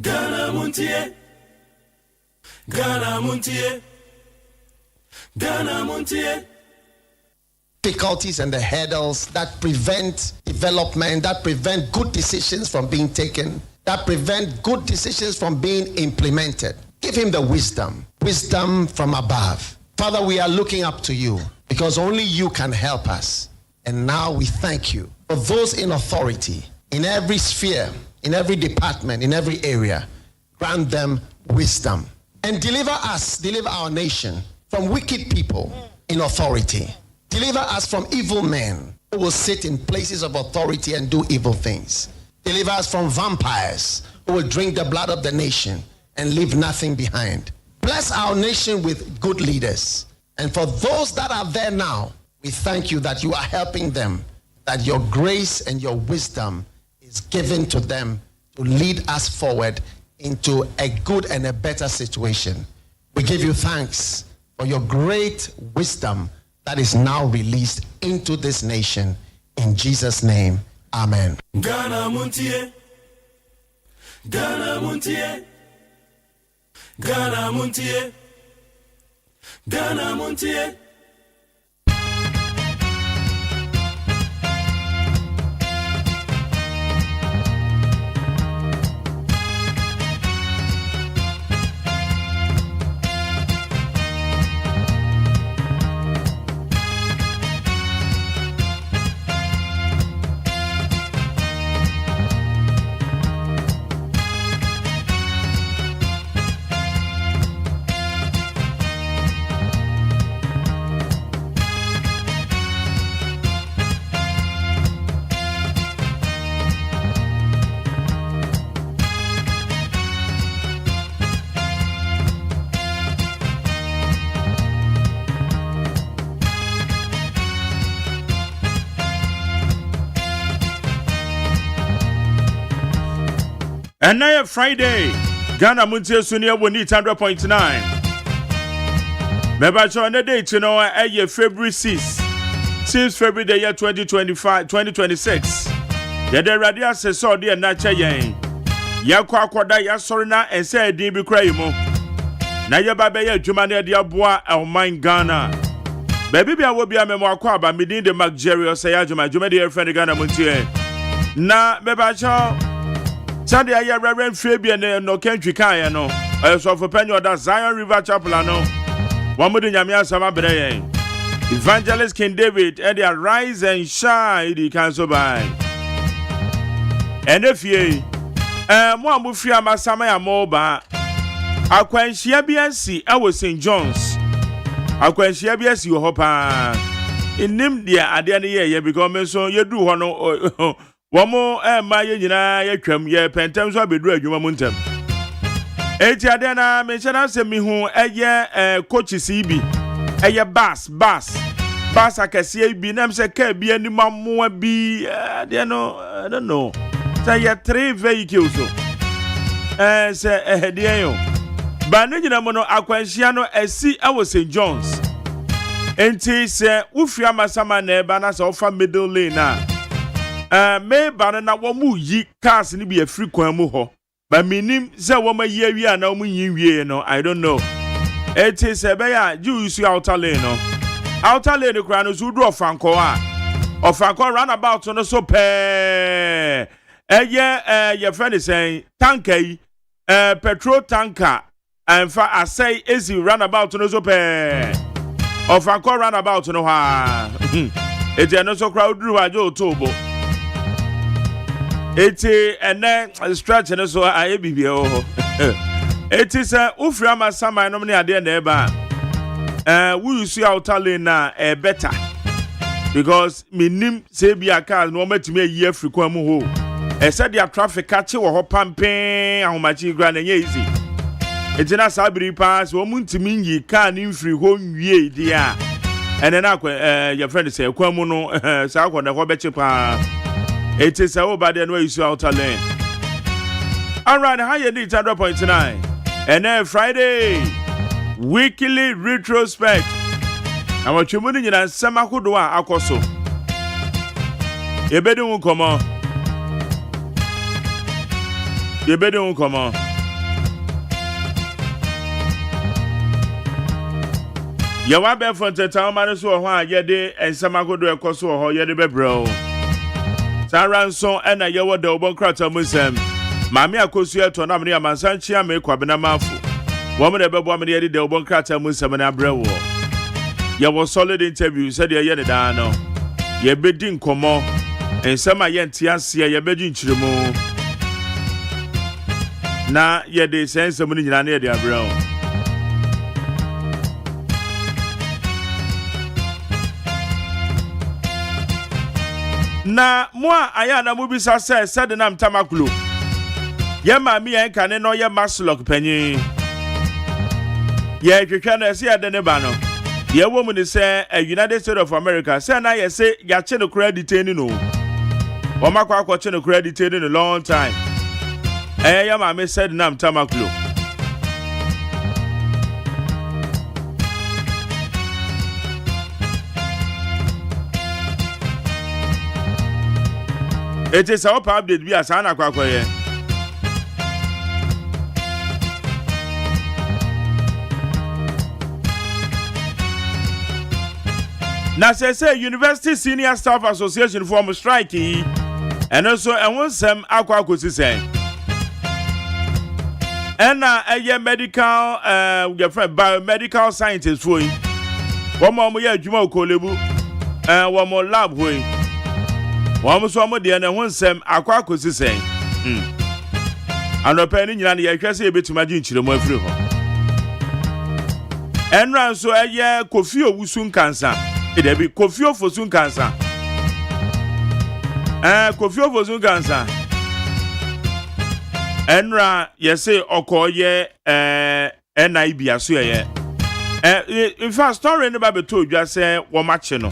Ghana-Montiie, Ghana-Montiie, Ghana-Montiie. Difficulties and the hurdles that prevent development, that prevent good decisions from being taken, that prevent good decisions from being implemented. Give him the wisdom from above. Father, we are looking up to you because only you can help us. And now we thank you for those in authority, in every sphere, in every department, in every area. Grant them wisdom and deliver our nation from wicked people in authority. Deliver us from evil men who will sit in places of authority and do evil things. Deliver us from vampires who will drink the blood of the nation and leave nothing behind. Bless our nation with good leaders. And for those that are there now, we thank you that you are helping them, that your grace and your wisdom is given to them to lead us forward into a good and a better situation. We give you thanks for your great wisdom that is now released into this nation. In Jesus' name, amen. Ghana-Montiie, Ghana-Montiie, Ghana-Montiie, Ghana-Montiie. And now Friday, Ghana-Montiie Sunia will need 100.9. Maybe on the date, you know, February 6th, since February the year 2026. The radio says so dear Nacha Yang. Yakwa Kwada Yasorina and said Dimbi Craymo. Naya Babaya Jumania Diabua El Mine Ghana. Baby, I will be a memoir by Medin the Macjerio Sayajuma, Jumedia friend Ghana-Montiie. Na Bebacho. Sunday, I Reverend Fabian no country kaya no. I saw for Penny that Zion River Chapel no. One more than Yamia Sama Bray. Evangelist King David and their rise and shine the cancel by. And if ye, more Mufia Masama Moba, Aquantia BNC, I was St. John's. Aquantia BNC, you hope. In Nim, dear, at the end of the year, because so you do one. One more, my ye cram ye pentams will be dread you momentum. Etiadena mention us me who a year coach CB a year bass I can see be names a care be any more be I don't know. Say ye 3 vehicles so say a dear but no mono aquanciano a see our St. John's. And say Ufia Masama nebanas offer middle lane now. May banana womu yi cars ni be a free kwamu ho. But minim say woman ye we are now yin no, I don't know. It is a bear, you see outer lane no. Outer lane the crown is Udro Franco or Franco runabout on a so pay. Your friend is saying tanker, petrol tanker, and for I say easy runabout on a so pay. Or Franco runabout no ha. It's not so crowd drew a Joe Tobo. It and then stretch and so I be it is a Uframa Sama nominee at the neighbor. We see our talent better because me nim say be a car no met me a year free kwamu ho. I said their traffic catch or pumping and much grand and easy. It's in a sabri pass, woman to mean ye can in free home ye dear. And then your friend say kwamuno South on the Hobechipa. It is over there where you see outer lane. Alright, how you need 100.9. And then Friday, weekly retrospect. I'm a chumuni and Samakudua Akoso. You better come on. You better come on. Ya wa be for town man so ho a ye de ensama godo e koso ho ye de bebro. Saranso ena ye wo de obon krata musem. Mame akosu eto na me amansan chia me kwabena mafu. Wo me de bebo me de obon krata musem na brewo. Ye wo solid interview said ye ne da no. Ye bedi nkomo ensama ye ntiase ye beji nchiremu. Na ye de sense mu nyina na ye de abrewo. Na moi aya na mubisa said na mtamakulu. Ye mami en kane no ye maslok panyin. Ye twetwa na se ade ne ba no. Ye wo mu ni se United States of America say na ye say ya che no credit ni no. O makwa akwa che no credit ni no long time. Ye mami said na mtamakulu. It is our update be as ana kwakwaye. Na say University Senior Staff Association form strike and also won some akwakosi say. And a medical your friend biomedical scientist for you. One more year juma kolebu one more lab for Wọ́n so mo de na honsem akwa akosi sen. Anopa ni nyina na ye hwese ebetuma gi nchiremu afiri ho. Enran so eye Kofi Owusu nkansa. E bi Kofi Ofosu nkansa. Kofi Ofosu nkansa. Enra ye say okoye NIB aso ye. In fact story ne ba beto odwa say wo mache no.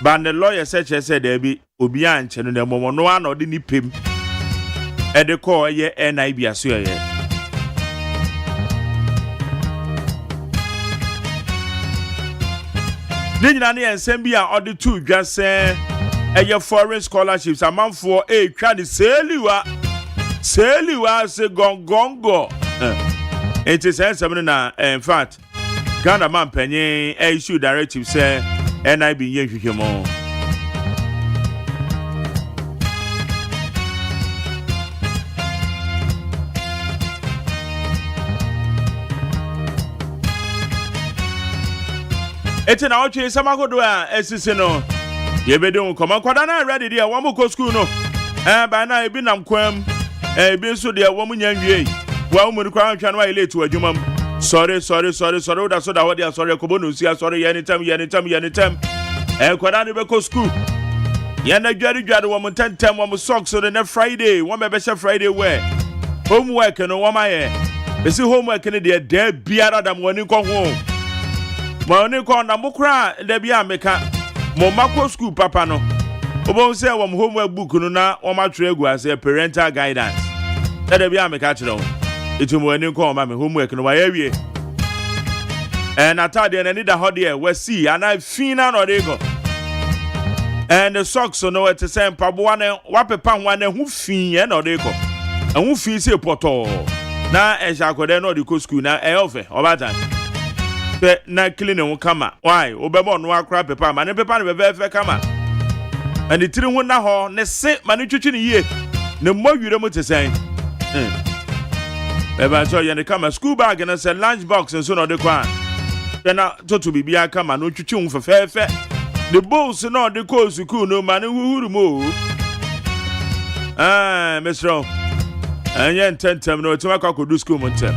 But the lawyer said there be obi anche no dem mo no an odi ni pem e de call ye NIB aso ye ni nyina ne ensem bi a odi tu dwa se eye foreign scholarships amanfo e twa de seliwa se gongongo it is ensem na in fact Ghana man penye issue directive say NIB ye hwehwemo eti na oche samagodo a esisi no ye bedon koma kwada na ready there wo mo ko school no ba na ebi nam kwam ebi nso de wo mo nya nwie wo mo kwa ntwa no wa late adwuma sorry da so da wo dia sorry ko bonu sia sorry anytime kwada ne be ko school ye na dware wo mo tentem wo mo socks so na Friday wo me be she Friday wear homework no wo ma ye be si homework ne de biara da mo ni ko ho mo ni ko na mo kra da bia meka mo makọ school papa no obo se wo mo homework book no na wo ma twerɛ gu as parental guidance da bia meka kyerɛ wo itu mo ni ko ma me homework no wa yawie and atade na ni da hode we see ana fina no de go and the socks no at the same pabo na wa pepa ho na hu fin na de go hu fin se poto na e sha akode na de ko school na e ofe obatan na clean no kama why obebo no akra pepa ma ne pepa ne be kama and the tiri ho na ho ne se ma ne twetwe ne yie ne mo wire mo tesen eba so ye ne kama school bag na se lunch box so no de kwa na to bibia kama no twetwe ho fefefe the bowls no de ko school no ma ne huhuru mo mesro anya ntentem no to akwa do school mo ntem.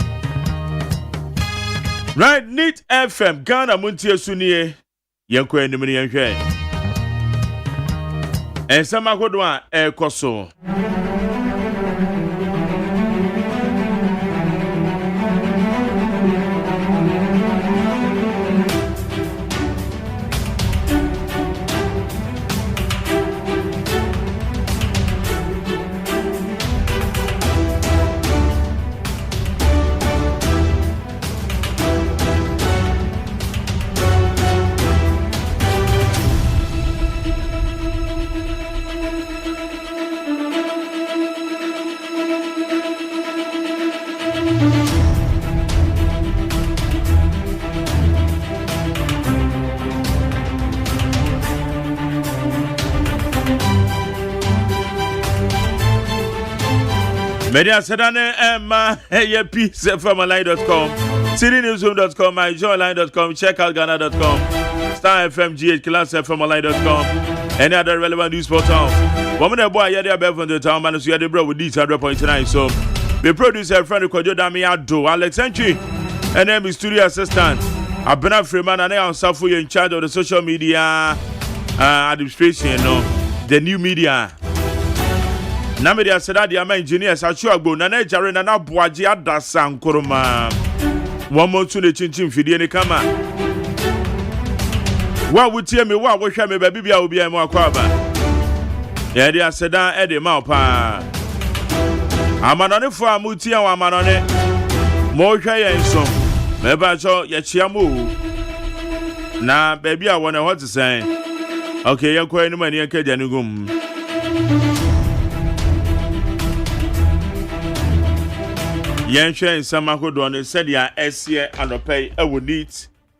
Right, Neat FM, Ghana Montie Sunie, Yanko and Mini and Shay. And some Agodwa, Air Cosso. Media Sedane Emma peace from online.com, citynewsroom.com, myjoyline.com, checkoutghana.com, Star FM GH Class FM online.com, any other relevant news portals. Woman and boy, you're there from the town, man, so you're the bro with these 100.9. So, the producer, friend, Kojo Dami Ado, Alex Entry, and then studio assistant, Abena Freeman, and I am Safu in charge of the social media administration, the new media. Namedi aseda dia ma engineers achuagbo na jare na boaje adasa nkoroma womotu ne chinchin fidie ne kama wa wutie me wa wo hwe me ba bibia obi am akwa ba ya dia aseda e de ma pa amanone fo amutie wa amanone mo hwe yen so me ba cho ye chia mo na ba bia wona what to say okay ye ko enu mani enka jani gum Yenche in Samakodo said ya SCA and a pay a would need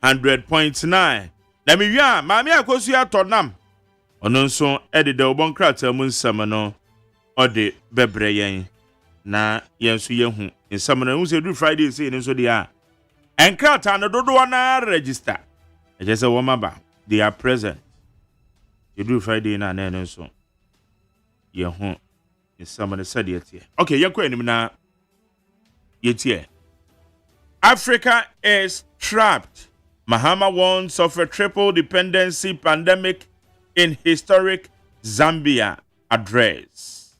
100.9. Let me ya, Mammy, I go see a tornam. Ononso edit the Obon Crater Moon Samano or the Bebre na Yensu Yahu in Samana who said Friday saying so they are. And Crater and the Dodoana register. Just a woman ba. They are present. You do Friday and so. Yahu in Samana said yet. Okay, you're going now. Africa is trapped. Mahama warns of a triple dependency pandemic in historic Zambia address.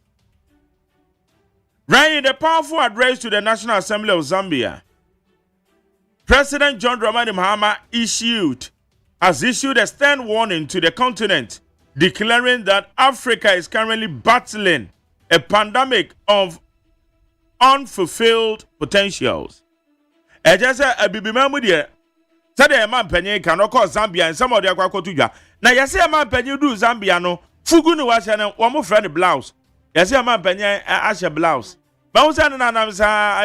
Right in the powerful address to the National Assembly of Zambia, President John Dramani Mahama has issued a stern warning to the continent, declaring that Africa is currently battling a pandemic of unfulfilled potentials. Just a baby mamu dear. Said a man penny cannot call Zambia and some of the aquacotuja. Now, you say a man penny do Zambia no. Fugunu was an one more friend blouse. You say a man penny asher blouse. Bounce and I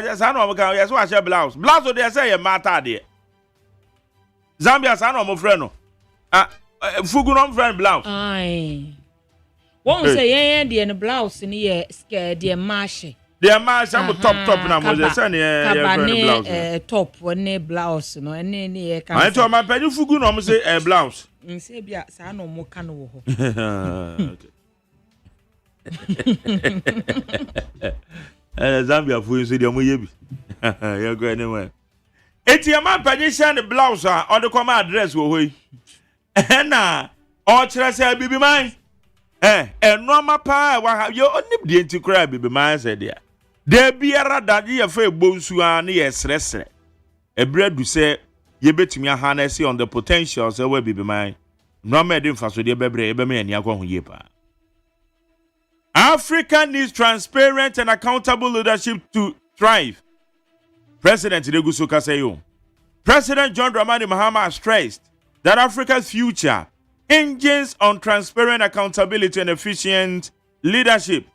just know yes, wash a blouse. Blouse or they say a matter dear. Zambia son of my friend. Fugunum friend blouse. Aye. Won't say yeah, dear blouse in here scared dear marshy. There are some top na Moses and yeah, top one blouse no and any I told my penny fugu no say a blouse. Say bia sa no mo kan wo ho. Zambia fu so dey mo yebi. You go anywhere. Eti am penny send the blouse on the come address wo hoyi. Na o kire say bibi man. Normal pa wa yo onim de enti kra bibi man say there. De biara dade ye fa ebonsu an ye sresre. Ebredu say ye betumi harness on the potentials e we bibi man. No me de mfaso de bebre e be me ani akwa ho ye pa. Africa needs transparent and accountable leadership to thrive. President Deguso Kaseyo. President John Dramani Mahama stressed that Africa's future hinges on transparent accountability and efficient leadership,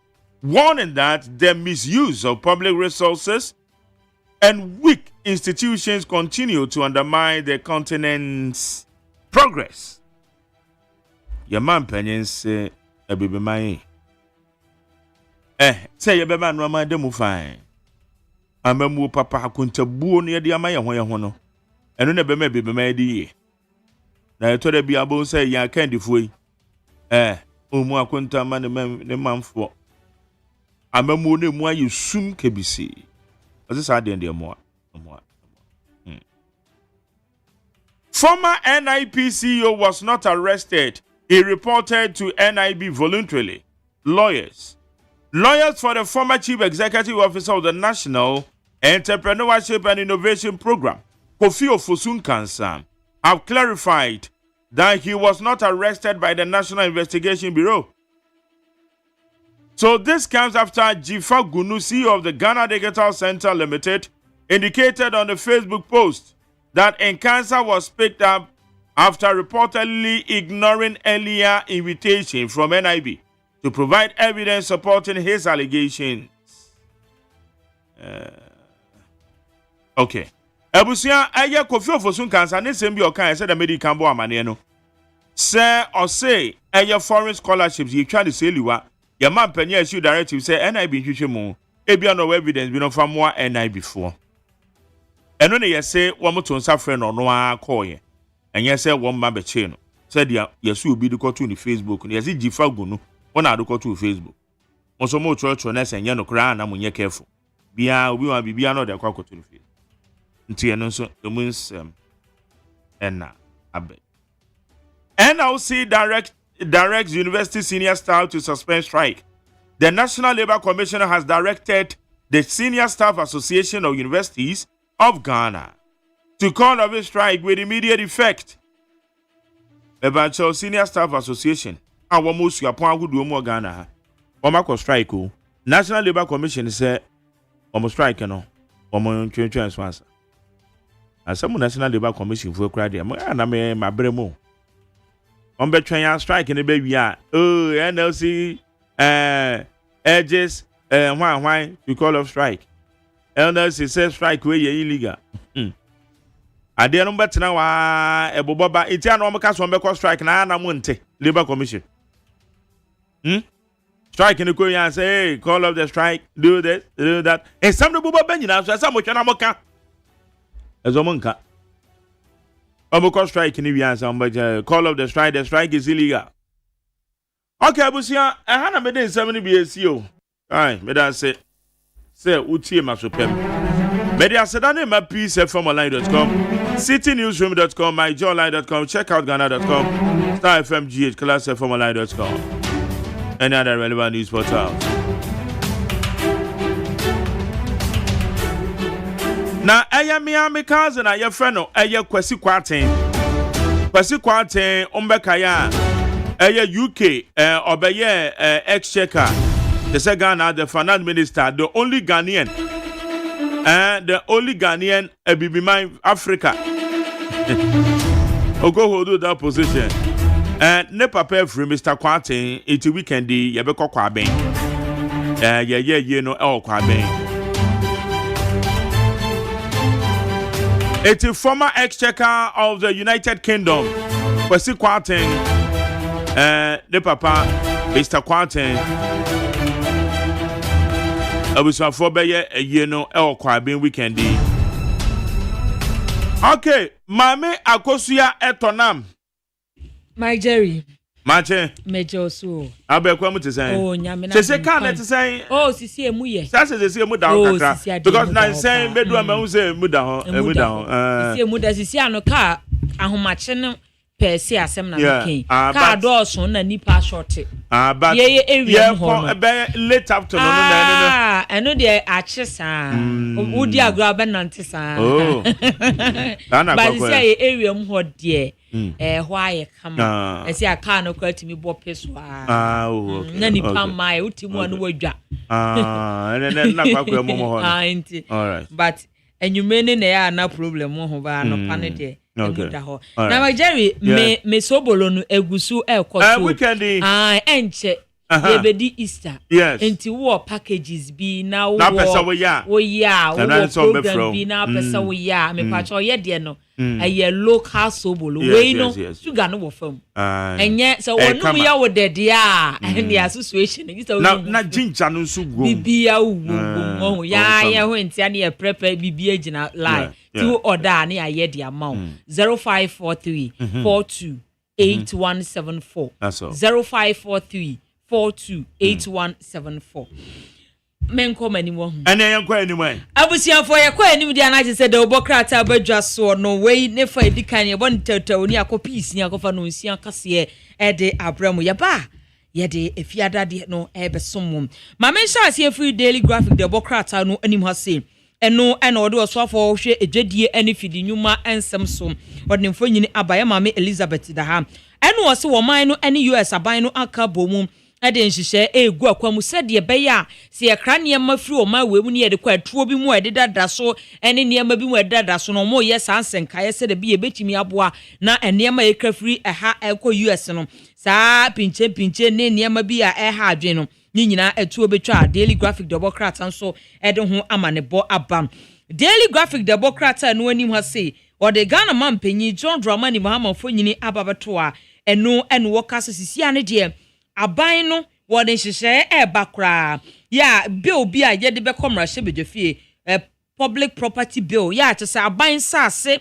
warning that the misuse of public resources and weak institutions continue to undermine the continent's progress. Your man pensions say a baby my say your baby no man demu fine. Amemu papa hakuntabuo ne de amaye ho no. Eno na be me baby my di. Na eto da bia bo say ya kan difo yi omu akonta ma ne manfo amamu ne mu ayi sum kebisi ose sa de mo Former NIP CEO was not arrested. He reported to NIB voluntarily. Lawyers for the former chief executive officer of the National Entrepreneurship and Innovation Program, Kofi Ofosun Kansa, have clarified that he was not arrested by the National Investigation Bureau. So this comes after Jifa Gunu, CEO of the Ghana Digital Center Limited, indicated on the Facebook post that Nkansa was picked up after reportedly ignoring earlier invitation from NIB to provide evidence supporting his allegations. Okay. Ebusia eye Kofi Ofosun kansa ne sem bi okan say the medical bo amane no. Say OSEI eye foreign scholarships ye twa de seliwa. Ye man panya issue directive say NIB hwehwe mu. Ebia no evidence bi no fa mo NIB before. Eno ne ye say wo mo to nsa frɛ no no a call ye. Enye say wo mma be che no. Said ye su obi de koto ni Facebook. Ye say gifa go no. Wona do koto Facebook. Onso mo church na say enye no kra na mo nye careful. Bia obi wa bibia no de kwa koto ni Facebook. Nti eno so emuns enna abe. NLC directs university senior staff to suspend strike. The National Labour Commission has directed the Senior Staff Association of Universities of Ghana to call off a strike with immediate effect. About your Senior Staff Association, our most upon who do more Ghana. Omako strike. National Labour Commission said, Omo strike, no, Omo transfer. And some National Labour Commission for cry there. And I mean, my bremo. On between strike in the baby. Oh, NLC, edges, why you call off strike? NLC says strike where you're illegal. I didn't bet now, a boba, it's an almost one because strike na monte, Labour Commission. Strike in the Korean say, hey, call off the strike, do this, do that. And some of the boba benjamin, so some of Moka. As a monka. Omoko strike in the answer, but call of the strike is illegal. Okay, Busia, I had a meeting 70 BSU. Aye, Medan say, Uti Masopem. Media Sedane, my piece from online.com, citynewsroom.com, myjoyline.com, checkoutghana.com, Star FM GH, class from online.com, and other relevant news portals. Na eye Miami cousin aye friend no eye Kwasi Kwaten ombeka ya eye UK obeye exchequer the say Ghana the finance minister the only Ghanaian Bibiman Africa ogo hold that position ne papa free Mr. Kwaten it weekend ye be kokwa ben ye no e okwa ben. It's a former exchequer of the United Kingdom. Kwasi Kwaten, the papa, Mr. Kwaten. I was for a year no el kwabin weekend. Okay, Mame Akosia etonam. My Jerry. Mache. Major so. Abe kwa muti say. Oh, nyame na. Se kan say. Oh, sisi emu ye. Sase se emu da kakra. Because na say medu am say emu da ho, emu da ho. Sisi emu da sisi ano ka ahomache no pese asem na ken. Ka do so na nipa short. But ye area ho. Be late afternoon na no. Eno de ache sa. Udi agro be nante sa. Oh. But sisi ye area mu ho de. Why come on? I say I can't quite me bo peso. Na nipa mai uti mu anu wadwa. And then na kwa mo ho. All right. But and you mean na na problem ho ba no pane de. Okay. Na my Jerry me sobolo no egusu ekoso. Weekend. Enche. Ebedi Easter. Yes. Enti wo packages bi na wo. Na pesa wo ya. Wo ya. Wo program bi na pesa wo ya. Me pa cho ye de no. A local sobolo. We no sugar no wo fam. Enye so wonu ya wo de dia and the association. Na ginger no su go. Bibia wo ya ye ho enti ane e prepare bibia gina line. Ti order na aye de amount 0543 42 8174. That's all. 0543 428174. Men come anymore. And then anyway. Abusia for your queen in the United said the Obokrata Bedra so no way never a decani one turtle near copies near Gofanusia Cassia Ede Abramu Yaba. Yede if ya daddy no ebe sumum. My men shall see a free daily graphic the Obokrata no any has seen. And no and order so for she a jedi any feeding numa and some sum. But in for you Abayama Elizabeth the ham. And was so mine no any US abino aka bomum. Eden hihye egu akwamu sede be ya se yakra niema firi o ma wemu ne yede kwa atuo bi mu ede dada so ene niema bi mu ede dada so no mo ye sansen kaye sede bi e betimi aboa na eniema ekra firi eha ekọ US no saa pinche ne niema bi a eha adwen no ni nyina atuo betwa Daily Graphic Democrat nso ede ho amanebo abam Daily Graphic Democrat no anim ha say or the Ghana man penyi John Dramani Mahama fonyini ababatoa eno woka sisi ane de aban no wode hyehyɛ bakra ya bill bi a ye de be komra hyebedwefie public property bill ya tese aban sase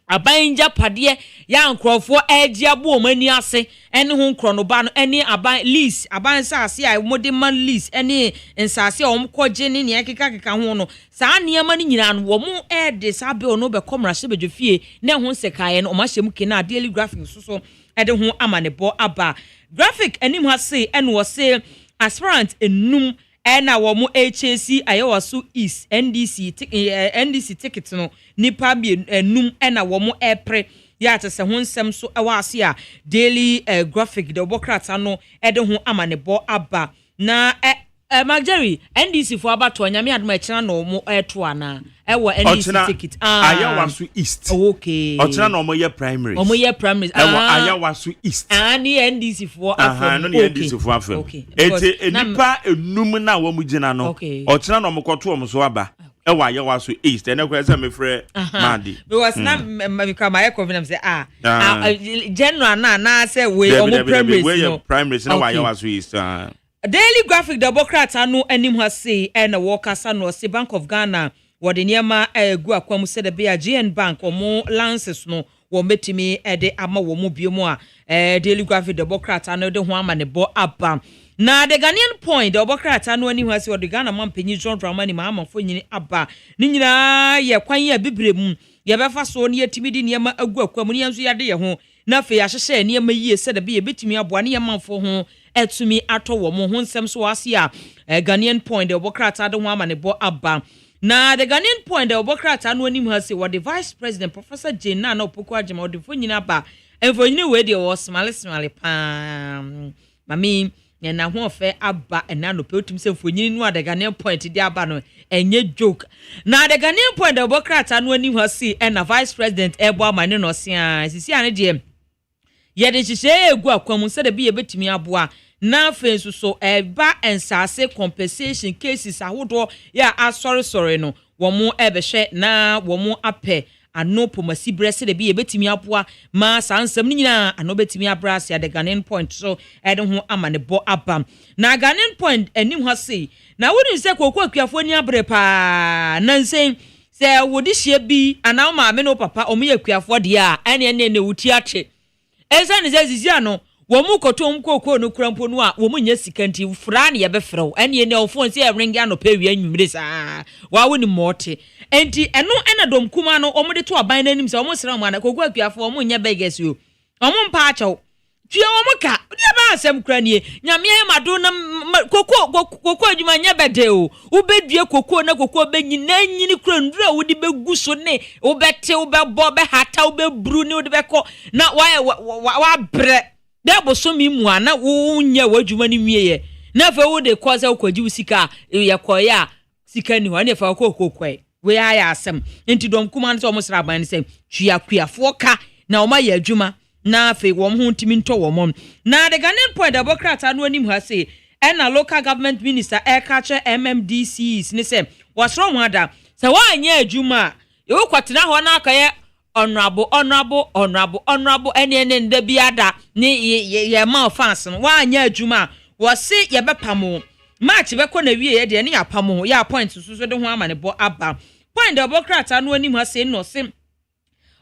aban japade ya nkrofo agiabo omani ase ene ho nkro no ba no ene aban lease aban sase a mode man lease ene nsase a omkoje ne ne keka ho no saa niam ne nyina no wo mu de saa bill no be komra hyebedwefie ne ho sekaye no omahyem kena Daily Graphic so ede ho amanebo aba Graphic anim ha say ene wo say aspirant enum ena wo mu HAC ayewaso East NDC ticket no nipa bi enum ena wo mu epre ya tese ho nsem so ewa ase a Daily Graphic de obokrata no ede ho amanebo aba na Magjerry NDC fo abato nyame adom e kira no mo eto ana ewo NDC ticket Ayawaso East okay ochina no mo ye primary ewo Ayawaso East ani NDC fo afro no ne NDC fo afro ete enipa enum na wo mu gina no ochina no mo kwoto o mo so aba ewo Ayawaso East ene kwa se me frɛ madi because na me come my confidence say general na say we o mo primary no Ayawaso East Daily Graphic Democrat anu anim ha say na workers no say Bank of Ghana wode niema egu akwam se de be GN Bank omo lances no wo metimi de ama wo mu biomu a Daily Graphic Democrat anu de ho ama ne bo aba na the Ghanaian point the Democrat anu anim ha say wode Ghana man penyi John Dramani Mahama fo nyini aba ni nyina ye kwan ya bibrem ye befa so ne yetimi di niema agu akwam ne yanzu yade ye ho na fe ya hyehye niema yie se de be ye betimi aboa ne yemanfo ho etumi ato wo mo ho nsem so wase a Ghanaian point the Obokrata de ho ama ne bo aba na the Ghanaian point the Obokrata no anim ha say what the Vice President Professor Jane na Opoku Agema o de fonyina ba enfonyini we de wo smale pa mami na ho ofe aba na no pe otum se fonyini no the Ghanaian point de aba no enye joke na the Ghanaian point the Obokrata no anim ha say na Vice President ebo amane no sia sisi ane de ye de hyehyɛ egu akwam se de be ye betumi aboa na fensu so eba ensase compensation cases ahodo ya sorry no wo mu ebehwe na wo mu apɛ ano pomasi brese de bi ebetimi aboa ma sansam ni nyina ano betimi abrase ya the Ghanaian point so ede ho amane bo abam na Ghanaian point anim ha sei na wodi se kokko akuafo ni abre pa na nsen se wodi hye bi ana ma me no papa omo ya akuafo de a ene wuti ache eza ne zizia no wo mu kotom kokko no kurampo no a wo mu nya sikanti fra ne ye befrew ene ne ofon se ring ano pa wi anwumire saa wa woni mote enti eno ena dom kuma no omo de to aban nanim se omo sra mo ana kokko akuafo omo nya beges yo omo mpa achew tue omo ka dia ba asem kra nie nyame mado na kokko adwuma nya bede o wo bedue kokko na kokko benyi na nyini kra ndura wo de begu so ne wo bete wo bebo be hata wo bebru ne wo de beko na wa bre debo so mi mu ana wo nya wadwuma ni wieye na fa wo de koza ukwaji usika ye koya sika ni ho na fa kokokoi we aya asem enti dom kuma nso mo sra ban se twia kuafo ka na o ma ye adwuma na fa wo ho ntimi nto wo mom na the Ghanaian point the Democrat anu anim ha say na local government minister catcher MMDCs ni se wasro ho ada se wa anya adwuma ye wo kwatena ho na akaye honorable ene nda biada ni ye ma fans no wa anya adwuma wo se ye bepamo match be ko na wie ye de ne yapamo ya point so de ho ama ne bo aba point the Democrat anu anim ha say no se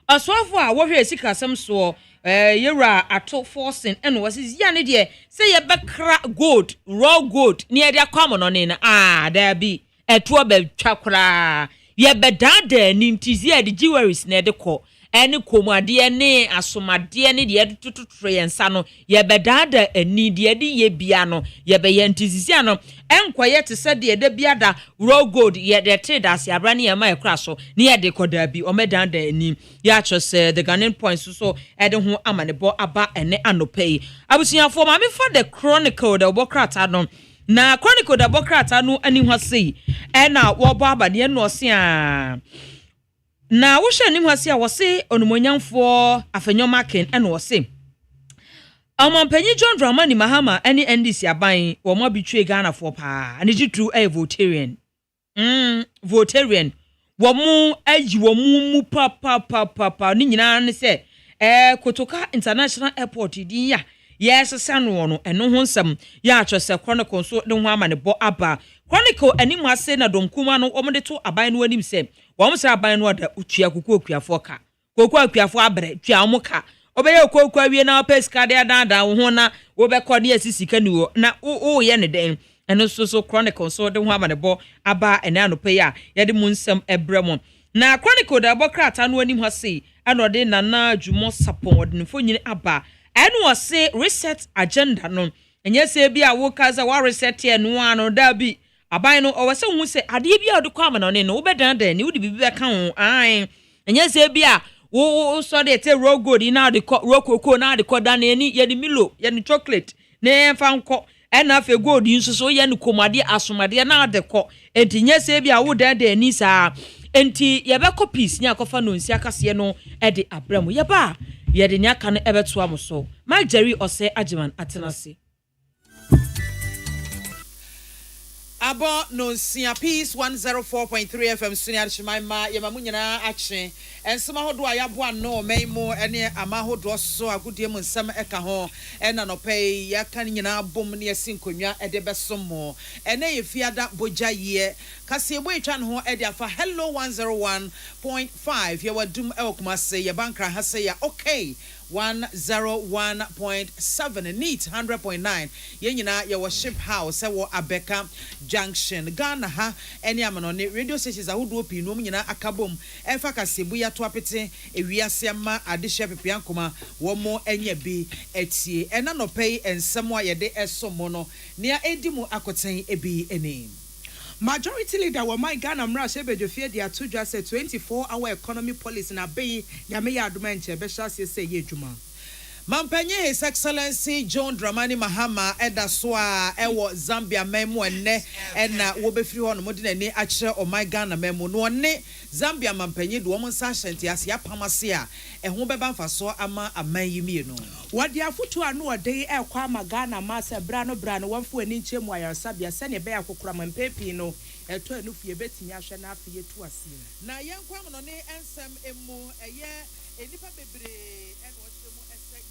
asofo a wo hwe sikasem so yera ato forcing eno wo se ya ne de se ye bekra gold raw gold ni ye de kwamo no ne na there be eto be twakra ye bedada ni ntizia de jewelries na de ko ene komade ne asomade ne de tututu yensa no ye bedada ani de ye bia no ye be ye ntizia no enkoye te se de biada raw gold ye de trade as abra ne ye ma ekra so ne ye de koda bi o medanda ani ya chose the Ghanaian points so ede ho amanebo aba ene anopai abusuafo ma me for the chronicle the Obokrata no na chronicle the Obokrata no ani ho sei na wo bo aba ne no se a na wo hwe ani ho sei a wo se onumonyamfo afanyoma ken na wo se Amampanyi John Dramani Mahama any NDC aban wo mo bitwe Ghana for pa ani jitu votarian womu ayi womu mu pa ni nyina ne se Kotoka International Airport din ya yes sanu no eno ho nsam ya atwese Chronicle so de ho ama ne bo aba Chronicle animu ase na domkuma no omde to aban no anim se wom sra aban no da utua kokuakuafo ka kokuakuafo abre tua omuka obeye kokuawie na peska de dada ho na wo be kode asisika ni wo na wo ye ne den eno so Chronicle so de ho ama ne bo aba ene anope ya ye de mu nsam ebremo na Chronicle da bokrata no anim ha se anode nana dwumo sapon odinfo nyine aba eno wose reset agenda no enye se bia wo kaza wa reset ye no ano da bi aban no owese hu se ade bia odekwa ama no ne no wo bedan da ni wo de bibi be ka ho an enye se bia wo so de te raw gold na de rokoko na de koda na ni ye ni milo ye ni chocolate na fa nko ena fe gold nso so ye ni komade asomade na de ko entinye se bia wo da da ni sa enti yebeko peace nya kofa no nsi akase no de abramu yeba ye de nya kan ebeto amoso Mike Jerry OSEI AGYEMANG atenase Abo no sia peace 104.3 FM sunia chimaima yemamu nyina ache ensema hodo ayabo ano memo ene amahodo so agudie mu nsam eka ho ena no pay yaka nyina abom ne yasinkonwa ede besomo ene yefiada bojaye kase ebo etwa no ho ede afa hello 101.5 yewadum ewokumase ye bankra hase ya okay 101.7 neat 100.9 yenyina ye worship house wo Abeka Junction Ghana ha eni amanone radio stations ahodo opi no nyina akabom emfa kasebu ya to apete ewiase ma adehye pepiankoma wo mo enya bi etie ena no pay ensemo ayede esomo no nea edimu akoten ebi eni Majority leader wa my Ghana mra shebedofie dia to just 24-hour economy policy na be nyame ya adoma nche be shase se ye dwuma Mampenye His Excellency John Dramani Mahama eda so a ewo Zambia memo enne ena wo befiri ho no mode nani akire o my Ghana memo no ne Zambia mampenye do mo nsa hyente ase apamase a eho beba mfaso ama amanyimi no wadi afutu anu ode ekwa ama Ghana ma se bra no wamfo ani nchemu ayarsabia se ne be yakokora mampepi no eto anu fie betimi ahwe na afie tu ase na yenkwa no ne ensem emu eye enipa bebre eno chemu ese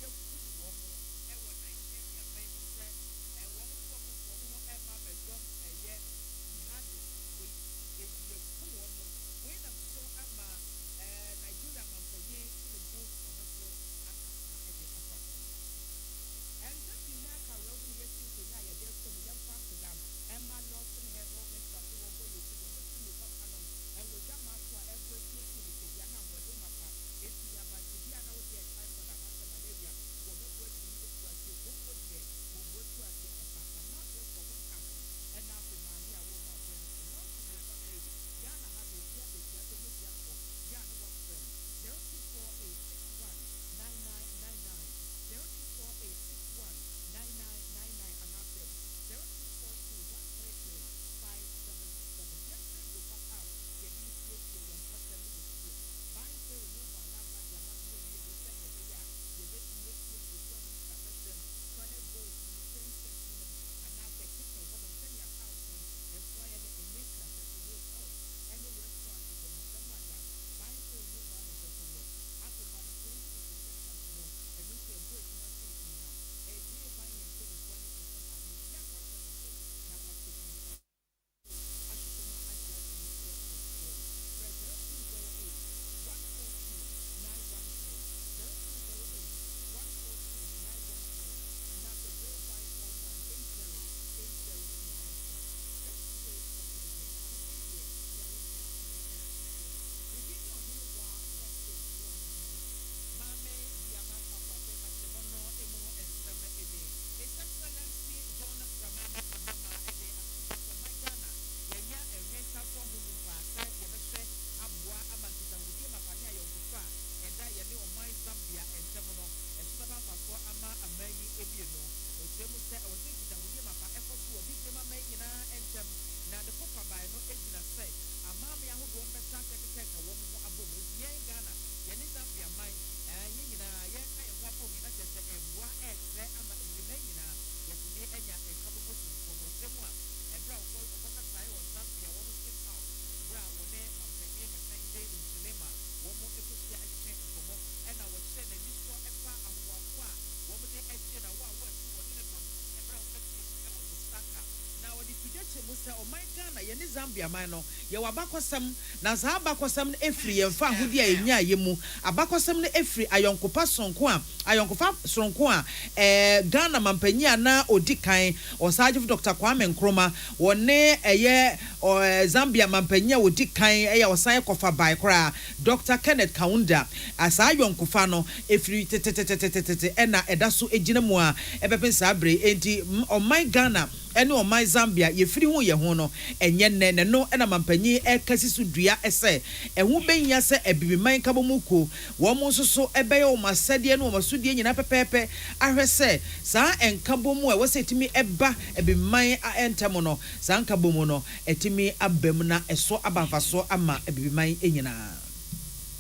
yɛne Zambia man no yɛ wabakɔsɛm na za abakɔsɛm no efiri yɛmfa ahodi a yɛnya yɛmu abakɔsɛm no efiri ayɔnkopa sonko a Ghana mampanyi ana odi kan Osagyefo Dr. Kwame Nkrumah wɔne Zambia mampanyi a odi kan Osan Kofa bai kora Dr. Kenneth Kaunda asa ayɔnkofa no efiri tetetetetete ɛna ɛda so egyina mu a ɛbɛpɛ sabre enti ɔman Ghana ɛne ɔman Zambia yɛfiri ho yɛ ho no ɛnyɛ nɛ no ɛna mampanyi ɛkasi so dua ɛsɛ ɛho bɛnya sɛ ɛbibiman kabomuko wɔn mo nso so ɛbɛyɛ wɔn asɛdeɛ no wɔn asodie nyina pɛpɛɛpɛ ahwɛ sɛ saa ɛnkabomu a wɔsɛ etimi ɛba ɛbibiman ɛntɛm no saa nkabomu no ɛtimi abam na ɛso abanfaso ama ɛbibiman nyinaa.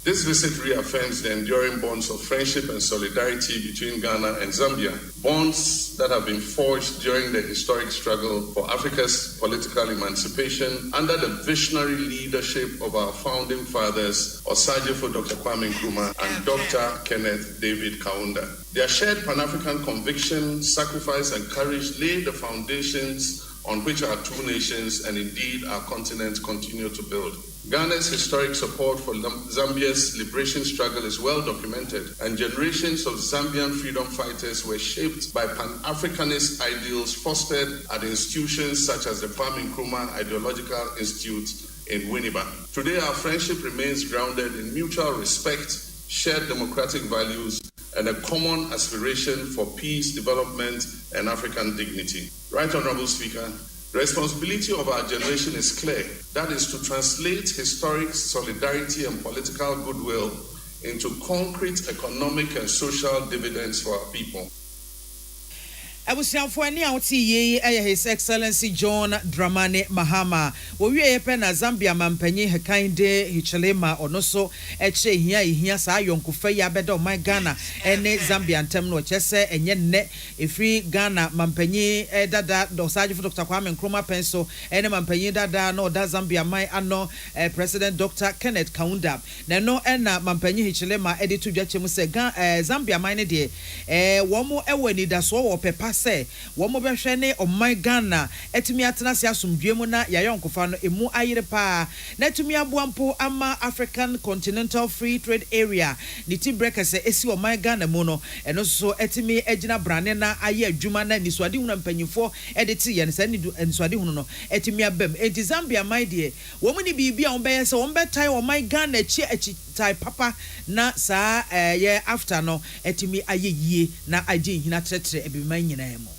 This visit reaffirms the enduring bonds of friendship and solidarity between Ghana and Zambia, bonds that have been forged during the historic struggle for Africa's political emancipation under the visionary leadership of our founding fathers, Osagyefo Dr. Kwame Nkrumah and Dr. Kenneth David Kaunda. Their shared Pan-African conviction, sacrifice, and courage laid the foundations on which our two nations and indeed our continent continue to build. Ghana's historic support for Zambia's liberation struggle is well documented, and generations of Zambian freedom fighters were shaped by Pan-Africanist ideals fostered at institutions such as the Kwame Nkrumah Ideological Institute in Winneba. Today, our friendship remains grounded in mutual respect, shared democratic values, and a common aspiration for peace, development, and African dignity. Right Honorable Speaker, the responsibility of our generation is clear. That is to translate historic solidarity and political goodwill into concrete economic and social dividends for our people. Abusianfo ani awti ye His Excellency John Dramani Mahama wo wie pe na Zambia mampanyi Hekinde Hichilema onoso eche hia saa yonkofa ya beda my Ghana ene Zambia ntem no chese enye nne efri Ghana mampanyi dada Osagyefo Dr. Kwame Nkrumah penso ene mampanyi dada no da Zambia mai ano President Dr. Kenneth Kaunda na no ena mampanyi Hichilema editu dwachemu se Zambia mai ne de wo mo ewani da so wo pepa say womo behwe ne omai Ghana etimi atena se asomdwe mu na yayonkofa no emu ayire pa na etimi aboampo ama African Continental Free Trade Area niti breakers esi omai Ghana mu no eno so etimi agina brane na aye adwuma na nisuade hunu mpanyifo editi ye ne sa nisuade hunu no etimi abam enti Zambia mai de womo ni bibia ombeye se ombetai omai Ghana echi tai papa na sa ye after no etimi aye yie na aje hina tretre ebiman nyina mo.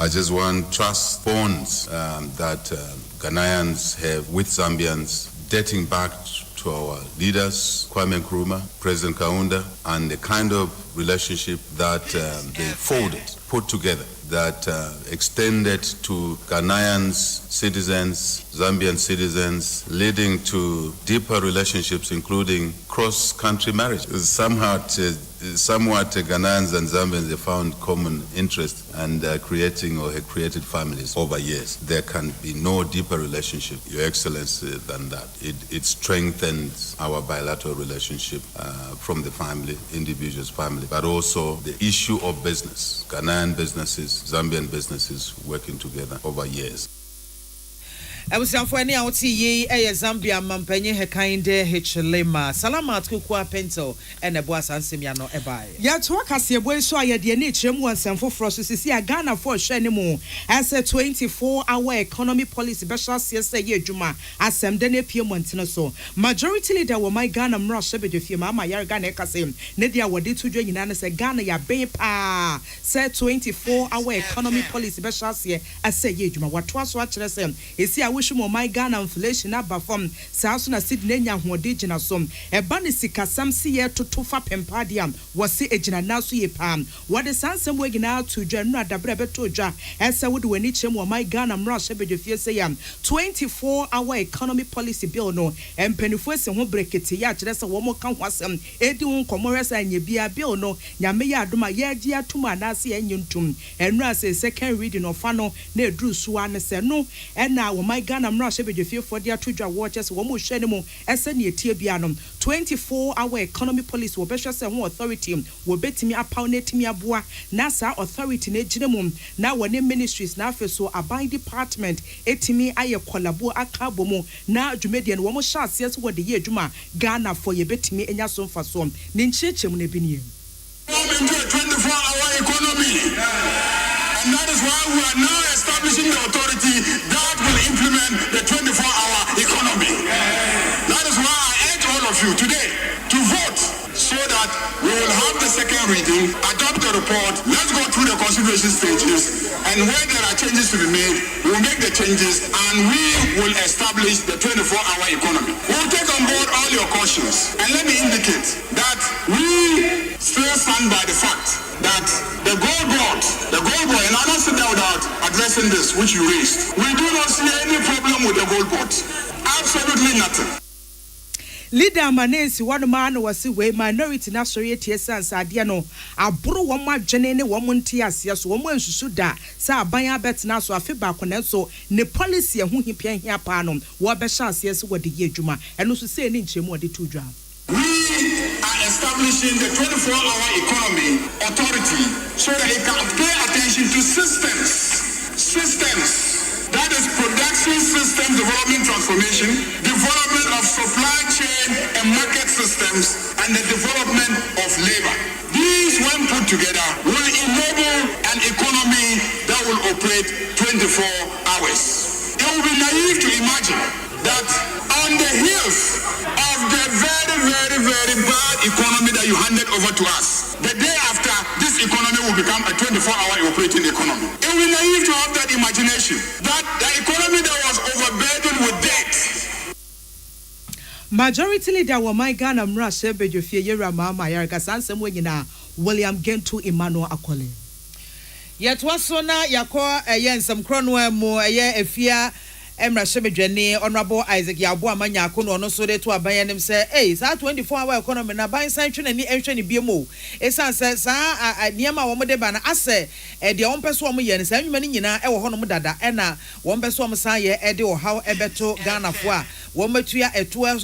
I just want trust bonds that Ghanaians have with Zambians dating back to our leaders, Kwame Nkrumah, President Kaunda, and the kind of relationship that they put together, that extended to Ghanaians, citizens, Zambian citizens, leading to deeper relationships, including cross-country marriages. Somewhat Ghanaians and Zambians have found common interest and creating or have created families over years. There can be no deeper relationship, Your Excellency, than that. It strengthens our bilateral relationship from the family, individuals' family, but also the issue of business. Ghanaian businesses, Zambian businesses working together over years. Abusianfo ani awti ye Zambia mampanyi Hekinde Hichilema salamat kuku apento ene bo asansem ya no ebae ya to akase boy so ayede ne kyeremu ansamfo fro so sisi ya Ghana for hwe ne mu as a 24-hour economy policy special CSA ye adwuma asem de ne pie montene so majority leader wo my Ghana mra shebe de fie ma yar Ghana ekase ne dia wode tudwo nyina ne se Ghana ya be pa say 24-hour economy policy special CSA asa ye adwuma wato aso a kyerɛ se esi wish mo my Ghana inflation aba from saaso na Sydney nya hode gina som eba ne sikasam se ye totofa pempadiam wose egina naso ye pam wode sansem we gina to dwanu adabre beto dwa esa wode wani kyem mo my Ghana mra shebedwe fie se yam 24-hour economy policy bill no empanifo se ho brekete ya kire se wo mo ka ho asem edi ho komoresa anya bia bill no nyame ya adoma ye agi atuma na se enyentum enu ase second reading of ano na eduru suwa ne se no ena wo my Ghana Mrashe Bedefie for their Tuja watchers, one more Shenimo, SNE Tiabianum, 24-hour economy policy, will better say one authority, will bet me a pound me a boa, NASA authority, Nejimum, now one ministries, now for so a by department, etimi aye collabo a carbomo, now Jumedian, one more shots, yes, what the year Juma, Ghana for your bet me and your son for some, Ninchechum Nebini. 24-hour economy. And that is why we are now establishing the authority that will implement the 24-hour economy. That is why I urge all of you today to vote so that we will have the second reading, adopt the report, let's go through the consideration stages, and where there are changes to be made, we will make the changes and we will establish the 24-hour economy. We will take on board all your cautions, and let me indicate that we still stand by the fact that the gold board, and I don't sit there without addressing this, which you raised. We do not see any problem with the gold board. Absolutely nothing. Leader Manensi, one man was away, minority national TSA Sadiano, a bro one more Janene, one Tias, yes, woman should da, Sa Baya bet now so a feedback on so, ne policy who he paying here panum, what Bashas, yes, what the year Juma, and also say in him what the 2 drum. We are establishing the 24-hour economy authority so that it can pay attention to systems. That is production system development transformation, development of supply chain and market systems, and the development of labor. These, when put together, will enable an economy that will operate 24 hours. It will be naive to imagine that on the heels of the very bad economy that you handed over to us, the day after, this economy will become a 24-hour operating economy. It will be naive to have that imagination that the economy that was overburdened with debt. Majority leader wa my Ghana Mrashe Bedefie Yera Mama Yarga Sansem Wegina William Gento Emmanuel Akole. Yet was so na yakwa yen some cronwa mo efia Emra Shebedwene Honorable Isaac Yabo Amanya Kono no so de to abayanem say sa 24-hour economy na ban san twe na ni enhwe ne biemo esan say sa niema wo de ba na ase de won peso wo ye ne sa nwuma ni nyina e wo ho no dada e na won peso wo san ye e de wo haw ebeto Ghana fo a wo matua etua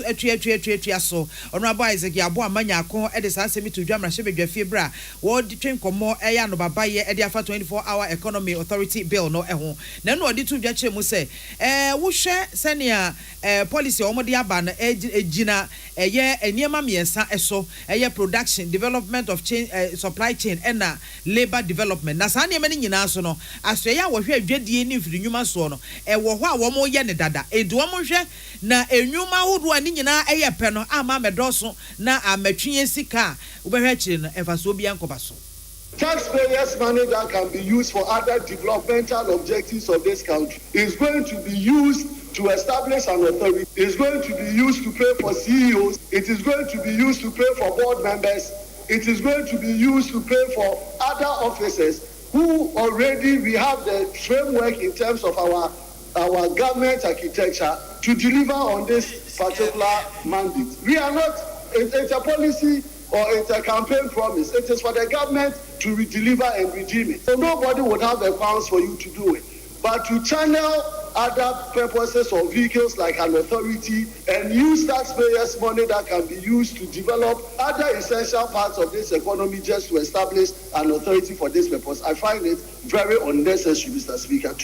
so Honorable Isaac Yabo Amanya Kono e de sa semi to dwa Emra Shebedwafie bra wo de twen komo e ya no baba ye e de afa 24-hour economy authority bill no e ho na no de to dwa che mu say wohwe senia policy omode aba na ejina eye eniema miensa eso eye production development of chain supply chain and labor development na sa niema ni nyina so no aso ya wohwe adwadie ni mfiri nyuma so no wo ho a wo mo ye ne dada edu wo mo hwe na enwuma hodo ani nyina eye pe no ama medoso na amatwe sika wo behwe kire no efaso obi ankoba so. Taxpayers' money that can be used for other developmental objectives of this country is going to be used to establish an authority. It's going to be used to pay for CEOs. It is going to be used to pay for board members. It is going to be used to pay for other officers who already we have the framework in terms of our government architecture to deliver on this particular mandate. We are not, it's a policy or it's a campaign promise. It is for the government to deliver and redeem it. So nobody would have the funds for you to do it. But to channel other purposes or vehicles like an authority and use taxpayers' money that can be used to develop other essential parts of this economy just to establish an authority for this purpose, I find it very unnecessary, Mr. Speaker.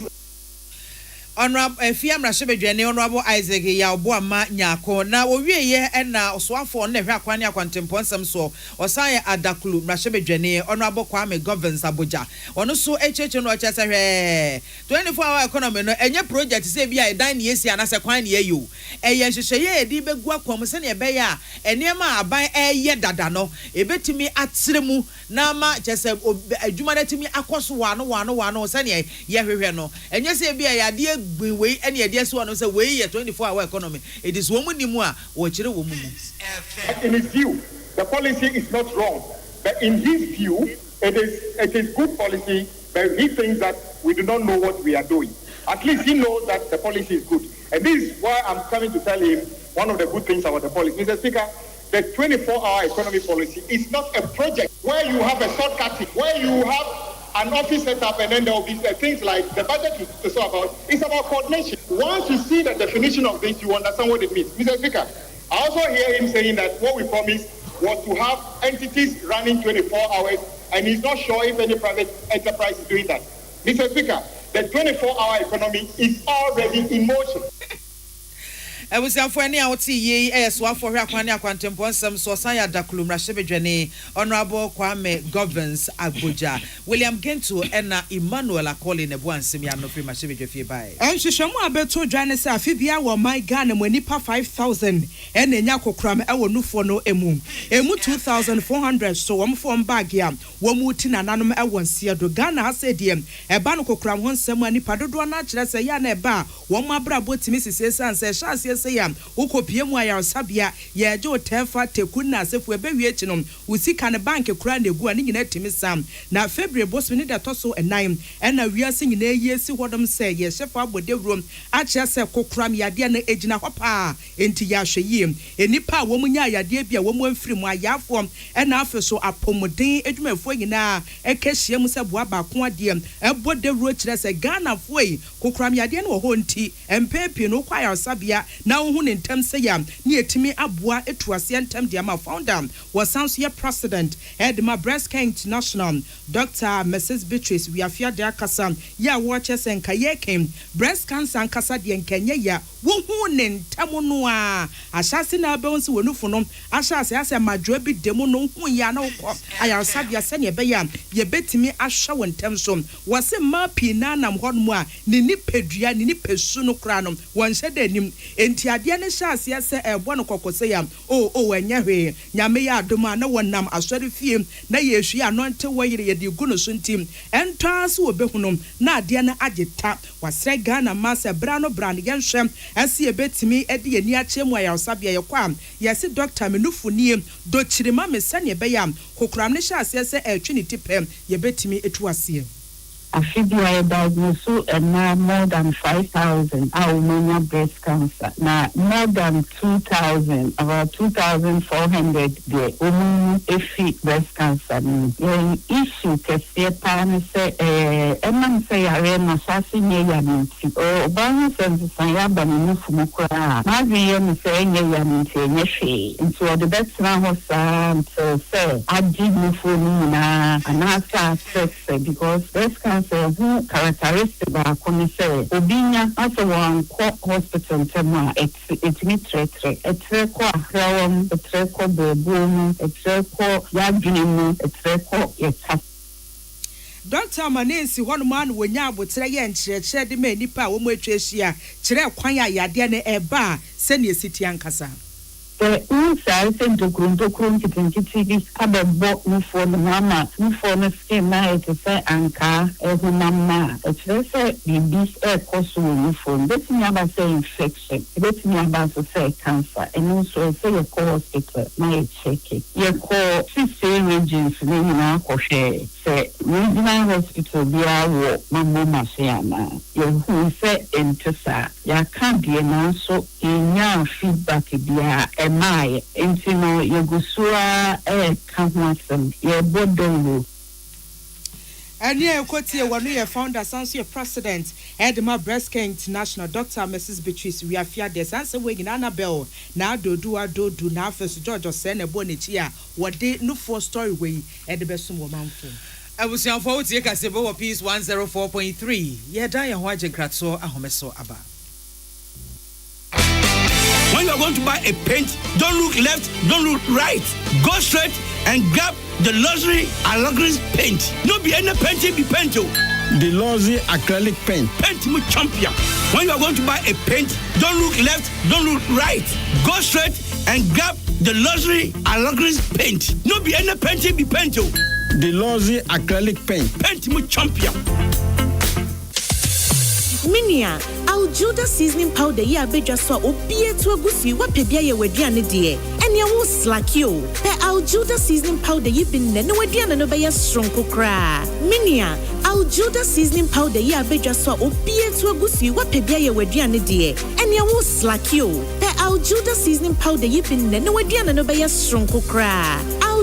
Honorable Fiamra Shebedwene Honorable Isaac Yabo Amanya na owieye na osoafo na hwe akwane akwantemponsam so osaye adakulu Mrashebedwene Honorable Kwame Governors Abuja ono so echeche no ochese hwe 24-hour economy no enye project se bia edan ne yesi anase kwan ne yeyo eye hwehweye edi begu akwam se ne be ya enema aban eye dada no ebetimi atremu na ma chese adwuma na timi akoso wano se ne ye hwehwe no enye se bia ya de we any idea so no say we 24-hour economy it is woman nimu a wo kire wo mumu. In his view the policy is not wrong, but in his view it is good policy, but he thinks that we do not know what we are doing. At least he knows that the policy is good, and this is why I'm coming to tell him one of the good things about the policy. Mr. Speaker, the 24-hour economy policy is not a project where you have a shortcut, where you have an office set up, and then there will be things like the budget is about. It's about coordination. Once you see the definition of this, you understand what it means. Mr. Speaker, I also hear him saying that what we promised was to have entities running 24 hours, and he's not sure if any private enterprise is doing that. Mr. Speaker, the 24-hour economy is already in motion. I was for any out ye as one for Rakwania Quantum some Sosaya Dakulum Rashebejane, Honorable Kwame Governs Abuja, William Gento, and Emmanuel are calling a one semiano free Mashebeje by. And she shall Alberto Janessa, Fibia, or my Ghana when nipa 5,000 and a Yako Cram, our new for no emu. Emu 2,400, so I'm from Bagia, Womutin and Anum Awansia, do Ghana has said him, a Banco Cram one someone nipa do not just a yana bar, one my brabo to Mrs. and says, Sayam, Uko Piemwa Sabia, ya jo tefa tekuna se fu ebe wiechinom usika ne bank kura na egu ani nyina timi sam na February boss ni da toso enam na wiase nyina yesi hodom se ye shefa abodewrom acha se kokram yade na ejina hopa enti ya hweyim enipa wo munya yade bia wo mu amfiri mu ayafo na afeso apomodin edwumafo nyina ekehia mu se boa ba ko ade ebodewro kire se Ghana foi kokram yade na wo ho nti empepe no kwaya sabia na wo hu ne ntam se ya ni etimi aboa etuase ntam dia ma founder was Sansuya president Edma Breast Care International Dr. Mrs. Beatrice Wiafia de Akasa ya watch senka yekem breast cancer nkasa de nkanya ya wo hu ne ntam no a ahyase na abewonsi wonufu no ahyase ase madwo bi demu no hu ya na wo ayarosabia se ne be ya ye betimi ahwa wo ntam so wose ma pina nam hodmu a ne ni pedua ne ni pesu no kra no won hyede anim enti ade ne hyase ase ebo no kokose ya enye hwe nyame ya adoma na wonam asori fie na yesu ya no nte woyire ye de guno so ntim entwaase obehunum na ade na ageta wasre Ghana masa brano brand yenhwem ase ebetimi ede ye ni achemu ayarosabia ye kwa yesi Dr. Menufunie do chirima mesane be ya kokram ne hyase ase etwini tipem ye betimi etuase Afibia diagnosed and more than 5,000 are breast cancer. Now more than 2,000, about 2,400 the women if breast cancer. The issue can say emman say are masasi nye minti. O bani sense saya bani nufumukura. Mazi me say nye minti nye into the best now was so say I did nufuni na anasa sex because breast cancer who characteristic ba kono say obinya aso wan hospital tema etre ko ahrawom etre ko bebum etre ko yadwinu etre ko yeta Dr. Manensi honoman wonya abotre ye nkyerɛkyerɛ de ma nipa a wo mu atwahia kyerɛ kwan a yade ne eba se ne siti ankasa Inside the Grundokrum Kitty Ababo Mufo Mama, Mufo skin night to say Anka, Mama. It's very this air cost uniform. Let's me about say infection. Let's me about to say cancer. And also say a call hospital, my check it. You call 6 regions, Nina Koshe. Say, regional hospital, be our Mama Siana. You who say Intesa. Ya can't be an answer in your feedback. Be my intino yegusua kamasem ye bodongo and ye kotie wonu ye founder Sansuya president Edma Breast Care International Dr. Mrs. Beatrice Wiafia de sanse we nyina Annabel na adodu na afeso George se na bo nechi a wode no for story we edebesum wo manfo abusian for wotie kasebo wo peace 104.3 ye dan ye ho agenkratso ahomeso aba. When you are going to buy a paint, don't look left, don't look right. Go straight and grab the luxury acrylic paint. No be any painting be paint. The luxury acrylic paint. Paint me champion. When you are going to buy a paint, don't look left, don't look right. Go straight and grab the luxury acrylic paint. No be any painting be paint. The luxury acrylic paint. Paint me champion. Minia, Aljuda seasoning powder ya beja so obie to agufi wapebia ye waduane de. Enya wo slack yo. Pe Aljuda seasoning powder ye bin ne waduane no be ya stronko kra. Minia, Aljuda seasoning powder ya beja so obie to agufi wapebia ye waduane de. Enya wo slack yo. Pe Aljuda seasoning powder ye bin ne waduane no be ya stronko kra.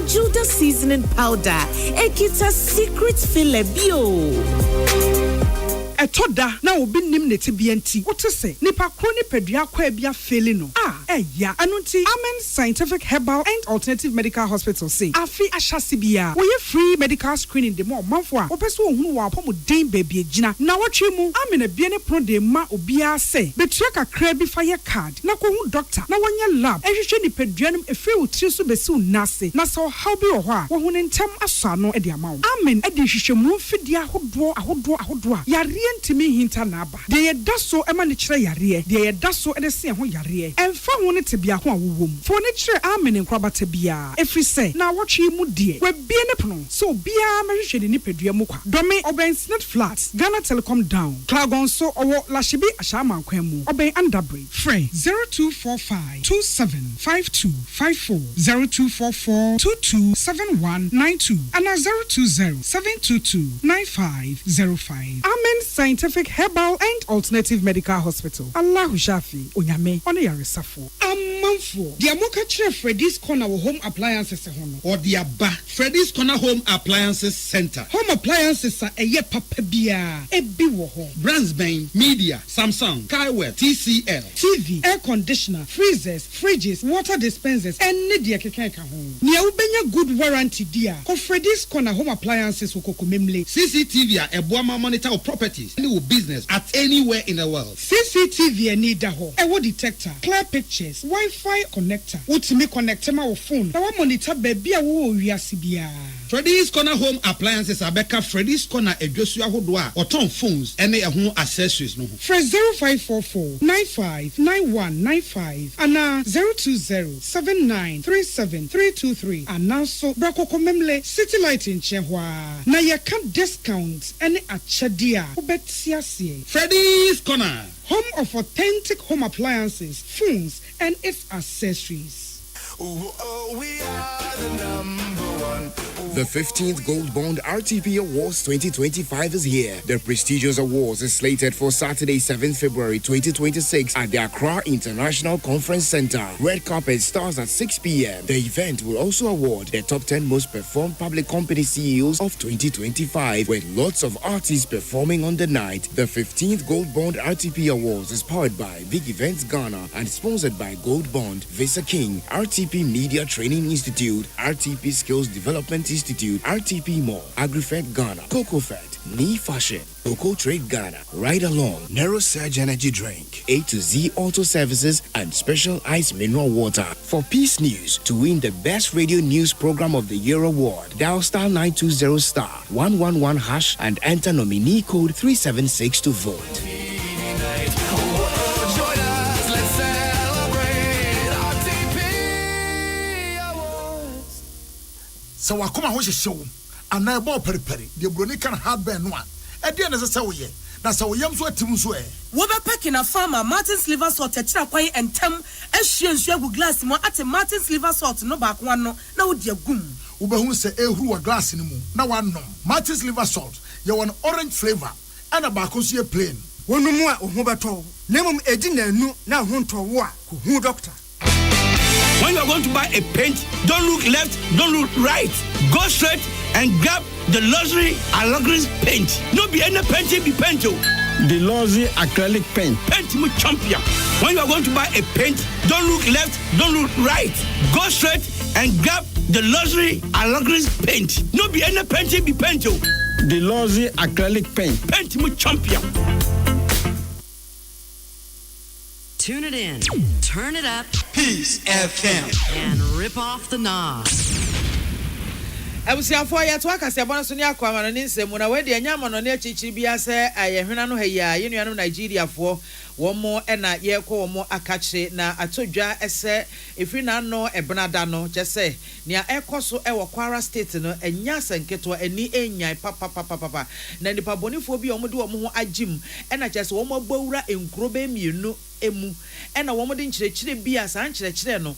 Aljuda seasoning powder. Ekita secret filler bio. Etoda na obi nim ne tibianti. What to say? Nipa kroni pedua kwa bia failing no. Ya. Anunti Amen Scientific Herbal and Alternative Medical Hospital say. Afi ashasibia. We free medical screening de mo manfo a. Opeso ohunu wa pomo den baby gina. Na watwe mu Amen ebiene pro de ma obia say. Betua kakra bi fire card. Na ko hu doctor. Na wanya lab. Ehwehwe ni pedua num efi utri so besi unase. Na so how bi wo ho a. Wo hu ne ntem asa no e de ama wo. Amen e de hwehwemu fidi ahodo. Yare ntimi hinta na aba. De ye daso ema ne kire yare. De ye daso e de se ho yare. Emfa ho ne tebia ho awowom. Fo ne kire Amen nkraba tebia. Efri se na wotwe mu de. We bie ne pono. So bia mehwehwe ni pedua mu kwa. Dome oben Snit Flat. Ghana Telecom down. Klagon so owo Lashibi Ashama kwan mu. Oben Underbridge. Free 0245 275254 0244 227192 and 020 722 9505. Amen Scientific Herbal and Alternative Medical Hospital. Allahu Shafi Onyame ono yaresafo. Amanfo. Dia moka kire Freddy's Corner home appliances hono. Or dia ba Freddy's Corner Home Appliances Center. Home appliances are eye papa bia. Ebi wo ho. Brands Bain, Media, Samsung, Kaiware, TCL, TV, air conditioner, freezers, fridges, water dispensers, and media keke ka ho. Nia ubenya good warranty dia. Ko Freddy's Corner Home Appliances wokokomemle. CCTV a eboama monitor of properties, any business at anywhere in the world. CCTV any da ho. Ewo detector, clear pictures, Wi-Fi connector. Utimi connect ma wo phone. Na wa monitor baby a wo wiase bia. Freddy's Corner Home Appliances Abeka Freddy's Corner Edwosu ahodo a oton phones ene ehun accessories no ho. Fresh 0544 959195 ana 020 7937323 ana so brakoko memle City Light in Chehwa. Na ye can discount any achede a obetia se. Freddy's Corner, home of authentic home appliances, phones and its accessories. We are the number one. The 15th Gold Bond RTP Awards 2025 is here. The prestigious awards is slated for Saturday, 7th February 2026 at the Accra International Conference Center. Red carpet starts at 6 p.m. The event will also award the top 10 most performed public company CEOs of 2025 with lots of artists performing on the night. The 15th Gold Bond RTP Awards is powered by Big Events Ghana and sponsored by Gold Bond, Visa King, RTP Media Training Institute, RTP Skills Development Institute, RTP Mall, AgriFed Ghana, CocoFed, Knee Fashion, Coco Trade Ghana, Ride Along, Narrow Surge Energy Drink, A to Z Auto Services, and Special Ice Mineral Water. For Peace News, to win the Best Radio News Program of the Year award, dial star 920 star 111 hash and enter nominee code 376 to vote. So wakoma ho hyehyew ana ebo periperi de broni kan hardband no a e de na se wo ye na se wo yam so atim so wo be pack na farmer Martin's liver salt tira kwan entem ahwie nsu agu glass mo ate Martin's liver salt no ba ko no na wo de agum wo be hu se ehuru wa glass ni mu na wa nom Martin's liver salt ye won orange flavor ana ba ko so ye plain wonu mu a ohu beto nemum edi na anu na ho nto wo a ko hu doctor. When you are going to buy a paint, don't look left, don't look right. Go straight and grab the luxury acrylic paint. No be any paint, be paint. The luxury acrylic paint. Paint mu champion. When you are going to buy a paint, don't look left, don't look right. Go straight and grab the luxury acrylic paint. No be any paint, be paint. The luxury acrylic paint. Paint mu champion. Tune it in, turn it up, Peace FM, and rip off the knob. Abusiafo ya to akase abona so ne akwa no ne nsemu na we de anyama no ne chichi bia se ayehwena no heya ye nuanu Nigeria fo womo na ye ko womo akache na atodwa ese efri na no ebenada no jese nia ekoso ewo Kwara State no enya senketo ani enyan papa na nipa bonifo bi omo de omo ho agim na jese womo gbawura enkuro be mienu emu na womo de nkyerechire bia san nkyerechire no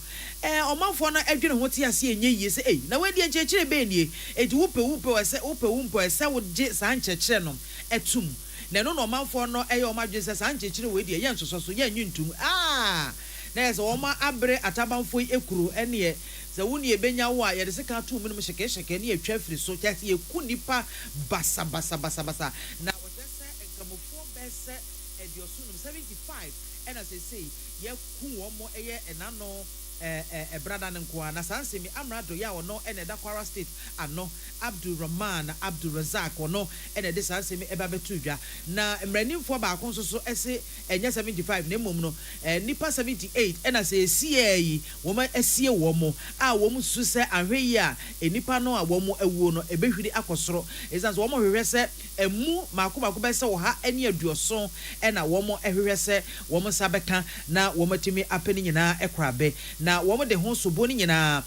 omafo no adwene ho te ase enye yie se na we de nkyerechire be nie edi wupe wese wo je san nkyerechire no etum na no omafo no omadwe se san nkyerechire we de ye nsoso so ye nyuntum na ɛsɛ wɔn abrɛ atabanfo ekuru ɛneɛ sɛ wuni ebenya wo a yɛde sika to mu no hyɛkɛhyɛkɛ ne yɛtwa firi so kyɛ sɛ yɛku nipa basa na wɔkyɛ sɛ nkramofoɔ bɛsɛ aduoso no 75 ɛna sɛ sei yɛku wɔn mo ɛyɛ ɛnano brada nkoa na sansemi amrado ya wono ene da Kwara State ano Abdulrahman Abdulrazak wono ene de sansemi eba betudwa na mranimfo ba akon so ese enye 75 na mmom no nipa 78 ena se esie yi wo ma esie wo mo a wo mu su se ahwe yi a enipa no a wo mo awuo no ebehwiri akosoro ezanso wo mo hwehwe se emu makobako be se wo ha ene aduoso ena wo mo ehwehwe se wo mo sabeka na wo matimi apeni nyina ekrabe na wo de ho sobo ni nyina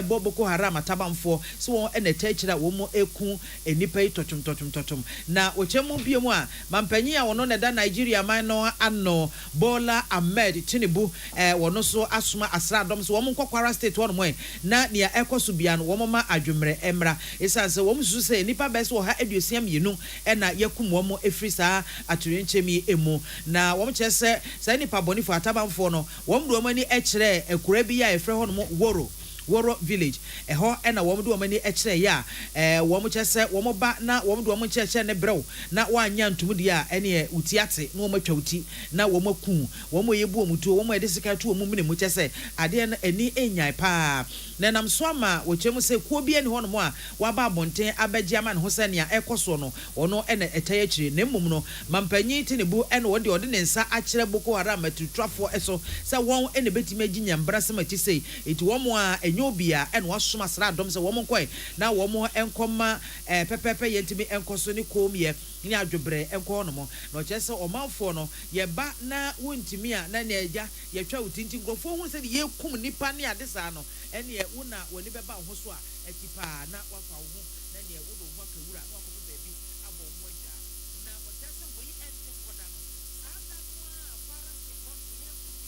Boko Haram atabamfo so won enetachira wo mo eku enipa yi totum na ochemu biemu a mampanyi a wono ne da Nigeria man no ano Bola Ahmed Tinubu wono so asoma asradom so wo mo Kwara State wono mo na nia ekoso bia no wo mo ma adwumre emra esanse wo mo susu se enipa bese wo ha aduosiam yenu na yakum wo mo efri saa aturenchemi emu na wo mo chese sa enipa bonifo atabamfo no wo mo do mani ekire ekura bi ya efre ho no Woro village eho ena wo mdo mani ekire ya wo mo chese wo mo ba na wo mdo mo cheche ne brew na wanya ntumudi a ene utiate na wo matwa uti na wo maku wo mo yebu omutu wo mo edesika tu wo mu mene mo chese ade na eni enyan pa na nam so ama wo chemu se kuo bi eni ho no mo a wa ba bonten abaji ama ne ho se ne ekoso no ono ena etaya chire na mmom no mampanyi Tinubu ena wo de ode ne nsa akire Boko Haram atutrafo eso se won ena betime ginya mbrase machi sei eti wo mo a nyobia en wasoma sradom se wo mo nkoi na wo mo enkoma pepepe yentimi enkoso ni komie ni adwobre enko no mo no chese o manfo no ye ba na wontimi a na na agya ye twa utinti grofo hu se ye kum nipa ne ade sa no ene ye wona woni beba ho so a atipa na wafa ho na ne wo do ho kawura na wakọ bebi abo ho agya na o chese wo yi ente koda no anda no a para se ko ne ko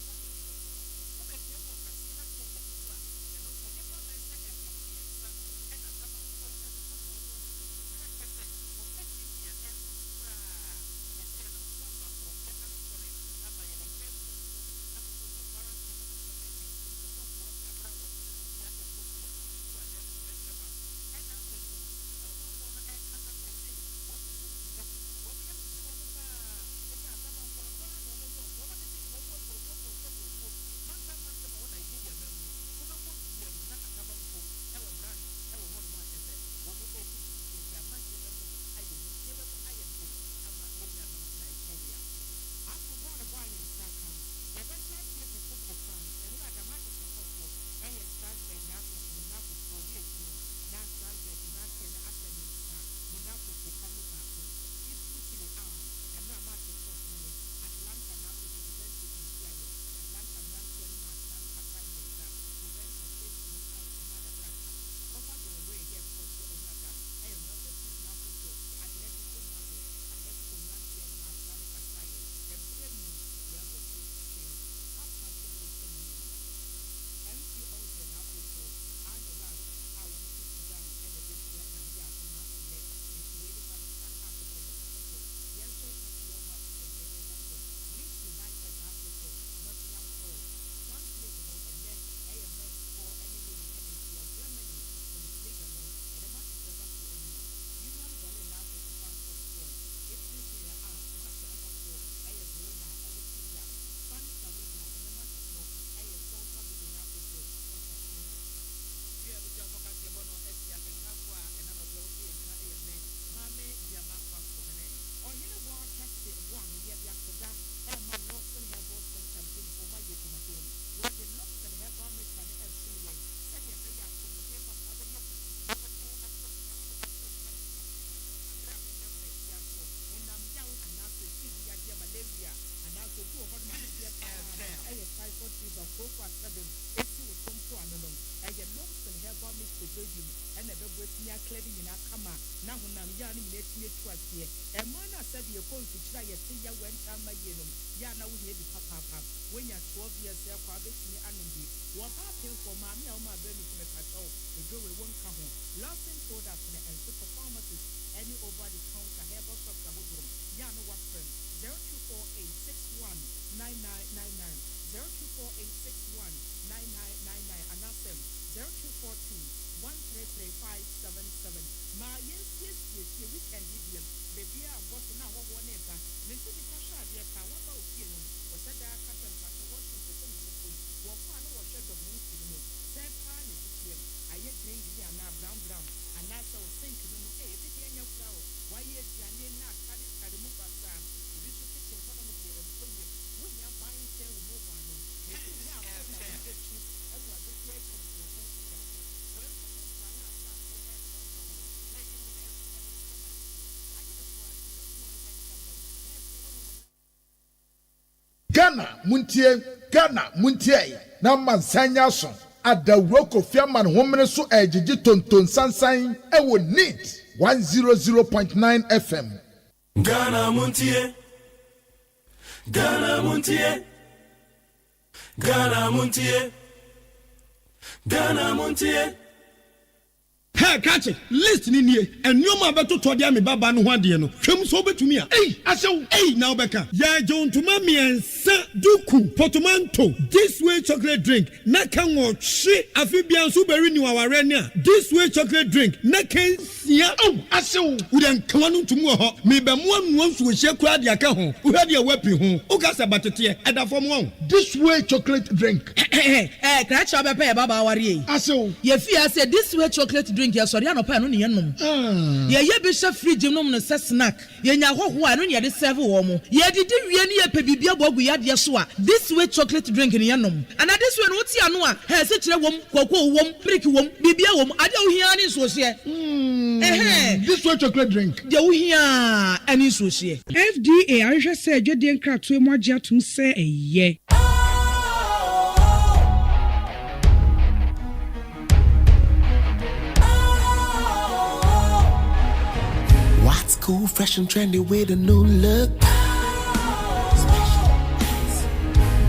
Zero 0248619999 024861 3577. Ma yes weekend idiom. Baby a boss na wo wo neba. Nti ni ka sha de ka wa ba ofie no. Wo se da ka tan ka wo so se so mo ko. Wo fa no wo hwe do mu nti no. Se pa ni tiem. Aye green ya na brown. Ana so think no e bi de anya kura wo. Wa ye diane na kare mu basa. Bi so kitchen fa no mo ko on ko. Wo nya ban se wo mo ba no. Ne ti ya ko na de chi. Ẹnu ade ti e ko ko ko. Ghana muntie na mansanya so adawro kofia man homene so ejiji tonton sansan e wo neat 100.9 FM Ghana muntie Hey, catch it. Listen in here. And you ma beto to dia me baba no ho ade no. Hwem so betumi a. Hey, asew. Hey, now beka. Ya John to mami ensa duku portmanteau. This way chocolate drink. Na kan wo hwe afibian so beri ni waware ni a. This way chocolate drink. Na kan sia. Oh, asew. Wo den kan no tumu ho. Me be mo anu so hye kura de aka ho. Wo hwe de wapi ho. O ka se batete. E da fom ho. This way chocolate drink. Kra cha be pe baba ware yi. Asew. Ye fi ase this way chocolate drink. Ya sorry anopa no ne yenom ye be hwe fridge nom no se snack ye nya hoho a no ne de serve wo mo ye didi wie ne ye pe bibia bogu ya de so a this way chocolate drink ne yenom and this way no ti ano a he se kire wom kokko wom brick wom bibia wom ade wo hia ne so hye this way chocolate drink de wo hia ani so hye FDA ahwehwe se adwede nkratoe mo agye atum se eye Cool, fresh and trendy with a new look.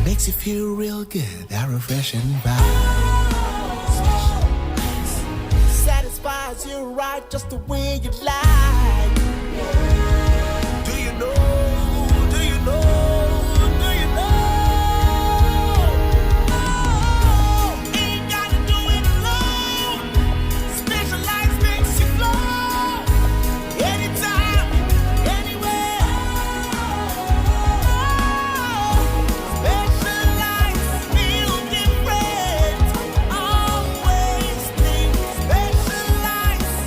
Makes you feel real good, that refreshing vibe. Satisfies you right just the way you like. Do you know? Ain't gotta do it alone. Specialized makes you flow. Anytime, anywhere. Specialized feel different. Always think specialized.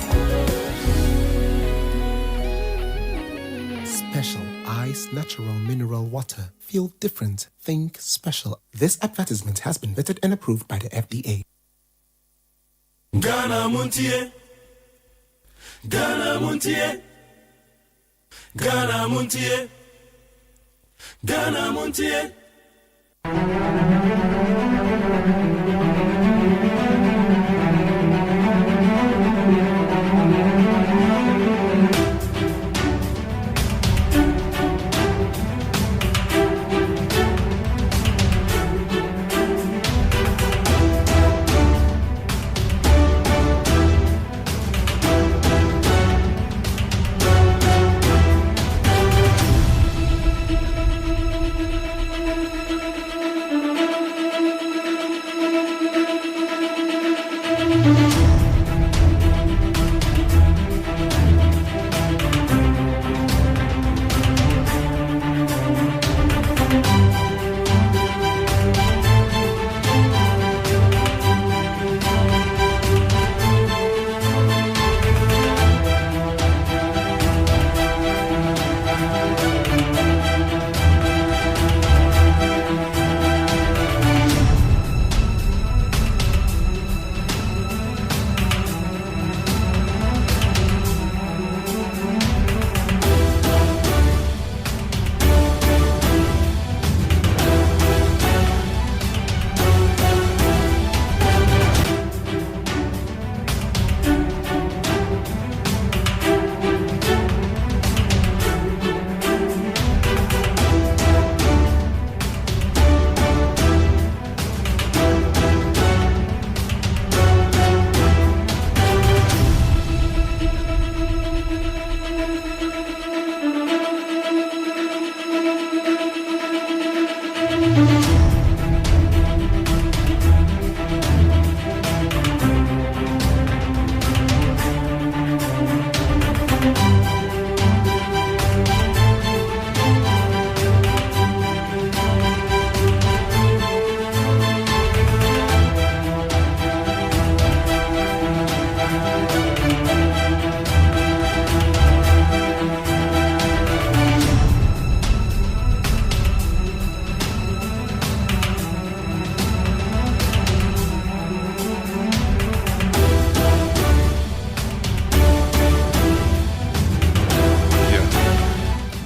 Special Ice Natural Mineral Water. Feel different. Think special. This advertisement has been vetted and approved by the FDA. Ghana muntie.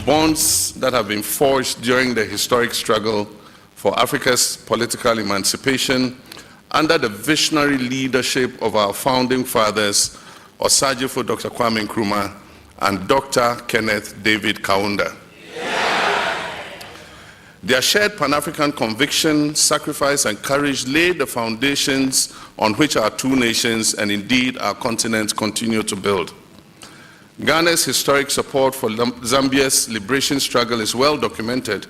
bonds that have been forged during the historic struggle for Africa's political emancipation under the visionary leadership of our founding fathers, Osagyefo Dr. Kwame Nkrumah and Dr. Kenneth David Kaunda. Their shared Pan-African conviction, sacrifice, and courage laid the foundations on which our two nations and indeed our continent continue to build. Ghana's historic support for Zambia's liberation struggle is well documented,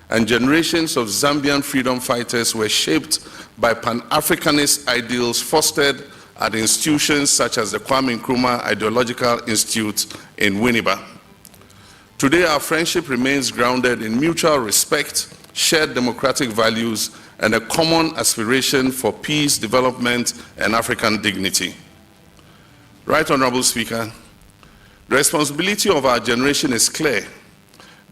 and generations of Zambian freedom fighters were shaped by Pan-Africanist ideals fostered at institutions such as the Kwame Nkrumah Ideological Institute in Winneba. Today, our friendship remains grounded in mutual respect, shared democratic values, and a common aspiration for peace, development, and African dignity. Right Honorable Speaker, the responsibility of our generation is clear.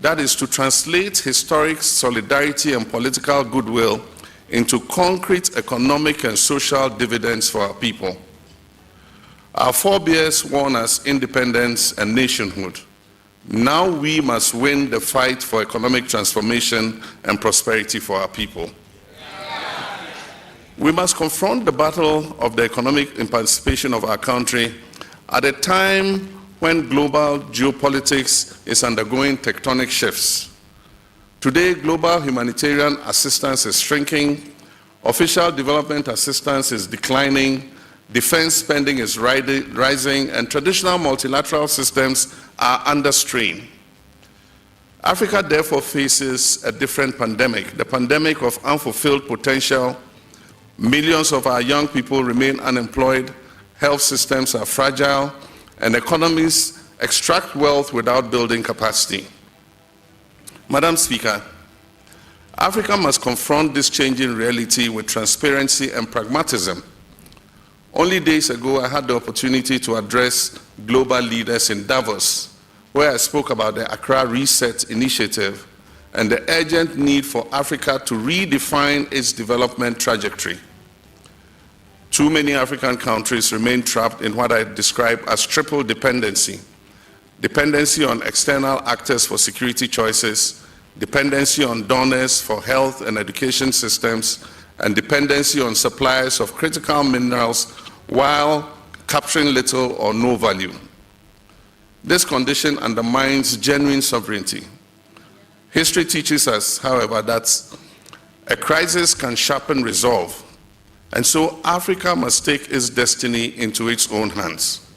That is to translate historic solidarity and political goodwill into concrete economic and social dividends for our people. Our forebears won us independence and nationhood. Now we must win the fight for economic transformation and prosperity for our people. We must confront the battle of the economic emancipation of our country at a time when global geopolitics is undergoing tectonic shifts. Today, global humanitarian assistance is shrinking, official development assistance is declining, defense spending is rising, and traditional multilateral systems are under strain. Africa therefore faces a different pandemic, the pandemic of unfulfilled potential. Millions of our young people remain unemployed, health systems are fragile, and economies extract wealth without building capacity. Madam Speaker, Africa must confront this changing reality with transparency and pragmatism. Only days ago, I had the opportunity to address global leaders in Davos, where I spoke about the Accra Reset Initiative and the urgent need for Africa to redefine its development trajectory. Too many African countries remain trapped in what I describe as triple dependency. Dependency on external actors for security choices, dependency on donors for health and education systems, and dependency on suppliers of critical minerals while capturing little or no value. This condition undermines genuine sovereignty. History teaches us, however, that a crisis can sharpen resolve, and so Africa must take its destiny into its own hands.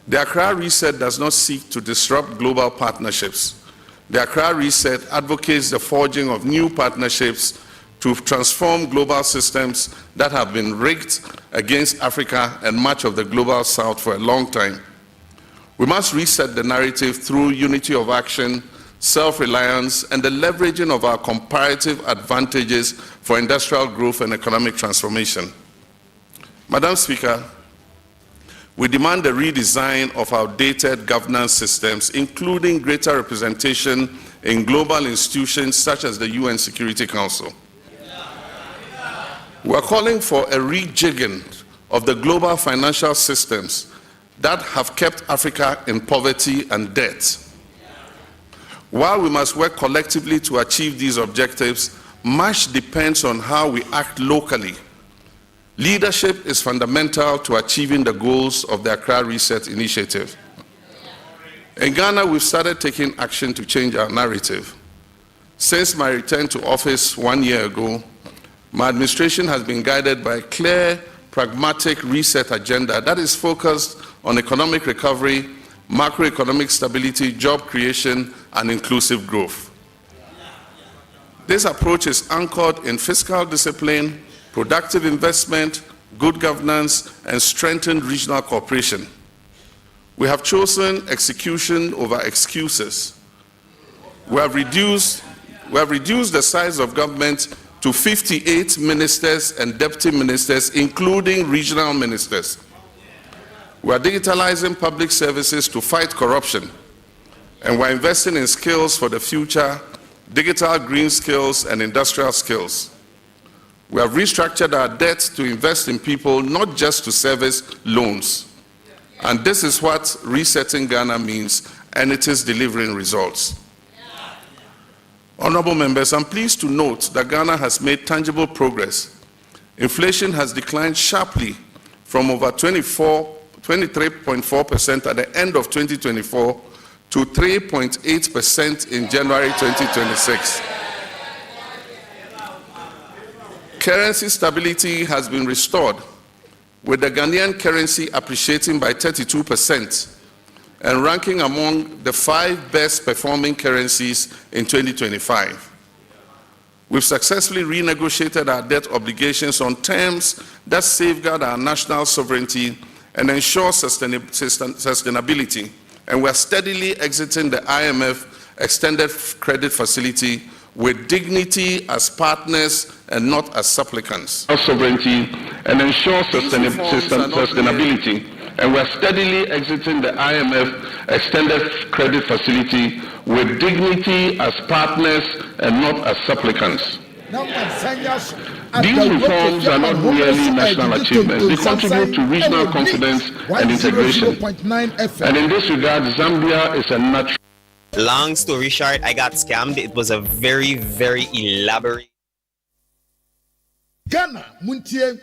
The Accra Reset does not seek to disrupt global partnerships. The Accra Reset advocates the forging of new partnerships to transform global systems that have been rigged against Africa and much of the global South for a long time. We must reset the narrative through unity of action, self-reliance, and the leveraging of our comparative advantages for industrial growth and economic transformation. Madam Speaker, we demand the redesign of outdated governance systems, including greater representation in global institutions such as the UN Security Council. We are calling for a rejigging of the global financial systems that have kept Africa in poverty and debt. While we must work collectively to achieve these objectives, much depends on how we act locally. Leadership is fundamental to achieving the goals of the Accra Reset Initiative. In Ghana, we've started taking action to change our narrative. Since my return to office 1 year ago, my administration has been guided by a clear, pragmatic reset agenda that is focused on economic recovery, macroeconomic stability, job creation, and inclusive growth. This approach is anchored in fiscal discipline, productive investment, good governance, and strengthened regional cooperation. We have chosen execution over excuses. We have reduced the size of government to 58 ministers and deputy ministers, including regional ministers. We are digitalizing public services to fight corruption, and we're investing in skills for the future, digital green skills and industrial skills. We have restructured our debt to invest in people, not just to service loans. And this is what resetting Ghana means, and it is delivering results. Honorable members, I'm pleased to note that Ghana has made tangible progress. Inflation has declined sharply from over 23.4% at the end of 2024 to 3.8% in January 2026. Currency stability has been restored, with the Ghanaian currency appreciating by 32% and ranking among the 5 best performing currencies in 2025. We've successfully renegotiated our debt obligations on terms that safeguard our national sovereignty and ensure sustainability, and we're steadily exiting the IMF extended credit facility with dignity as partners and not as supplicants. Our sovereignty and ensure sustainability, and we're steadily exiting the IMF extended credit facility with dignity as partners and not as supplicants. These reforms are not merely national achievements. They contribute to regional confidence and integration. And in this regard, Zambia is a natural. Long story short, I got scammed. It was a very, very elaborate. Ghana, Montie.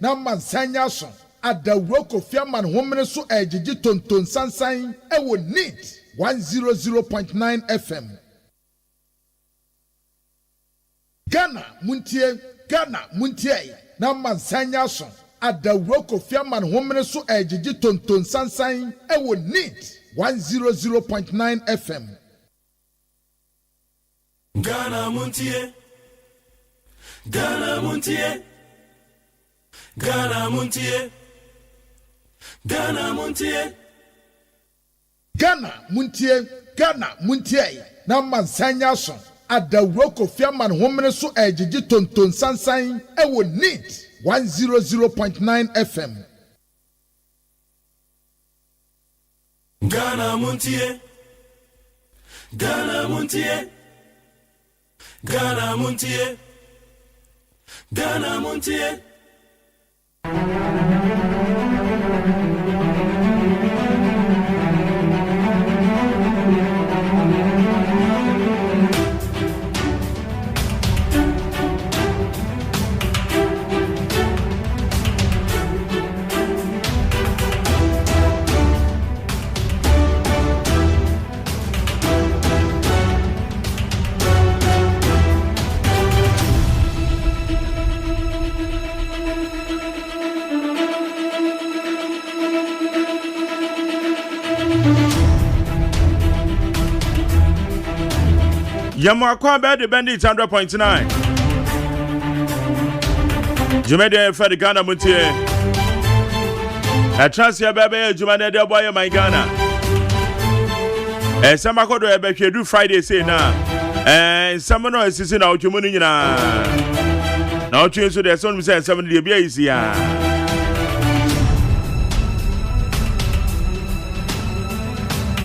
Naman Sanyason. At the Roko Fiaman Woman so Ejiji Tonton Sansain, I would need 100.9 FM. Ghana, Montie. Naman Sanyason. At the Roko Fiaman Woman so Ejiji Tonton Sansain, I would need 100.9 FM. Ghana, Montie. Ghana, Montie. Ghana, Montie. Ghana, Montie. Ghana, Montie. Naman Sanyason. At the Roko Fiaman Woman so Ejiji Tonton Sansain, I would need 100.9 FM. Ghana, Montie. Ghana, Montie. Ghana, Montie. Ghana, Montie. Yamakwa bed the bandit 100.9. Jumede for the Ghana Montie. A transfer baby Jumade de boy my Ghana. And some do Friday say now. And some no is in our community now change to the son say 70 days ya.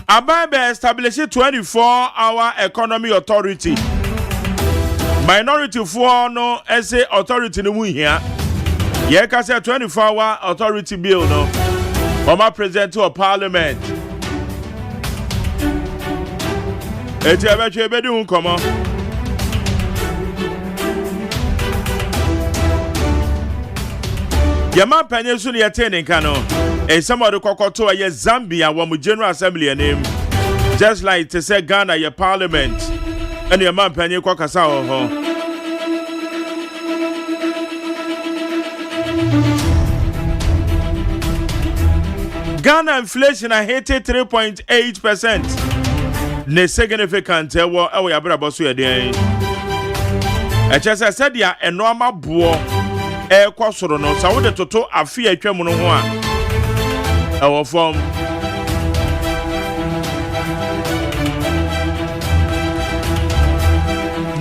Ababe established 24-hour economy authority. Minority for no essay authority no mu here. Ye ka say 24-hour authority bill no. Former president to parliament. Eti abache be di nkomo. Yama panye so ne yete nka no. And somebody kokoto a Zambia wa mu General Assembly name. Just like to say Ghana your parliament. And your man panye kokasa ho. Ghana inflation a hit 3.8%. Ne significant ewo ya brabo so ye den. E chese said dia enoma boo e kwosoro no sa wo de toto afi atwam no ho a our form.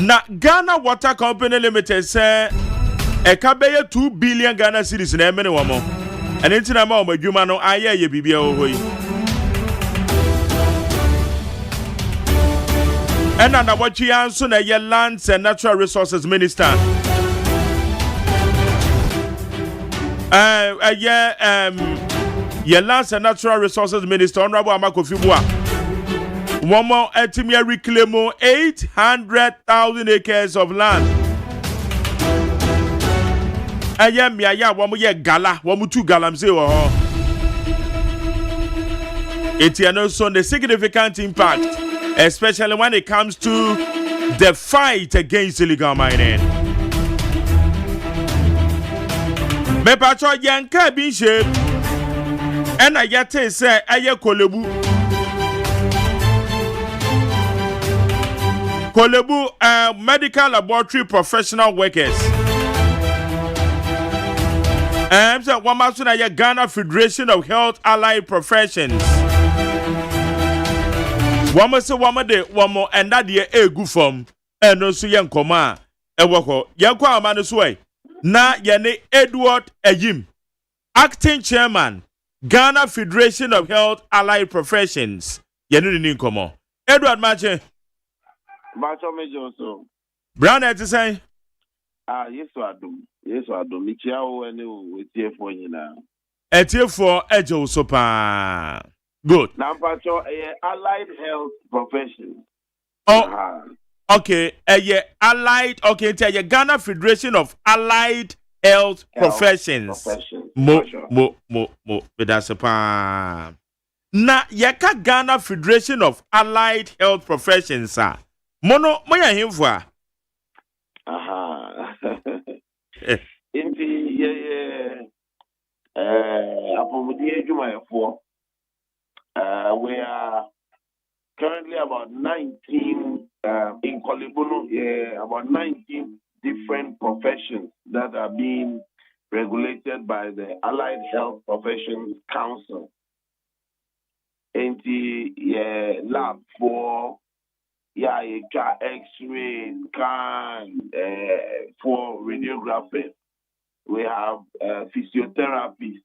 Na Ghana Water Company Limited say e ka beye 2 billion Ghana cedis na emene wo mo. Ene ntina ma o madwuma no aye ye bibia ho yi. Ena na wachi anso na ye Lands and Natural Resources Minister. Your Lands and Natural Resources Minister, Honorable Amako Fibua. One more Etimia reclaim 800,000 acres of land. Aya miaya wamu ye gala, wamu tu galamse wo. It is also the significant impact, especially when it comes to the fight against illegal mining. Me pacho yanka bin shape. And I yet say aye kolebu medical laboratory professional workers. So one master na Ghana Federation of Health Allied Professions. One more and that ye a good form and also young coma e wako yakwa amane so na yene Edward Ayim, acting chairman Ghana Federation of Health Allied Professions. Yenu ni nkomo. Edward Mache. Macho Mejoso. Brown at say. Yes, adum. Michiao ene wetiefo nyina. Etiefo ejo so pa. Good. Na pacho allied health professions. Oh. Okay, allied. Okay, it's Ghana Federation of Allied Health Professions. Mo. That's a pa. Na yaka Ghana Federation of Allied Health Professions, sir. Mono moya himfwa. Aha. Inti apomudi ejuma we are currently about 19 in Kolibunu, about 19 different professions that are being regulated by the Allied Health Professions Council. In the lab for X-ray, scan, for radiography. We have physiotherapists.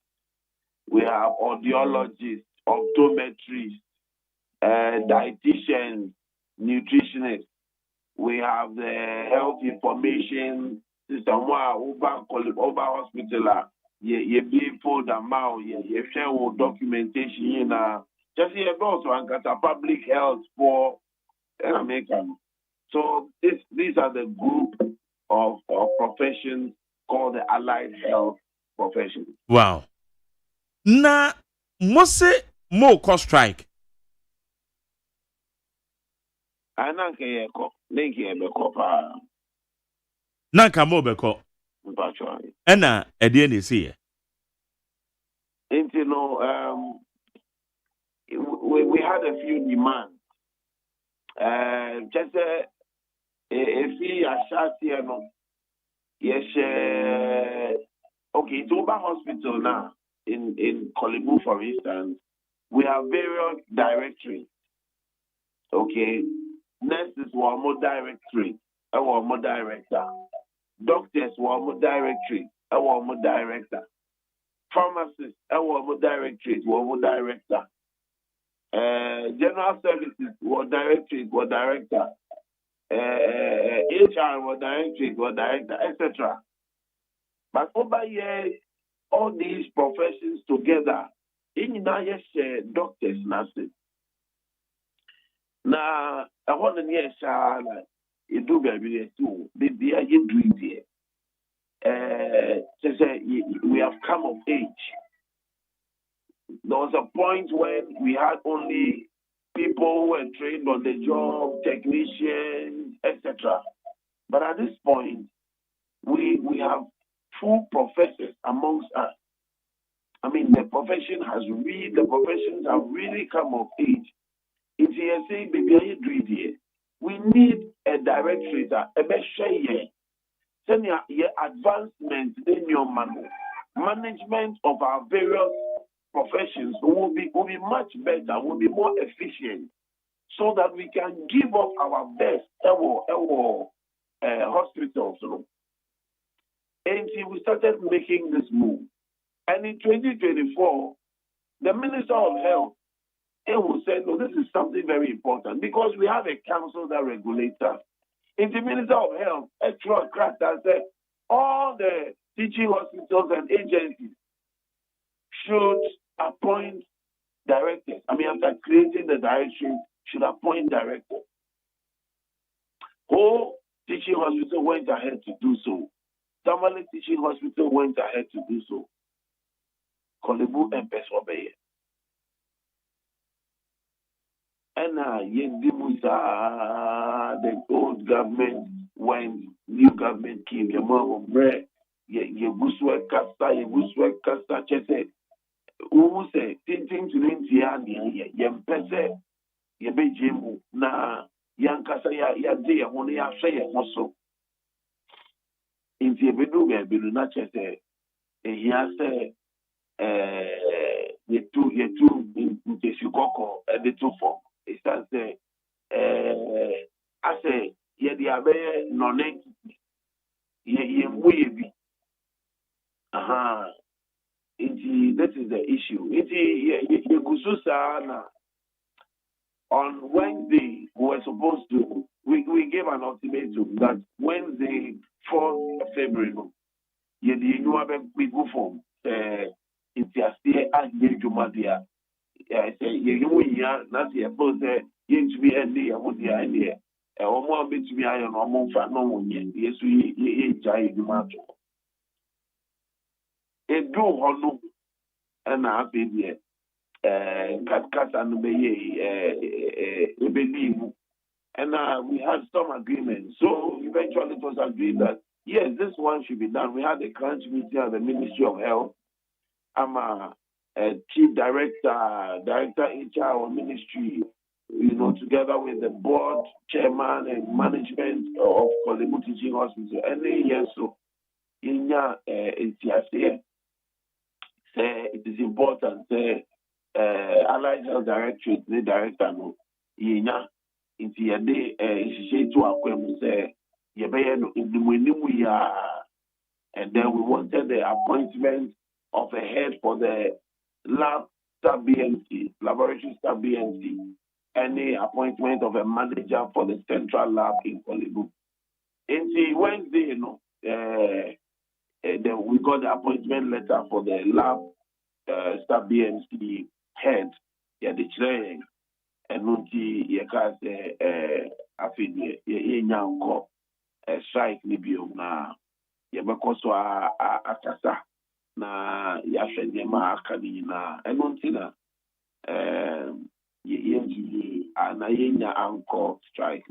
We have audiologists, optometrists, dietitians, nutritionists. We have the health information system. Over hospital, you be full amount, you share documentation. Just here also and got a public health for America. So these are the group of professions called the allied health professions. Wow. Na mose mo cost strike. Ananke yeko, nenke yeko pa. Nanka mo beko. Mpachwani. Ena edie ni siye. You know, we had a few demands. Just if we are shot here, no. Yes, okay, it's over hospital now. In Kolibu, for instance, we have various directories. Okay, nurses were more directory, I was more director. Doctors were more directory, I was more director. Pharmacists, I was more directory, were more director. General services were directory, were director. HR were directory, were director, etc. But over here, all these professions together, in doctors, nurses. Now, I want to hear you do baby too. Baby, you do it here. We have come of age. There was a point when we had only people who were trained on the job, technicians, etc. But at this point, we have full professors amongst us. I mean, the professions have really come of age. If you say, baby, are you doing here? We need a directorate, a better send your advancement in your management of our various professions will be much better, will be more efficient, so that we can give up our best hospitals. And we started making this move. And in 2024, the Minister of Health will say, no, this is something very important because we have a council that regulates us. And the Minister of Health, said, all the teaching hospitals and agencies should appoint directors. I mean, after creating the directory, should appoint directors. Whole teaching hospital went ahead to do so. Tamale Teaching Hospital went ahead to do so. Kolebu and Peswabeye. And the old government, when new government came, your mom of bread, your buswek casta, chese, who say, tinting to India, yem pese, ye be jimu, na, yankasa ya de, only ya say, also. In the bedu, not chese, he has the two in the Shukoko, the two form. It stands there. I say, yeah, the abe non-entity. Yeah, we that is the issue. On Wednesday, we were supposed to, we gave an ultimatum that Wednesday, 4th of February, yeah, the new we go from, it's a stay at Jumadia. I say, you not the opposed to be a day, I would be idea. A woman bit to me, I am almost no one yet. Yes, we giant matter. A do honor and a happy year. Cat and believe. And we had some agreement. So eventually it was agreed that, yes, this one should be done. We had a crunch meeting at the Ministry of Health. I'm a chief director HR or ministry, together with the board, chairman, and management of Kolebu Teaching Hospital. And yes, so in it is important. Allied Health Directorate, the director, no, into your day, she to acquaintance, and then we wanted the appointment of a head for the lab staff BNC, laboratory staff BNC, and the appointment of a manager for the central lab in Kolebu. In the Wednesday, then we got the appointment letter for the lab staff BNC head, the training, and Muntie, strike Libyo na Yabakoso Akasa. Na yashwenye maakani na enontina yenya anchor strike.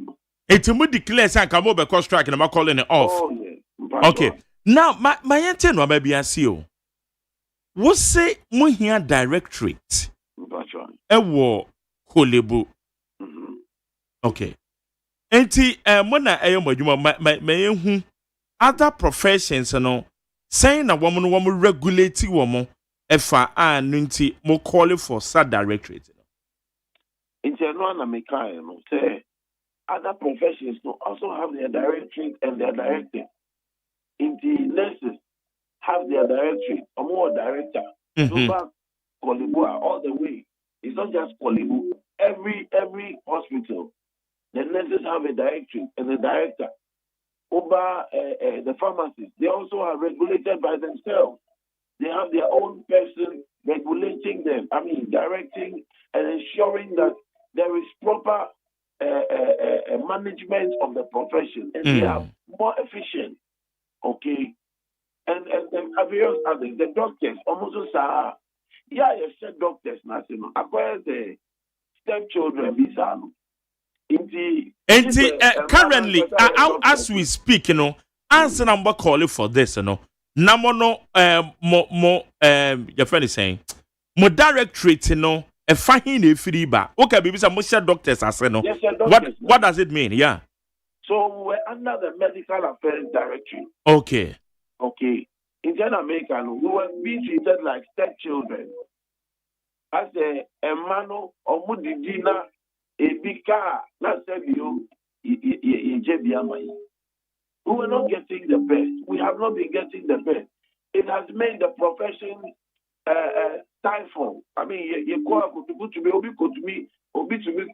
It's a mood declare say kamo be call strike na ma calling it off. Oh yeah. Okay. Now my yente no maybe asio. What say mo here directorate? Ewo Kolebu. Okay. Enti mo na eyo madwuma ma hu other professions no saying a woman regulate woman efa nunti mo call for sad directorate. In general, say other professions also have their directorate and their director. In the nurses have their directorate or more director. Super Kolebu all the way. It's not just Kolebu. Every hospital, the nurses have a directorate and a director. Over the pharmacists, they also are regulated by themselves. They have their own person regulating them. I mean, directing and ensuring that there is proper management of the profession, and they are more efficient. Okay, and the various others, the doctors, almost you said doctors, national. Acquire the stepchildren, Bisano. Currently, as we speak, answer number calling for this, Namono, your friend is saying, mo directorate, a fine free bar. Okay, baby, some most doctors are saying, what does it mean? Yeah. So we're under the medical affairs directory. Okay. In Jamaica, we were being treated like stepchildren. As a mano or mudidina. Ebika, not you, we were not getting the best. We have not been getting the best. It has made the profession stifle. I mean, you go to me, obi to me,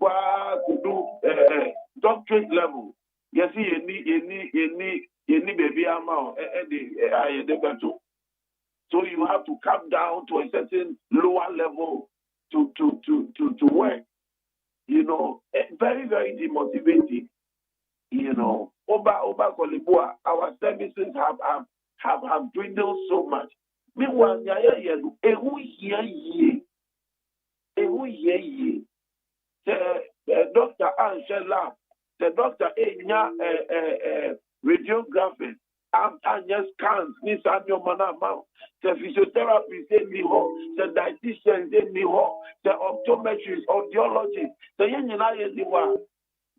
could do doctorate level. You see, you need baby amount, So you have to come down to a certain lower level to work. Very, very demotivating. Oba Kolibua, our services have dwindled so much. Meanwhile, Dr. Angela, the doctor radiography, and just scans, Miss Anyo Manama, the physiotherapist, the dietitian, the optometrist, audiologist, the young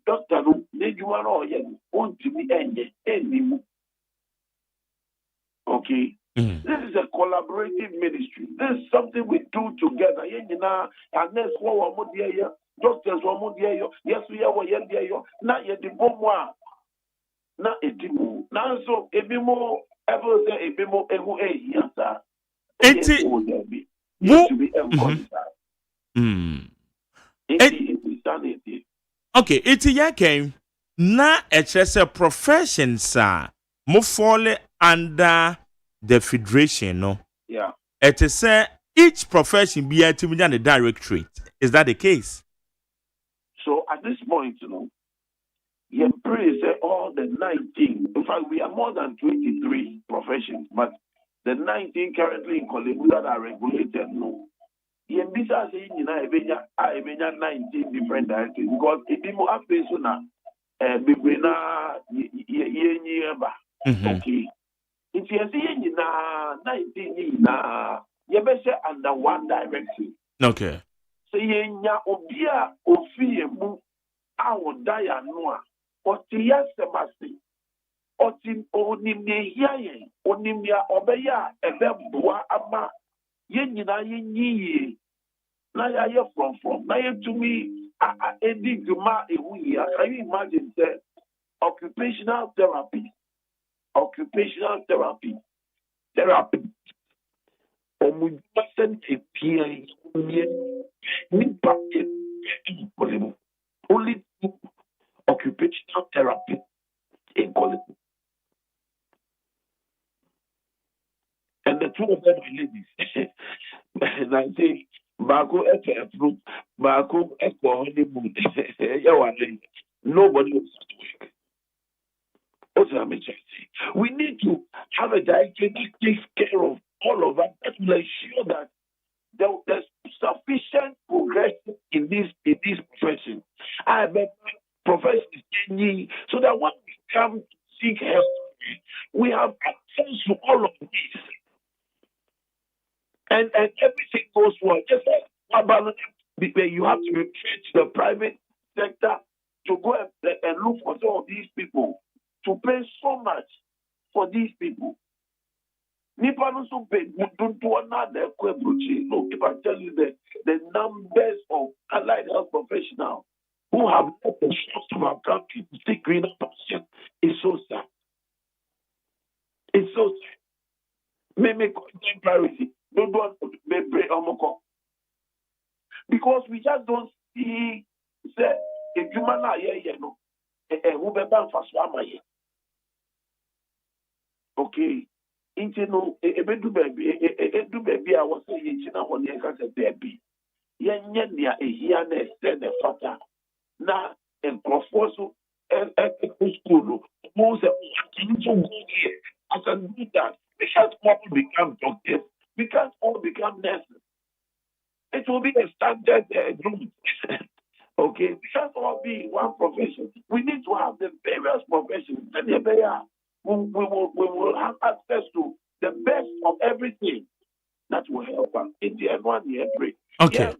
doctor, want to be any. Okay. This is a collaborative ministry. This is something we do together. Unless doctors yes, we are not yet the bomb. Not a demo. Now, so a bimo, ever say a bimo, Okay, it's ya came. Na a profession, sir. Mo fall under the federation, no? Yeah. It is each profession be a the directorate. Is that the case? So at this point, you pray say all the 19. In fact, we are more than 23 professions, but the 19 currently in Kolebu that are regulated, no. You be saying 19 different directories because it be more na okay. If you see 19 you better under one directory. Okay. So yenya obia ofie mu awodaya no otiya semasi otim onimia yen onimia obeya ebeboa ama yenyina yenyiye na ya from na yetumi edi duma ewuya. Can you imagine that occupational therapy omujisen epie only occupational therapy in college. And the two of them are ladies. And I say, Bako fruit, Bako honeymoon. Nobody wants to work. We need to have a director that takes care of all of us that will ensure that there's sufficient progression in this profession. I bet profession is changing so that when we come to seek help, we have access to all of this. And everything goes well. Just like you have to retreat to the private sector to go and look for some of these people, to pay so much for these people. If I tell you the numbers of allied health professionals who have left the shores of our country to seek greener pasture is so sad. It's so sad. Make contemporary. Don't want to be because we just don't see say if you man who be ban for swama. Okay. Into ebedu baby I was saying on the baby. Yenya ehia na extend the fata. Na en profoso school who say I can do that. We can't all become doctors. We can't all become nurses. It will be a standard group. Okay, we can't all be one profession. We need to have the various professions. And we will have access to the best of everything that will help us. In the one year break. Okay. And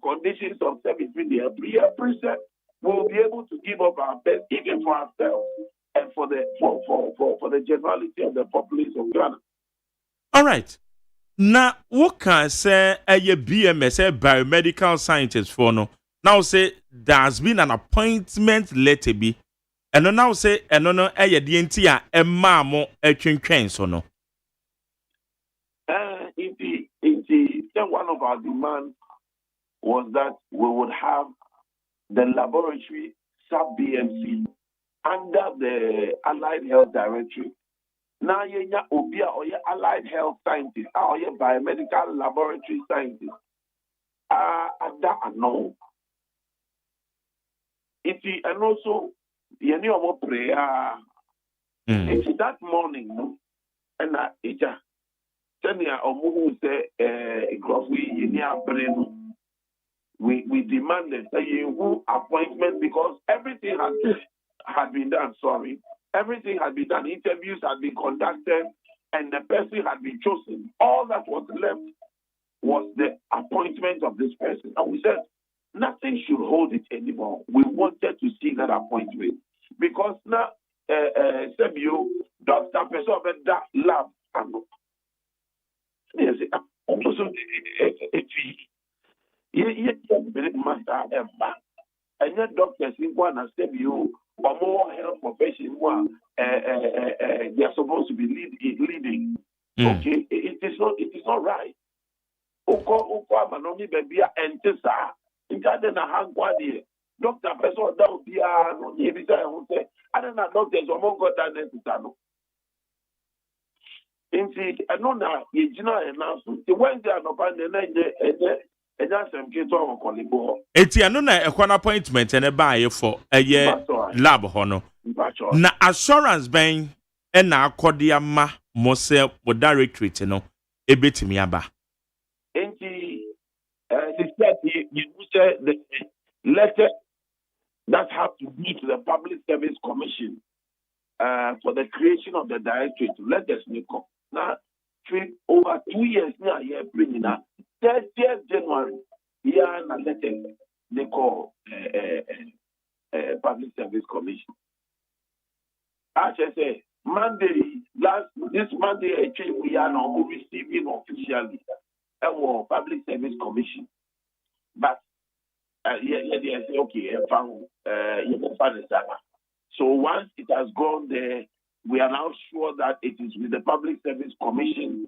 conditions of service in the every we'll be able to give up our best even for ourselves and for the generality of the population of Ghana. All right. Now, what can say a BMS, a biomedical scientist for no? Now say there has been an appointment letter be, and now say and no a DNT a mamo a train so no. One of our demands was that we would have the laboratory sub BMC under the Allied Health Directorate Now you obia or your allied health scientist or your biomedical laboratory scientist. And that no. And also you know prayer. It's that morning, no, and it's tell me who say we demanded a appointment because everything had been done. Sorry, everything had been done. Interviews had been conducted, and the person had been chosen. All that was left was the appointment of this person, and we said nothing should hold it anymore. We wanted to see that appointment because now, you doctor person that lab and yes, also master ever. And yet doctors in one and you or more health profession one they are supposed to be leading. Okay, it is not right. Oko manomi baby entesa. Intade na hangwadi. Doctor person that will be no yebisa ehunte. I don't know doctors omo got that entesa no. Inti eno na yejina enaso. The Wednesday no pa na eti ano na ekwan appointment ene baaye for eye lab ho no na assurance ben na akode ama mo se mo directorate no ebetimi aba enti you say the letter that have to be to the Public Service Commission for the creation of the directorate. Let us make up now. Over 2 years now, you're bringing up 30th January. Here, and letter they call Public Service Commission. As I say, this Monday, we are now receiving officially our Public Service Commission. But they say, okay, so once it has gone there, we are now sure that it is with the Public Service Commission.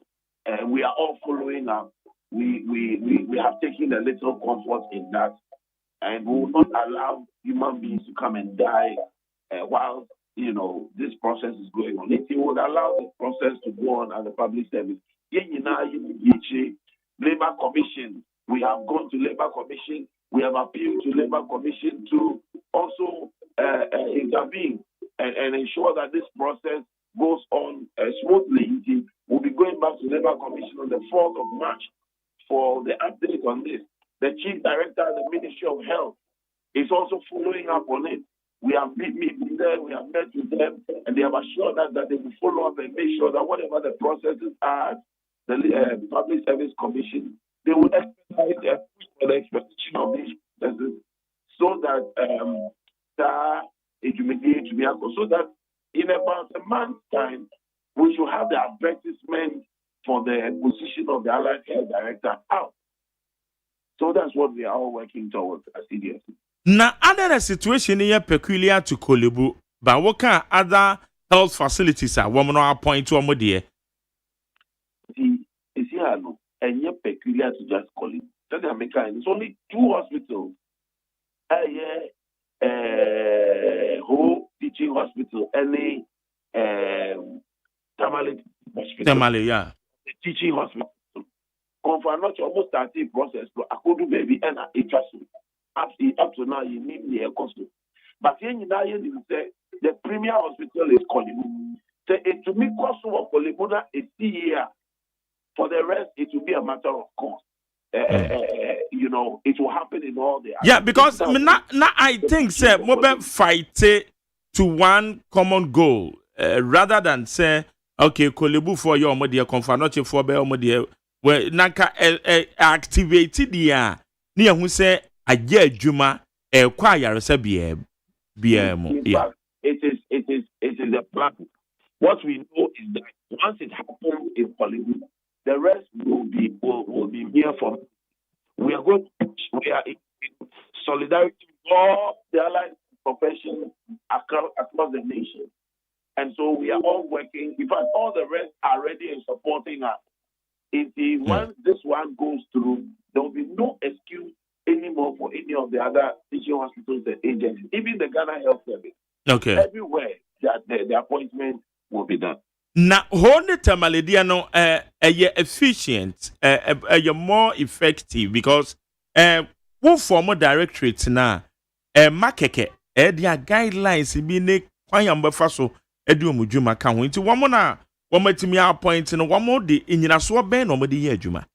We are all following up. We have taken a little comfort in that, and we will not allow human beings to come and die while this process is going on. If you would allow the process to go on at the public service, Labor Commission, we have gone to Labor Commission. We have appealed to Labor Commission to also intervene and ensure that this process goes on smoothly. We'll be going back to Labor Commission on the 4th of March for the update on this. The Chief Director of the Ministry of Health is also following up on it. We have meeting there, we have met with them, and they have assured us that they will follow up and make sure that whatever the processes are, the Public Service Commission, they will expedite the expectation of these processes so that it will be to be so that in about a month's time, we should have the advertisement for the position of the Allied Health Director out. So that's what we are all working towards as CDS. Na other situation here peculiar to Kolebu, but what kind other health facilities are woman or appoint to a modie? It's here, no, and yet peculiar to just Kolebu. It's only 2 hospitals. Whole teaching hospital, any Tamale hospital. Tamale, yeah. The teaching hospital. Confirmation almost started process, but I could do baby and it just up to now you need the cost. But here you say the premier hospital is Kolebu. So it to me cost of Kolebu is here. For the rest, it will be a matter of cost. It will happen in all the because I think say mobile fight to one common goal rather than say okay Kolebu for your media confirmation for be media where naka activated the near who say agye adwuma kwa yaresa bia yeah. It is a plan. What we know is that once it happens in Kolebu, the rest will be here for. We are in solidarity with all the allied professions across the nation. And so we are all working. In fact, all the rest are ready and supporting us. Once this one goes through, there will be no excuse anymore for any of the other teaching hospitals and agencies, even the Ghana Health Service. Okay. Everywhere that the appointment will be done. Na honde tamaledia no efficient more effective because wo form directorate na makeke dia guidelines bi ne kwan yamba fa so edi omudwuma ka ho nti wo na wo matimi appoint no wo de nyina so ben no mo de ye adwuma.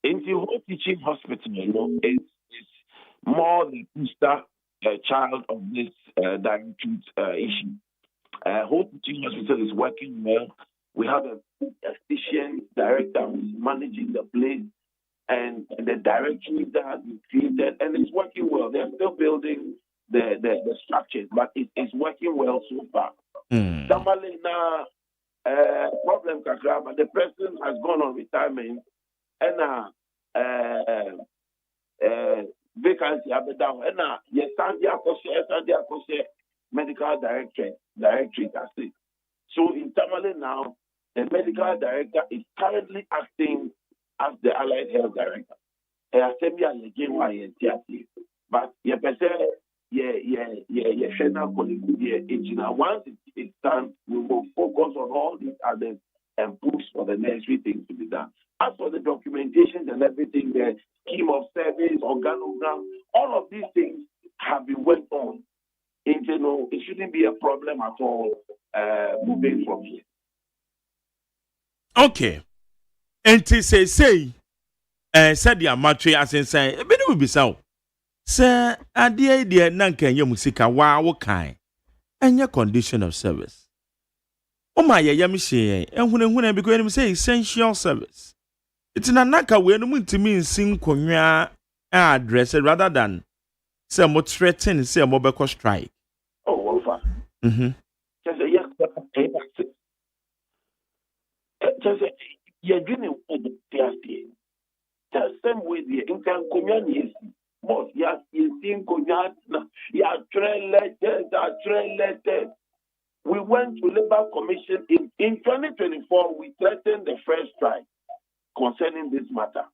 In the whole teaching hospital, is more the booster child of this directorate issue. Whole teaching hospital is working well. We have a efficient director who is managing the place and the directory that has been created, and it's working well. They're still building the structures, but it's working well so far. Tamale na problem kakra, but the person has gone on retirement, and vacancy abedaw, and yes, Sandia Koshe medical directorate as it. So in Tamale now, the medical director is currently acting as the allied health director. But once it's done, we will focus on all these others and push for the necessary things to be done. As for the documentation and everything, the scheme of service, organogram, all of these things have been worked on. It shouldn't be a problem at all moving from here. Okay. And to say, said the amatri as in say, a bit will be so. Sir, idea nanka ya musika wa kind and your condition of service. Oh my yamishe, and when because you say essential service. It's in a naka when you to mean sing konya address rather than say more threaten say a mobile strike. Oh, Wolfa. Just a you're doing it the same way the income community most yes you think we went to Labor Commission in 2024. We threatened the first strike concerning this matter.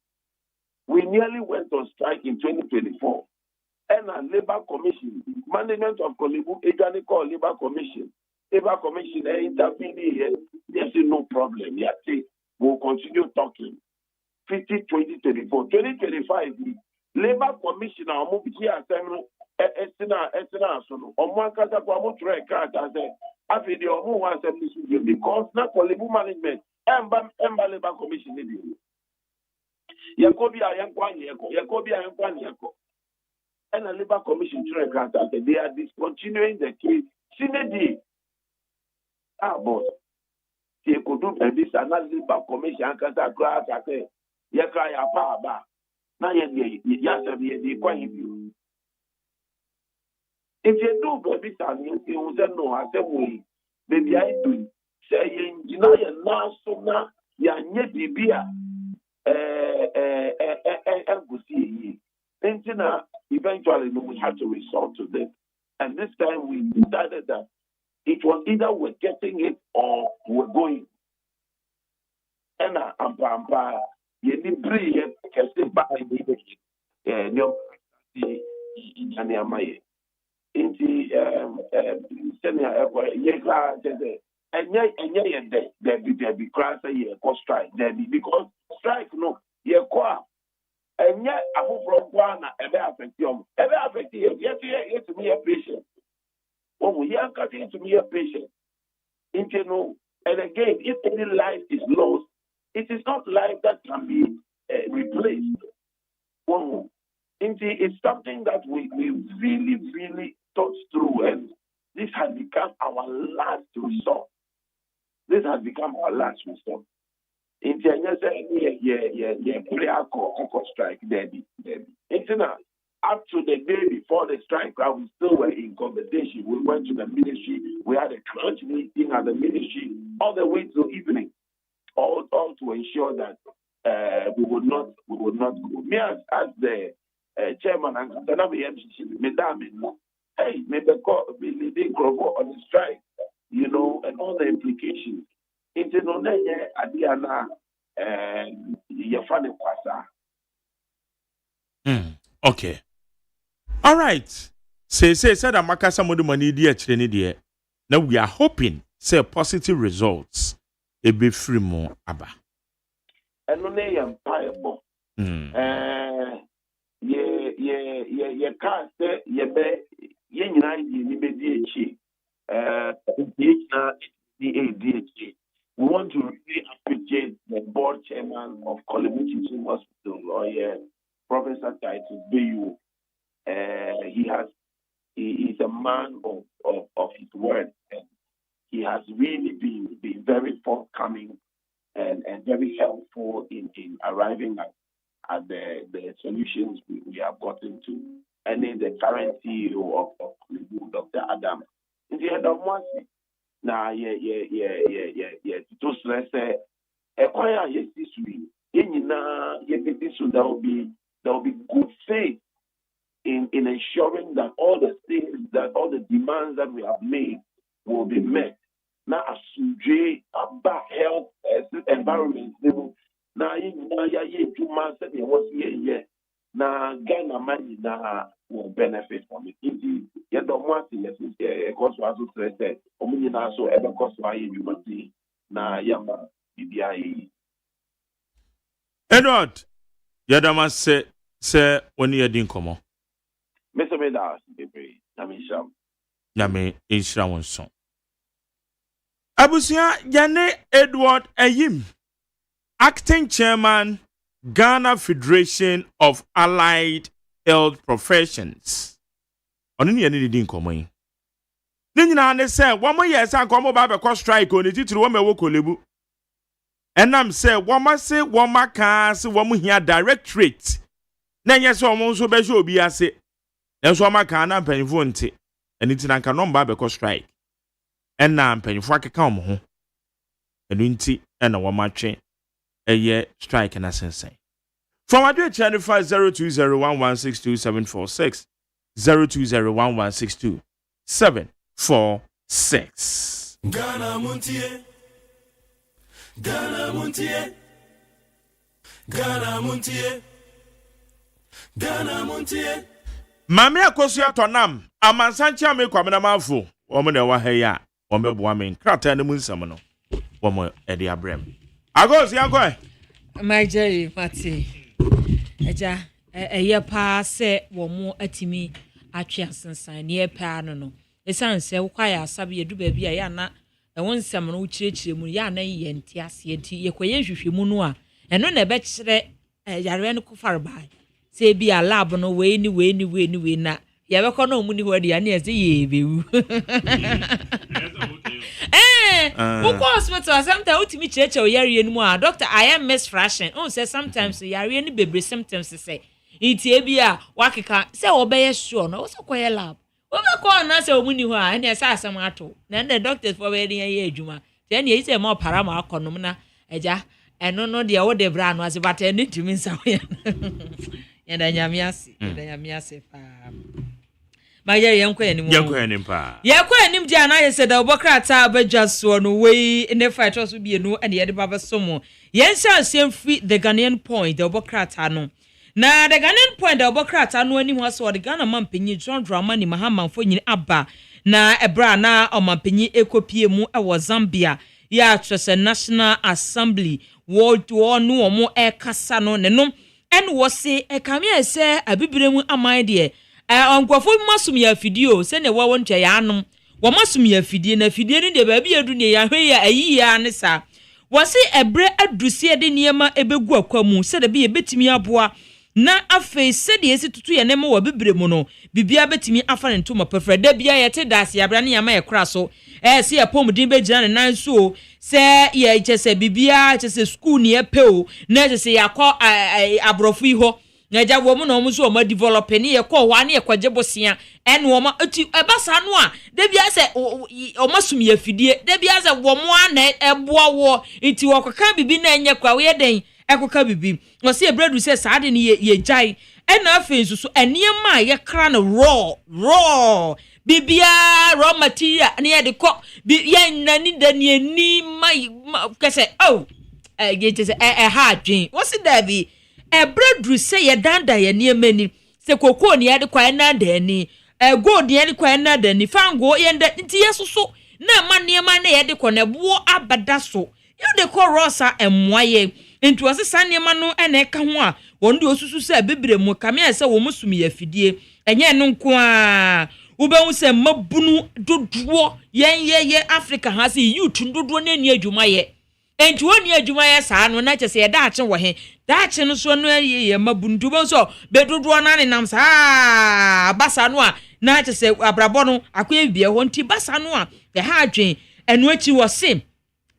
We nearly went on strike in 2024. And a Labor Commission, management of Kolibu, Ejani called Labor Commission. Labor Commission intervened here. There's no problem. We'll continue talking. 2024. 2025, Labor Commission, our movie here, because now Kolibu management, Emba Labor Commission. And a Labor Commission they are discontinuing the case. Sinedi. Boss. They could do this another Labor Commission and Kata Grass. Yakaya Paba. Now, you quite you. If you do baby, you will know as a way. Baby, I do. Saying, you know, you're now so now, you're yet the beer. Eventually, we had to resort to this. And this time we decided that it was either we're getting it or we're going. And you need three years to sit back in the strike because strike no and yet I hope from one ever affect you ever affect you yes to me a patient. Oh, we are cutting to me a patient. And again, if any life is lost, it is not life that can be replaced. It's something that we really, really thought through, and this has become our last resort. This has become our last resort. Strike, up to the day before the strike, we still were in conversation. We went to the ministry. We had a crunch meeting at the ministry all the way till evening, all to ensure that we would not go. Me as the chairman and hey, maybe leading on the strike, and all the implications. Okay. All right. Say that makasa modu money dear. Now we are hoping say positive results ebe free mo aba. Eno ne empire. Ye can't say ye be ye ni be DH. We want to really appreciate the board chairman of Kolebu Teaching Hospital, lawyer Professor Titus Bayu. He is a man of his word, and he has really been very forthcoming and very helpful in arriving at the solutions we have gotten to. And then the current CEO of Kolebu, Dr. Adam. In the end of one now, to stress acquire yes, this week. So there will be good faith in ensuring that all the things, that all the demands that we have made will be met. Now, as about health environment level, now you 2 months and it was now Ghana money now will benefit from it. Indeed, yet the one thing that is cost was stressed. Omuni so ever cost why you must see na yama BBI. Edward, Yadama say when you didn't come on. Mr. Medas, baby, Yame Ishra one song. Abusia Yane Edward Ayim, acting chairman, Ghana Federation of Allied Health Professions. Only any didn't come in. Nina ne say one more years and come over because strike on it to one me Kolebu. And I'm say one must say one more cars, one more here directorate. Then yes, one so be show be as say. Then so my car and penny phone tea. And it's an canon because strike. And now penny for come home. And winty and a one more train. A year strike and assassin. From our channel 0201162746 0201162746. Ghana Montie. Ghana Montie. Ghana Montie. Ghana Montie. Mami akosu atonam amansanchi me kwamena mafo wo me na wa ha ya wo me boa me krata ne mu nsam no wo mo e de abrem agos ya go my jerry party eja eye pa se wo mo atimi atwe asensan ne pa no esan se wo kwa ya asabe edu ba bia ya na won nsam no kirekire mu ya na ye nti ase enti ye koye hwehwe mu no a eno na be kire yare no kofarbai se bi a lab no we ni na ya be ko no mu ni ho de na ese ye bewu who hospital sometimes ultimi church o yare mu a doctor I am miss fraction say sometimes yare ni bebre symptoms say iti bi a wakeka say obeye sure no so koye lab we be ko na say omu ni ho a na ese asam ato na the doctors for we dey adwuma then ye say mo para ma akonom na eja eno no de wo de bra no ase bata ni tumi nsa ho yenda nyamiase pa Maye yenko enim pa yenko enim dia na yese da obokrata abadwaso no we in the fight so bi enu ene yede baba somo yensa asem free the Ghanaian point the obokrata no na the Ghanaian point the obokrata no anim so the Ghana mampanyi John Dramani Mahama mfo nyini aba na ebra na omampanyi ekopie mu ewo Zambia ya twese National Assembly world no omo ekasa no nenom en wo se ekame ese abibiremu aman de onkwafo masum ya fidio se ne wo wontwa ya anom wo masum ya fidie na fidie ne de ba bi edu ne ya hwe ya ayi ya ne sa wo se ebre adusie de niema ebegu akwamu se de bi ebetimi aboa na afei se de esi tutu ye ne mo wo bibiremu no bibia betimi afa ne ntoma pefra da bia ye te das ya bra ne ya ma ye kra so se ye pomudin be gina ne nan so se ye chese bibia chese school ne ye peo na chese yakọ abrofo iho na ja wo mu na omu so ma develop ne ye kọ wa ne ye kwaje bosia en wo ma eti ebasa no a de bia se o masum ye fidie de bia se wo mu ana eboa wo eti wo kwaka bibi na enye kwa we den ekoka bibi wo se ebredu se saade ne ye jai ena afen so eniema ye kra no raw bibia raw material ne de ko ye nani da ne ni mai kese ye se ha dwen wo se da bi ebredu se ye danda ye ne mani se kokoo ne ye de kwa na da ni gold ye de kwa na da ni fango ye nda nti ye soso na ma niema na ye de ko na bo abada so ye de ko rosa emwaye nti wose sa niema no na eka ho a won de osusu se bebre mu kame se wo musumi ya fidie enye no nko a ubehu se mabunu dodo ye Africa ha se youth dodo na ni adwuma ye enti woni adwuma ye saa no na kyese ye daache wo he daache no so no ye mabundu bo so be dodo na ne nam saa basa no a na kyese abrabo no akoye bia ho nti basa no a ye ha adwen enu achi wo se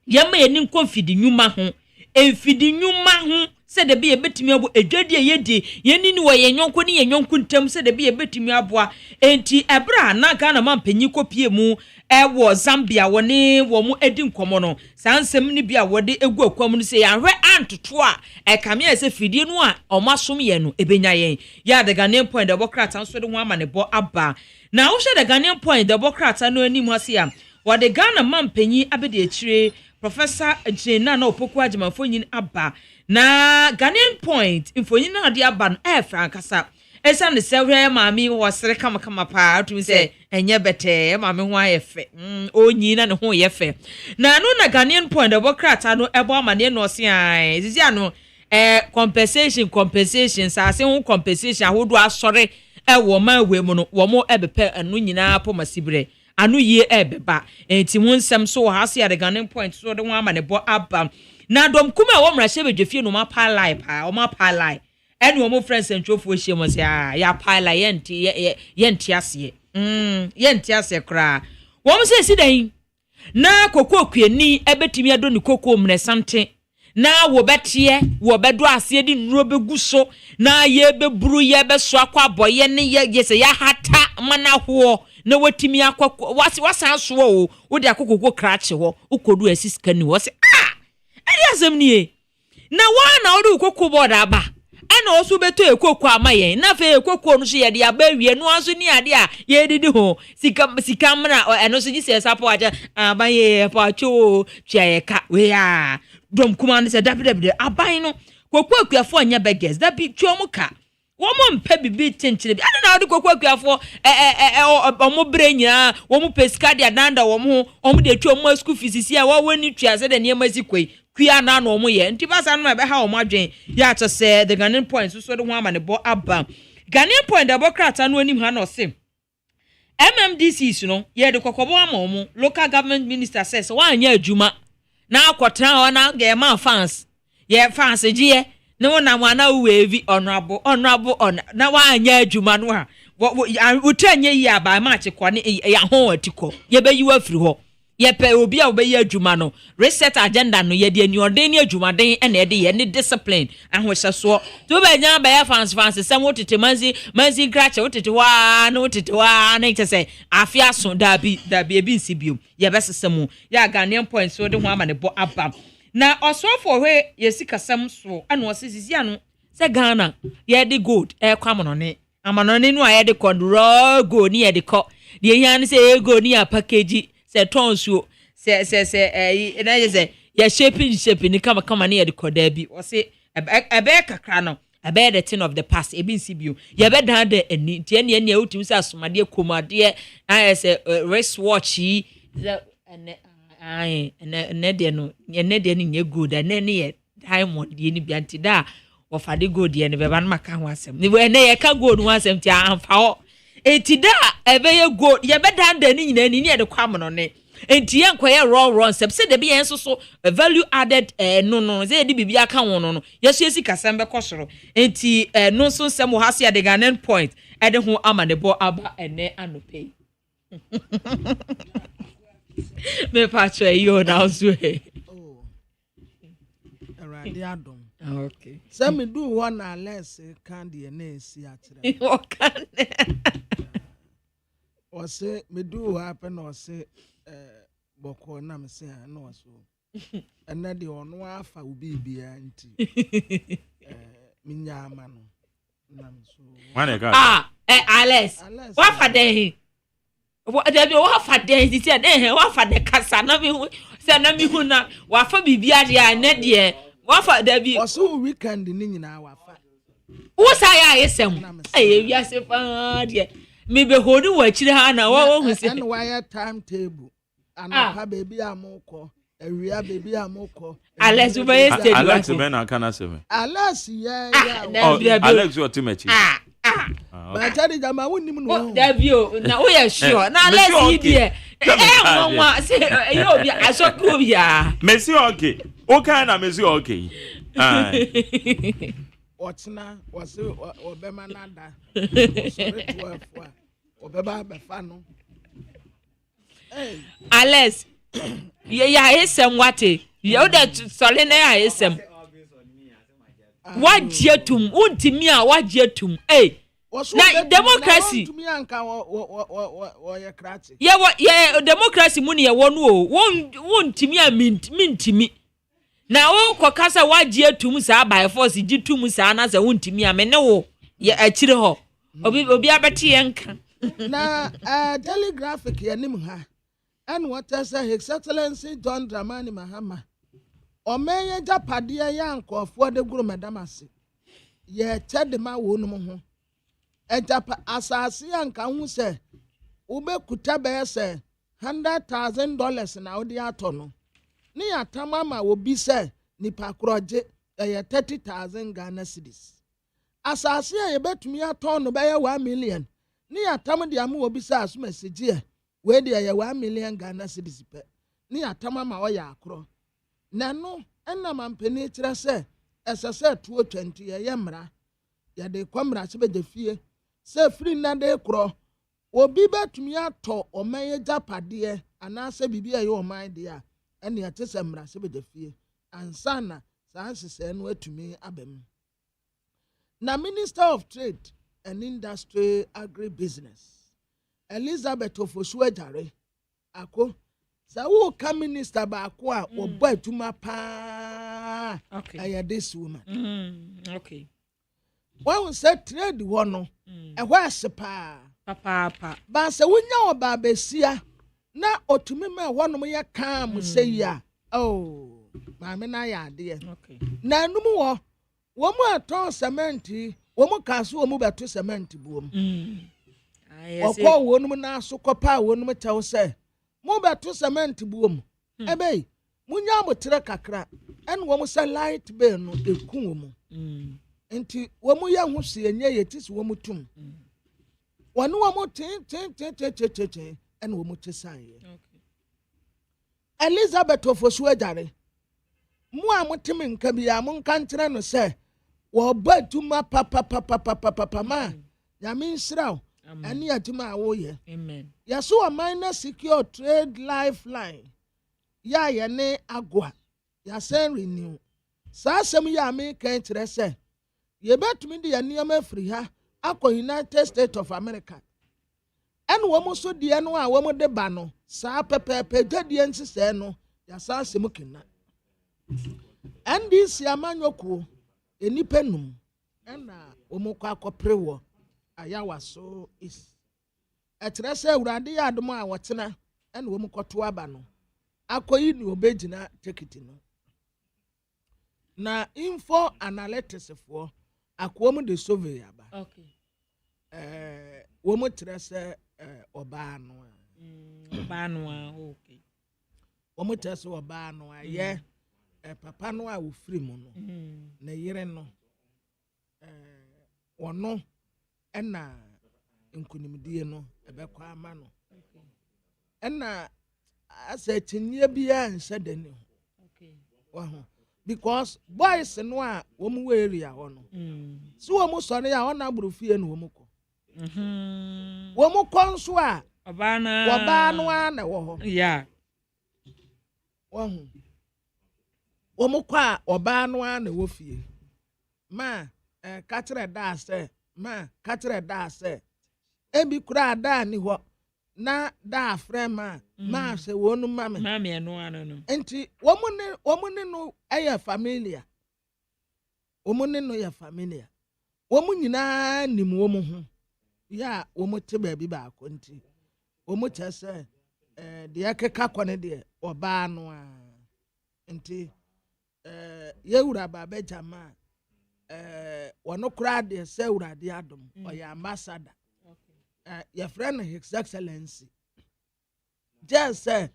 ye ma ye ni konfidi nyuma ho enfidi nyuma ho se de be betimi abo edwadie ye di ye ni wo ye nyonko ni ye nyonko ntam se de be betimi aboa enti ebra na Ghana mampanyi kopie mu ewo Zambia woni wo mu edi nkomo no sansem ni bia wode egu akwam no se ya hwe antoto a ekame ese fidie no a omasom ye no ebenya yen ya de Ghanaian point de bokrata so de ho ama ne bo aba na wo hwe de Ghanaian point de bokrata no anim hase ya wo de Ghana mampanyi abede akire Professor Jena na opoku agyemafo nyin aba na Ghanaian point infonyin na de aba no frankasa esa ne sewre maami wo sere kama pa atumi se enye bete maami ho ayefe onyi na ne ho yefe na no na Ghanaian point de bokrata no ebo amane no se ai zizia no compensation sa se ho compensation ahodo asore wo ma we mu no wo mo ebepe anu nyina po masibre anu ye ebeba enti mu nsem so ha se ya de Ghanaian point so de ho amane bo aba na dom kuma wo mra hye bedwefie no ma pa live pa o ma pa live eni wo mo friends entwofo hye mo se ya pa live yenti ase yenti ase kra wo mo se si dan na kokko kwani ebetimi ado ni kokko mre sante na wo betie wo bedo ase di nuro begu so na ye beburu ye beso akwa boye ne ye se ya hata mana ho na watimi akwa wasa so wo de akokoko krache ho ukodu asiska ni wo se eri asem nie na wa na odi kokko board aba ana osu beto ekoko amaye na fe ekoko no so ye de aba wie no aso ni ade a ye didi ho sika mra eno so gise sapo aja abaye pacho chiayeka we ya dom kuma ne se dabdabde aban no kokko akuafo anya beggars da bi twomuka womo mpa bibi tenchire bi ana na odi kokko akuafo omo bre nyina womo pesika de adanda womo de twomo school fees sia wo wani tuase de ne mazikoi kuya na no mo ye nti basa no ebe ha o madwen ya to se the Ghanaian point so de ho ama ne bo aba Ghanaian point da bokrata no anim ha no se MMDCs no ye de kokobo ama omo local government minister says wa anya adwuma na akotra ho na ge ma fans ye fans giye ne wona mwana uwevi honorable na wa anya adwuma no ha utanye yi aba ma chekwane ya ho atiko ye be yi wa firi ho yepe obi a obeyi adwuma no reset agenda no ye de aniorden ni adwumaden ene ye de ye ni discipline ahwehye so to be nya ba ya fans sem wotete manzi krache wotete wa na itese afia so dabi ebi nsibio ye besesemu ya Ghanaian point so de ho ama ne bo aba na osofo hwe yesika sem so ana osisizi anu se Ghana ye de gold kwamonone amanone no a ye de kondro go ni ye de ko de yan se go ni a package se tonsuo se na je se ya shaping ni kama na ye de koda bi o se ebe kakra no ebe the thing of the past ebi nsibio ye be dan da ani tie ne ne utim se asomade komade na se wrist watch yi ene de no ne nye good ene ne ye diamond ye ni bianti da wo fade good ye ne be ban maka ho asem ni ene ye ka good ho asem ti amfa ho etida ebe ye go ye bedan da ni nyina ni ne de kwam no ne enti ye nkoye raw sep se de be ye so value added no ze de bibia ka won no ye so esi kasam be kosoro enti no so sem wo hase de Ghanaian point e de ho ama ne bo aba ene anope me pacho yo na so Already adom. Okay. So me do one less candy and see at what can or say me do happen or say boko na me say no so and then the on wafa will be anti minyama no nam so Alex wafa dey what dey wafa dey ti dey wafa dey kasa na me say na me hu na wafa bibia dey na dey wafa dabi oso weekend ni nyina wafa wo sa ya yesem wi ase fa de me be hodi wa chire ha na wo hu se and wire timetable Anapa baby amoko. Area baby amoko. Alex Ubaye Alex Ben akana seme. Alex yeah. Alex what mechi. But tell the man wouldn't even know. Davio, now we are sure. Now let's see there. Say you be asokubia. Messi okay. Okay na Messi okay. Otna was Obema nada. Sorry 12 Obeba befano. Alex, ya esem wate. You that solene ya esem. Wajetum, untimi a wajetum. Na democracy. Yeah, democracy money ya wonu wontimi a mintimi. Na wo kokasa wajetum sa by force jitum sa na sa wontimi a mene wo ya akire ho. Obi abeti yenka. Na telegraphic ya nim ha. And what I say, His Excellency John Dramani Mahama. O meye japade ya nkofo de guru madamase. Ye tede ma wonu mo ho. Ejapa asase anka hu se ube kuta be se $100,000 na odi ato no. Ni atama ma obi se nipa kroje ye 30,000 Ghana cedis. Asase ye betumi ato no be ye 1 million. Ni atama de amu obi se aso message we de ye 1 million Ghana cedis pe. Ni atama ma o ya akro. Nano enna mampeni kire se esese 220 ye yemra ya de kwamra se be fie se free na de kro obi betumi ato omaye japade ana se bibia ye oman de a ene ya tese mra se be fie ansana sansese no atumi abem na Minister of Trade and Industry Agribusiness Elizabeth Ofosuejare ako sa wo ka minister ba ko a obo atuma pa aya this woman okay one say trade wo no e ho asepa papa ba se wonya oba besia na otumi ma wo no ye kan mu sei a oh ma me na ya de okay na num wo mu aton cement wo mu kaso wo mu beto cement buom okwo wo num na so kopa wo num tew se mo beto cement buom ebe munya motre kakra en wo mu se light bill no eku wo mu enti wo mu ya hu se enye yetisi wo mu tum wonu wo mu tin en wo mu tisan ye Elizabeth Ofosuejare mu a mutimi nka bia mu nka nkyere no se wo batuma papa ma ya min sraw ani atuma awo ye amen yaso a minor secure trade lifeline ya ye ne agwa ya sen renew sa asem ya me kan kyere se ye batumi de ya niam afri ha akọ United States of America en wo mo so de no a wo mo de ba no sa pepepe dwadie nsese no ya sa asem kina NDC amanyoko enipenum ena omukọ akọpre wo ayawa so is etrese urade ya adom a wotena ena omukọto aba no akoyi ni obegina tikiti no na info analytics for akwom de survey aba okay wo mo trese oba no okay wo mo trese oba no aye papa no a ofiri mu no na yire no wono ena nkunimdie no ebekwa ama no ena asa tinye bia nse dani okay waho because boys no a wo mu area ho no so wo mu sore ya ho na abrofie no wo mu ko wo mu konso a oba no a na wo ho yeah waho wo kwa oba no a na wo fie ma katre da se ma katre da se ebi kura da ni ho na da frema ma se wonu mame mame no ano no enti wo mu ne no aya familia wo mu ne no ya familia wo mu nyina nim wo mu ho ya wo mu te ba bi ba ko enti wo mu chese de akeka kone de oba no a enti yewura baba jama wono kura de se urade adom oya ambassador your friend His Excellency just say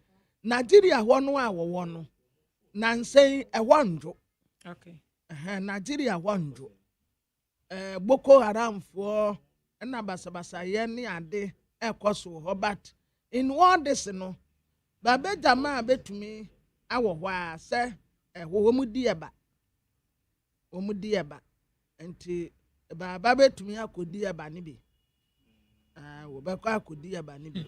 Nigeria hɔ no a wɔwɔ no nansɛn ɛwɔ ndwo okay Nigeria hɔ ndwo Boko Haram for na basabasa ye ne ade ekoso ho but in all this no babe jama betumi awo hɔ a se wo mu di eba enti baba betumi akodi eba ne bi wo be kwa akodi eba ne bi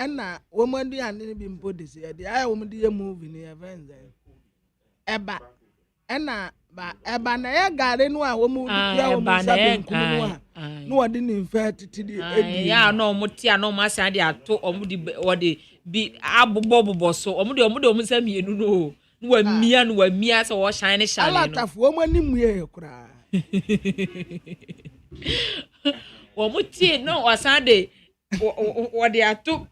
na wo mu di ane ne bi mpo de se de wo mu di ye movie ne event eba na ba eba na ya gare no a wo mu dikura wo mu sabe nkumu no a no wode ni mfa titidi edi ya no mo tia no ma san de ato omu di wode bi abobo so omu de sa mienu no wa mia so wo shine shine no ala tafo wo mani muye kura wo mu tie no wasan de wode ato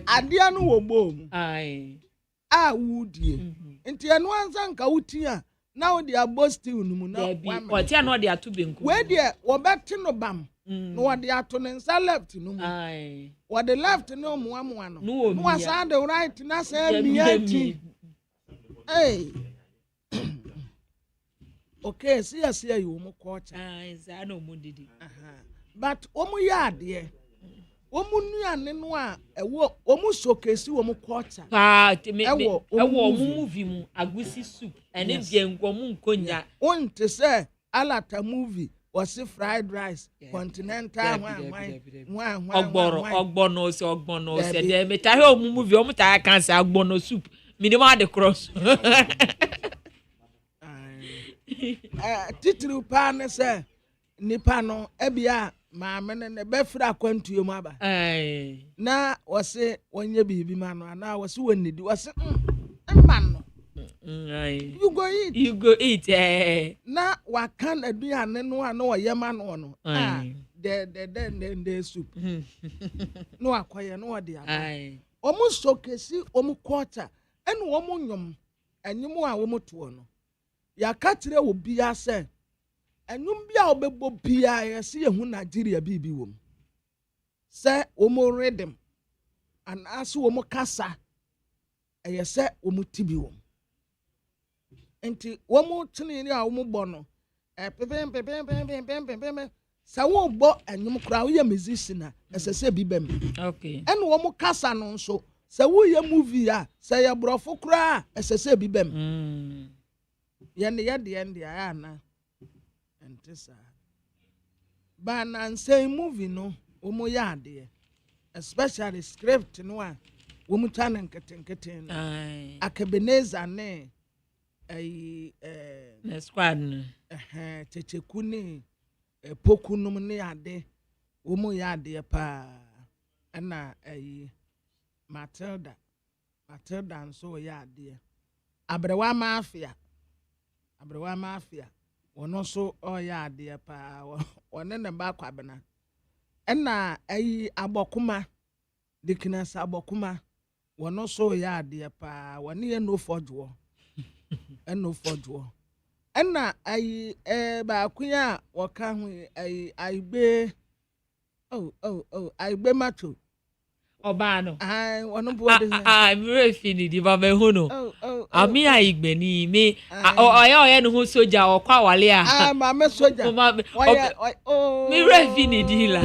adia no wo bom a wudie nti eno ansa nka wutia now they are boasting no na what ya no they are to benku we there wo beti no bam no what they are to nsa left no mu what the left no mu amwa no no wasa the right na say miati hey okay see you mu culture is I no mu didi but omu yade omu nuane no a ewo omu showcase omu culture ewo omu movie mu agusi soup ene die nkomu nkonya onte say alata movie was fried rice continental ogbono se de meta he omu movie omu ta cancer ogbono soup minimum the cross titru pa ne say nipa no ebia maame ne befra kwantuo mu aba na wose wonye bibi ma no na wose wonnidi wose man no you go eat na wakan aduane no a na woyema no no the soup no akoye no wode aba omu sokesi omu quarter ene omu nyom anyum a omu to no yakatire obi ase enum bia obebo bia yesi yehu Nigeria bibi wom se omo rhythm and aso omo kasa eyese omo tibi wom enti omo tini ni a omo bɔ no pepem sa wo bɔ enum kra wo ye musician a esese bi bem okay ene omo kasa no nso sa wo ye movie a sa ye brofo kra esese bi bem ye ne ye de ende ya na entesa ba na say movie no omo ya ade especially script no a wo mu tane nketen no akabeneza ne na squad no checheku ne pokunum ne ade wo mu ya ade pa na Matilda nso ya ade abrewa mafia wono so oya ade pa wone ne ba kwabena na abokuma dikness abokuma wono so ya ade pa wone ye no fodwo na ba kunya woka hu aigbe aigbe macho obano wono bo de I'm very fini di ba me hono ami aigbe ni me oya no hu soja okwa wale a ma me soja mi refini di la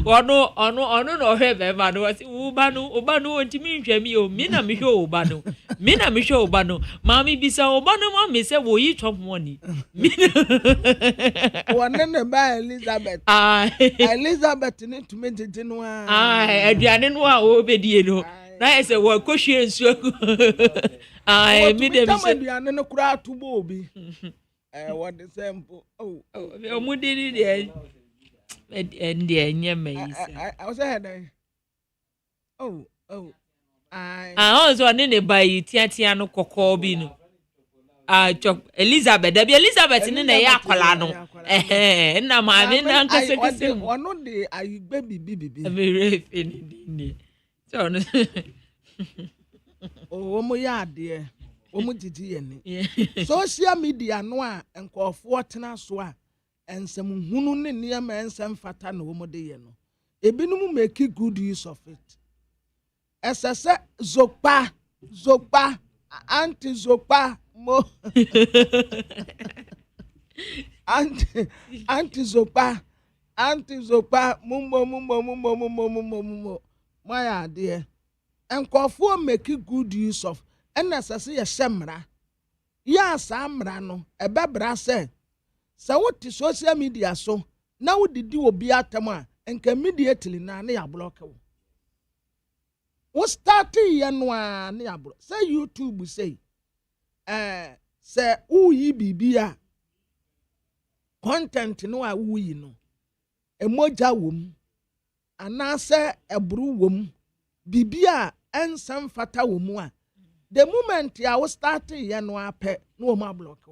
ono no hebe ma no wasi ubanu ontimi nhwe mi o mi na mi hwe ubanu ma mi bisa ubanu ma me se wo yi chop money wone ne ba Elizabeth ni tumi jeje no aduane no a obedie no na ese wo kohwie nsuo mi de mi se aduane no kura atubo obi what the sample omudini de and enye mai se I was ahead also ne bai tiatia no kokko bi no Elizabeth ne na ya akwala no na ma me na nkase ono de ayigbe bibi me refi ni so no omo ya ade omo jiji ye ni social media no a nkofo tena so a ensem hunu ne niam ensem fata na omo de ye no ebinum make good use of it Esese zokpa anti zokpa mo anti zokpa mumbo my idea enkofo make good use of esese ye shemra ya samra no ebebra se what social media so now did you be atama and immediately na ya block what started yanwa na ya block say YouTube say say uyi bibia content no a uyi no emoja wom anase ebru wom bibia ensam fata wom a the moment ya we started yanwa pe no ma block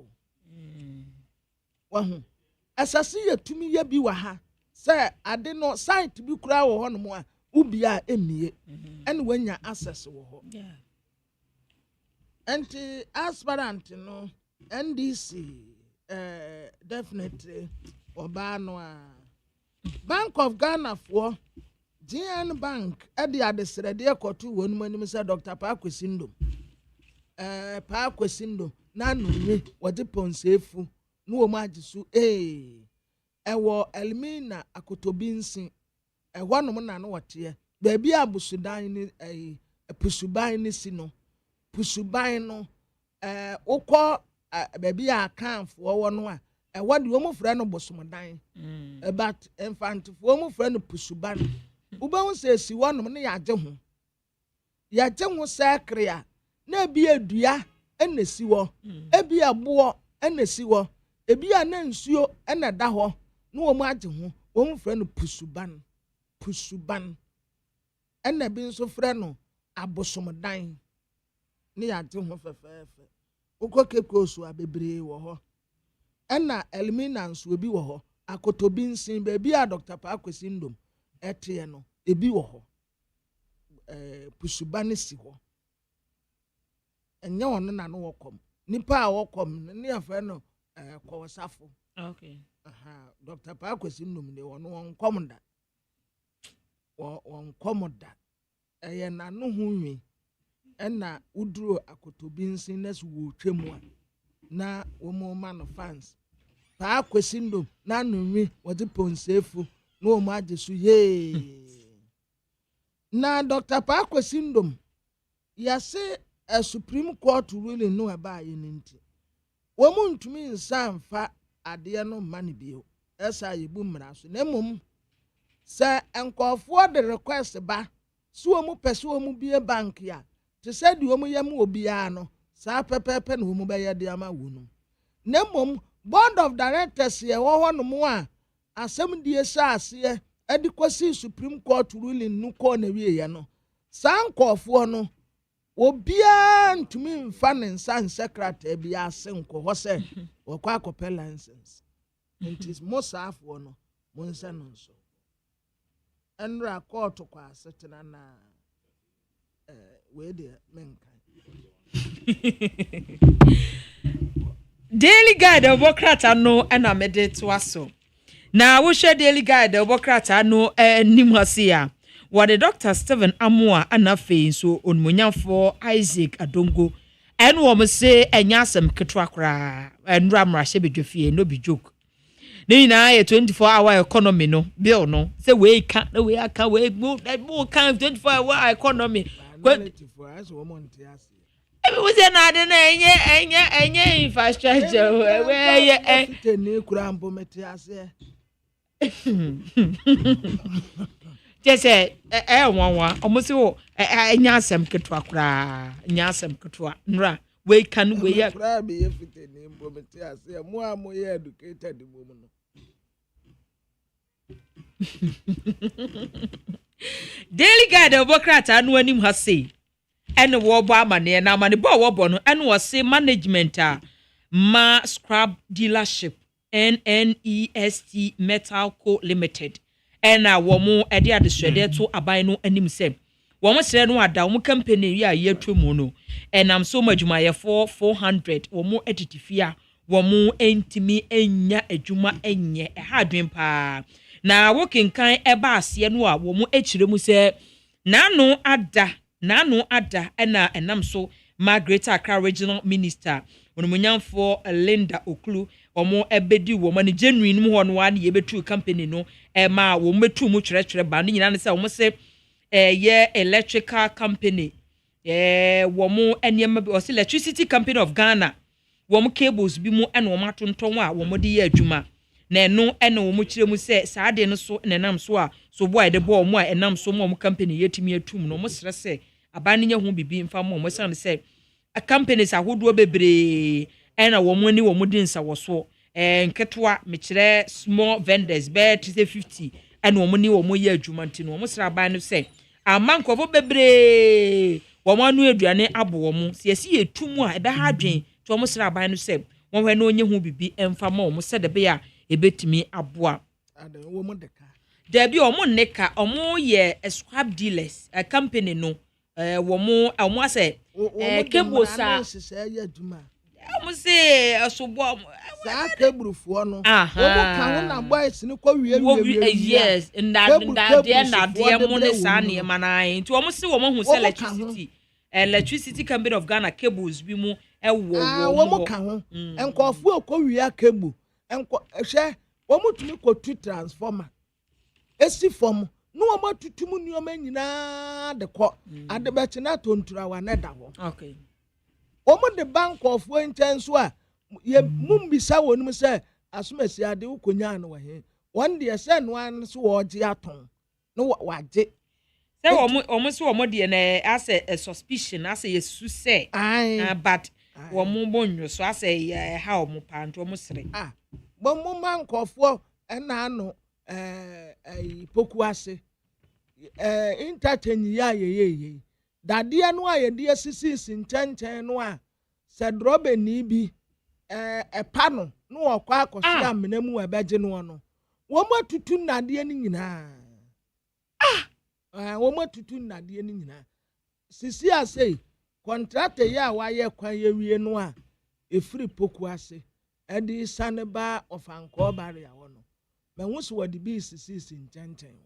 wahu asase yetumi ye bi wa ha say ade no site bi kura wo ho no mo a ubia emie ene wanya access wo ho anti aspirant no NDC definitely oba no a Bank of Ghana for GN Bank ade adesrede ekotu wonu manim say Dr. Pakwesindo na nunwe wode ponsefu no wo majisu ewo Elmina akotobinsin ehwanom na no wote ba bi abusudan ni pusuban ni si no pusuban no ukọ ba bi akanfo wo no a ewode wo mofra no bosomodan but infant fo mo fra no pusuban ubahu se si wonom ne yaje ho sekrea na bi adua enesi wo ebi abo enesi wo ebi ana nsuo ena da ho no wo maje ho wo mfra no pusuban ena bi nso fra no abosomodan ne yaje ho fefefe ukokekrosu abebre wo ho ena Elmina nso bi wo ho akotobinsin ba bi a Dr. Pakwesindom ete no ebi wo ho pusuban si ho enye wono na no wokom nipa a wokom ne afra no kwosafo okay Dr. Pakwesindom de wono wonkom da wonkom da eye na no hunwi ena uduro akotobinsin na so wo twemu a na womo man fans Pakwesindom na nunwi wodi ponsefu no wo majesu na Dr. Pakwesindom yase a Supreme Court ruling no aba yeninti wo muntumi nsamfa ade no mane bio esa yebu mra so na mum se enkofo de request ba so wo mu pese wo mu bie bank ya te se di wo mu yam obia no sa pepepe no wo mu be ye de ama wonu na mum board of directors ye wo ho no mu a asem die sa ase edi kwasi Supreme Court ruling no ko na wie ye no sa nkofo no obia ntumi mfa ne nsa secretary bia asenko ho se wakwa akopɛ license ntis mosafo no monsa no so enra court kwa setena na we de menka Daily Guide obokrata no na mede to aso na wo hwe Daily Guide obokrata no nimhasia what the Dr. Stephen Amoa anafe so onmunyafo Isaac Adongo en wo me se enyasem ketwa kra enra mrahye bedwafie no be joke ni na 24-hour economy no bill no say we can we aka we more kind 24-hour economy Ebi wo se na de na enye infrastructure we ye ni kura mbo meti ase Jese wanwa omusi wo nyasem ketwa kra nyasem ketwa nra we can we ya kra be yefite ni mbo meti ase mu amu ye educated mo no Daily Guide obokrata anu anim ha sei ene wo bo amane na amane bo wo bo no ene wo se management ma scrap dealership NNEST Metal Co Limited ena wo mo ede adeswede to aban no anim sem wo mo sere no ada wo mo company ya yetwemu no enam so madwuma ye 400 wo mo etitifia wo mo entimi enya adwuma enye ha adwen pa na wo kinkan eba ase no a wo mo ekire mu se nano ada nano ada ena enam so Margaret Accra Regional Minister onumunyanfo Linda Okulu omo ebedi wo mani genuine mu hono wa na yebetu company no ma wo metu mu kyerɛkyerɛ ba no nyina ne sɛ wo se ye electrical company wo mo enema bi o se Electricity Company of Ghana wo mo cables bi mu ena wo matonton a wo mo de ye adwuma na eno ena wo mo kyerɛ mu sɛ saa de no so nenam so a so boy de bo mo a enam so mo company yetimi atum no mo srɛ sɛ aban nya ho bibi mfa mo san sɛ a companies ahodo bebre ena wo mo ni wo mo din sa wo so nketwa me kyerɛ small vendors be 350 ena wo mo ni wo mo ye adwuma ntino wo mo sra aban no sɛ amankofo bebre wo mo anu aduane abo wo mo se yesi etum a ebe ha adwen to wo mo sra aban no sɛ wo hwe na onye ho bibi mfa mo mo sɛ de be a ebetimi aboa ade wo mo de ka da bi o mo neka o mo ye scrap dealers a company no wo mo ase kebosa mo se asobo sa keburufuo no wo mo ka ho na boys ni kwa wie yes na de mo ne sa ne mana nti wo mo se wo mo hu electricity company of Ghana cables bi mu wo mo ka ho enkofo kwa wie cable enko hwe wo mo tumi kotu transformer esi form no wo matutum nneoma nyina de kɔ ade be chena tontura wa ne da ho okay wo mo de bank of wenchen so a ye mumbisa wonum sɛ asomasi ade ukonya no wa he won de sɛ no an so wo gye aton no wagye sɛ wo mo so wo mo de na ase a suspicion ase yesu sɛ but wo mo bonwo so ase ha wo mo panto mo sere bo mo mankofo ɛna no poku ase entertain ya ye dade no a ye de asisi nkyɛnkyɛn no a sɛ drobe ni bi ɛpa no no wɔkɔ akɔso amena mu ɛbɛgye no no wo matutu nade ni nyinaa wo matutu nade ni nyinaa sisi ase contract ya wa ye kwan ye wie no a efiri poku ase ɛde sane ba ofanko bare ya wo no me so wadi bi sisi nkyɛnkyɛn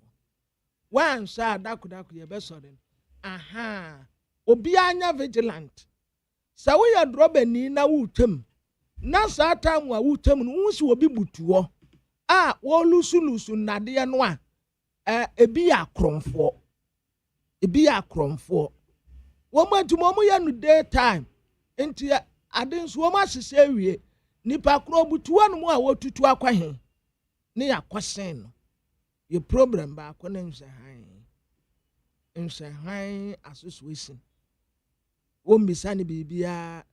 wan sha dakodako ye besore obi anya vigilant sa wo ye drobe ni na wutem na sa time a wutem no wo si obi butuo a wo lusu nade no a ebi akromfo wo madumo mo ye no daytime enti ade nso wo ma hyehyɛ wie nipa kro butuo no mo a wo tutu akwahe ne yakosen no ye problem ba ko na nhwe association wo mbisa ne bibia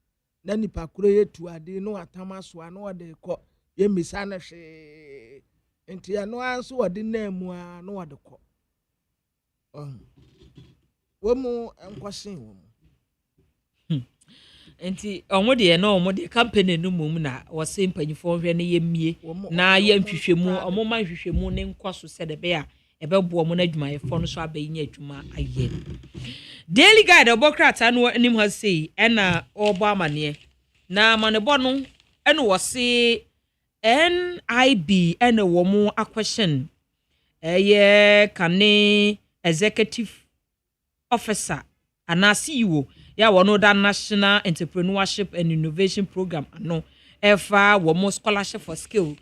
na nipa kro ye tu ade no atama so ano de ko ye mbisa na hwe enti ya no anso wode na mu a no wode ko wo mu enkosen wo mu enti omo de na omo de company no mum na wo se mpanyifo hwe ne ye mie na ye nhwehwemu omo man hwehwemu ne nkoso se de be a ebebo omo na adwumayefo no so abayinya adwuma aye daily guide obokrata no anim ha sei ena obo amane na manebo no ena wo se NIB ena wo mu question ye kane executive officer ana CEO ya wono da National Entrepreneurship and Innovation Program ano efa wo mo scholarship for skill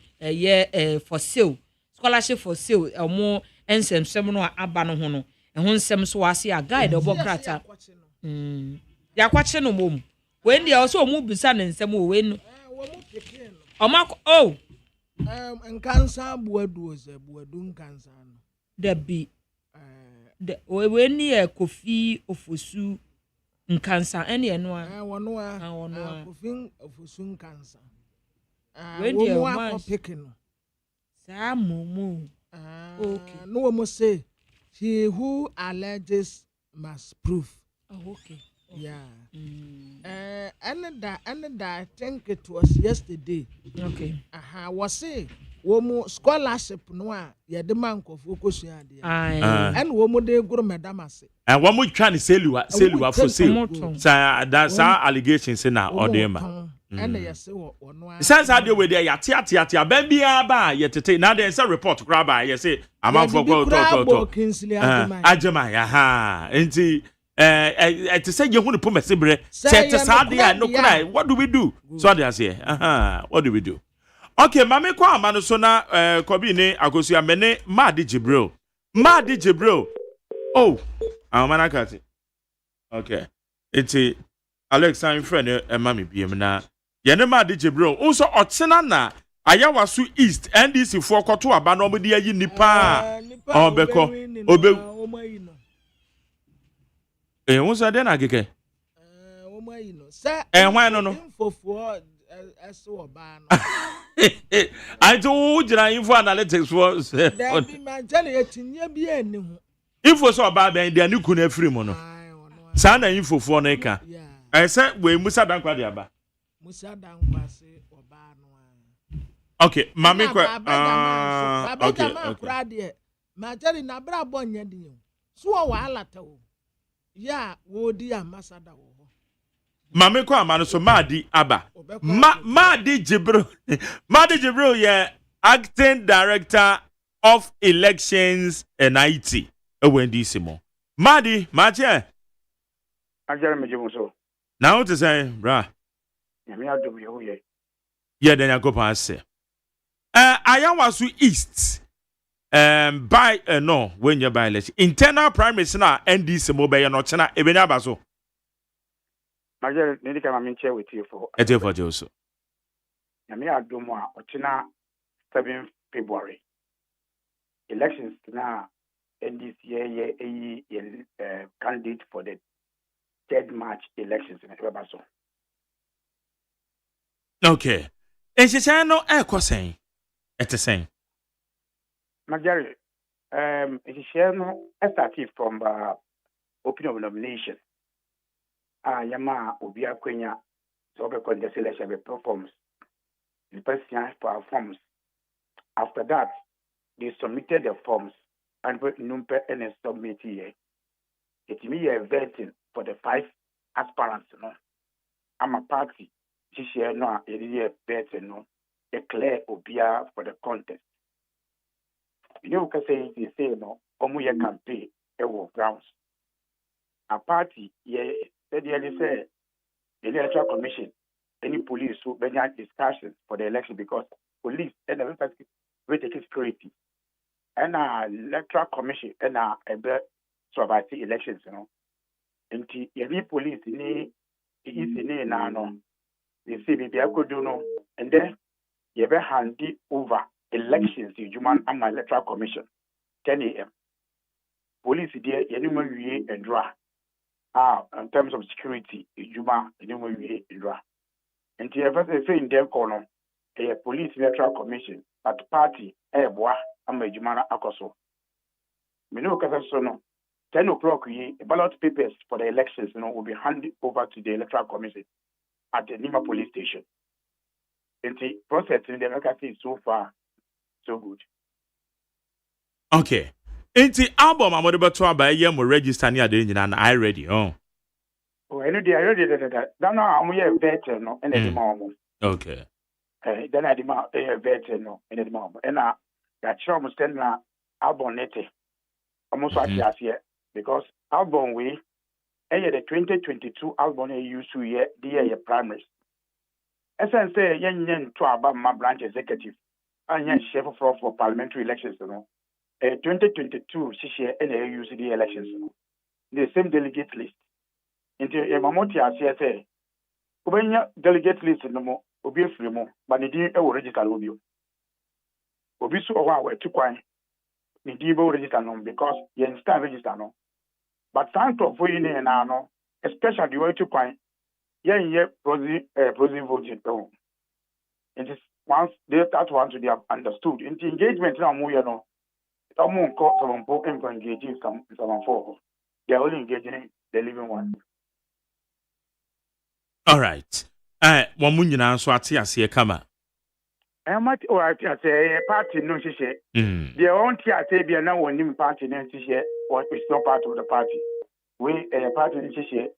for sale scholarship for sale mo ensem no aba no ho no ho nsem so wase a guide obokrata ya kwache no mom when dia also mo bisa ne nsem wo we no nkansa buadu nkansa no da bi we ni kofi ofosu nkansa ene eno a wono a kofi ofosu nkansa we di wo mo pekino sa mumu okay no mo say he who alleges must prove okay yeah and that I think it was yesterday okay was say wo mo scholarship no a ye de mankofo kosua ade and wo mo de gro medamase and wo mo twa ne seliwa for sale sa allegations na odema and yes wo no a sense ade we dey ya tia ba bia ba ye tete na dey say report kra ba ye say amanfo go to agyeman ya ha enti to say you want to put my sibre. What do we do? So they say, what do we do? Okay, mame kwa amano so na kobi ne akosu amene Madi Jibril. Oh, amana kati. Okay. It's Alex I'm friend mami biem na. Ye ne Madi Jibril. Also otsena na Ayawasu East NDC for koto aba no mudi ayi nipa. Obeko. What's that then ageke? Why no? I told you info analytics was info so about the new kune free mono. Sana info for neka. I said we musa dan kwa diaba. Musa dan kwa se oba no. Okay, mami kwa okay. Ma jeli na bra bonye di. So wa alata o. Ya wo di ambassador wo. Mame kwa amano so Madi Aba. Madi Jibril. Madi Jibril yeah, acting director of elections and IT. Ewendisimo. Madi, Mache. Ajara mejimu so. Now to say, bra. Yami adu yo ye. Yeah, then I go pass. Ayawasu East. By no, when you buy election. Internal primaries na NDC mobile no chana ebenya baso. Major, need to come and share with you for a day for Joseph. Yami Adumwa, Ochina 7 February. Elections now, NDC candidate for the 3rd March elections in Ebaso. Okay. And she said no air saying at the same. Major, she no started from open nomination. Yama Obia Quenya, so the selection performs. The person for our forms. After that, they submitted the forms and put number and submit here. It me a vetting for the 5 aspirants. No, I'm a party. This year, no, it is a vetting. No, declare Obia for the contest. You can say no, Omuya campaign, grounds. A party, the electoral commission, any police who began discussions for the election because police and the will take security. And electoral commission and survive elections, you know. And the police in no, they say maybe I could do no, and then you ever hand over elections to human and my electoral commission 10 a.m. Police there, you and draw. In terms of security, Juma, and the ever say in their corner, a police electoral commission, but party, bois, and my Jumana Akoso. Mino Casasono, 10 o'clock, ballot papers for the elections will be handed over to the electoral commission at the Nima police station. And the process in the democracy is so far, so good. Okay. Enti album amode beto abaye mo register ni ade nyina na I ready oh eno dey I ready that no am ye vet no ene di ma omo okay then I di ma vet no ene di ma omo ena ya chiro mo stand na album nete omo so ati ase because album we the 2022 album e use to ye the primaries essence say yen to aba ma branch executive anya chef for parliamentary elections no 2022 Shishia and UCD elections. The same delegate list. Into a Montie as say, Ubenya delegate list no more, Obi free more, but the deal register Obio. Obisu or were too quiet. The deal register no because you understand register no. But thank for you and no, especially the way too quiet. Yeah, prosy voting. It is once they start want to be understood. In the engagement now, no. Someone called someone broken for engaging someone for. They are only engaging the living one. All right. One moon so at here kama. I might or I say party no she. They won't say be now one new party no she or it's not part of the party. We a party in she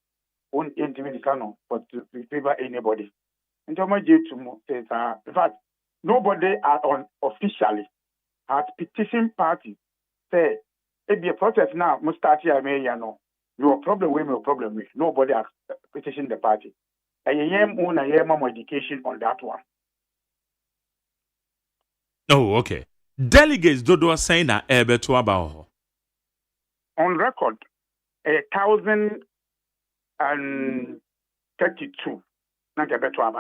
won't intimidate canon but to favor anybody. And so much to say in fact nobody are on officially has petition party say it be a process now must start here no Your problem with your problem with nobody has petitioned the party. And you have more education on that one. Oh, okay. Delegates Dodo saying that to about On record, 1,032. Not a better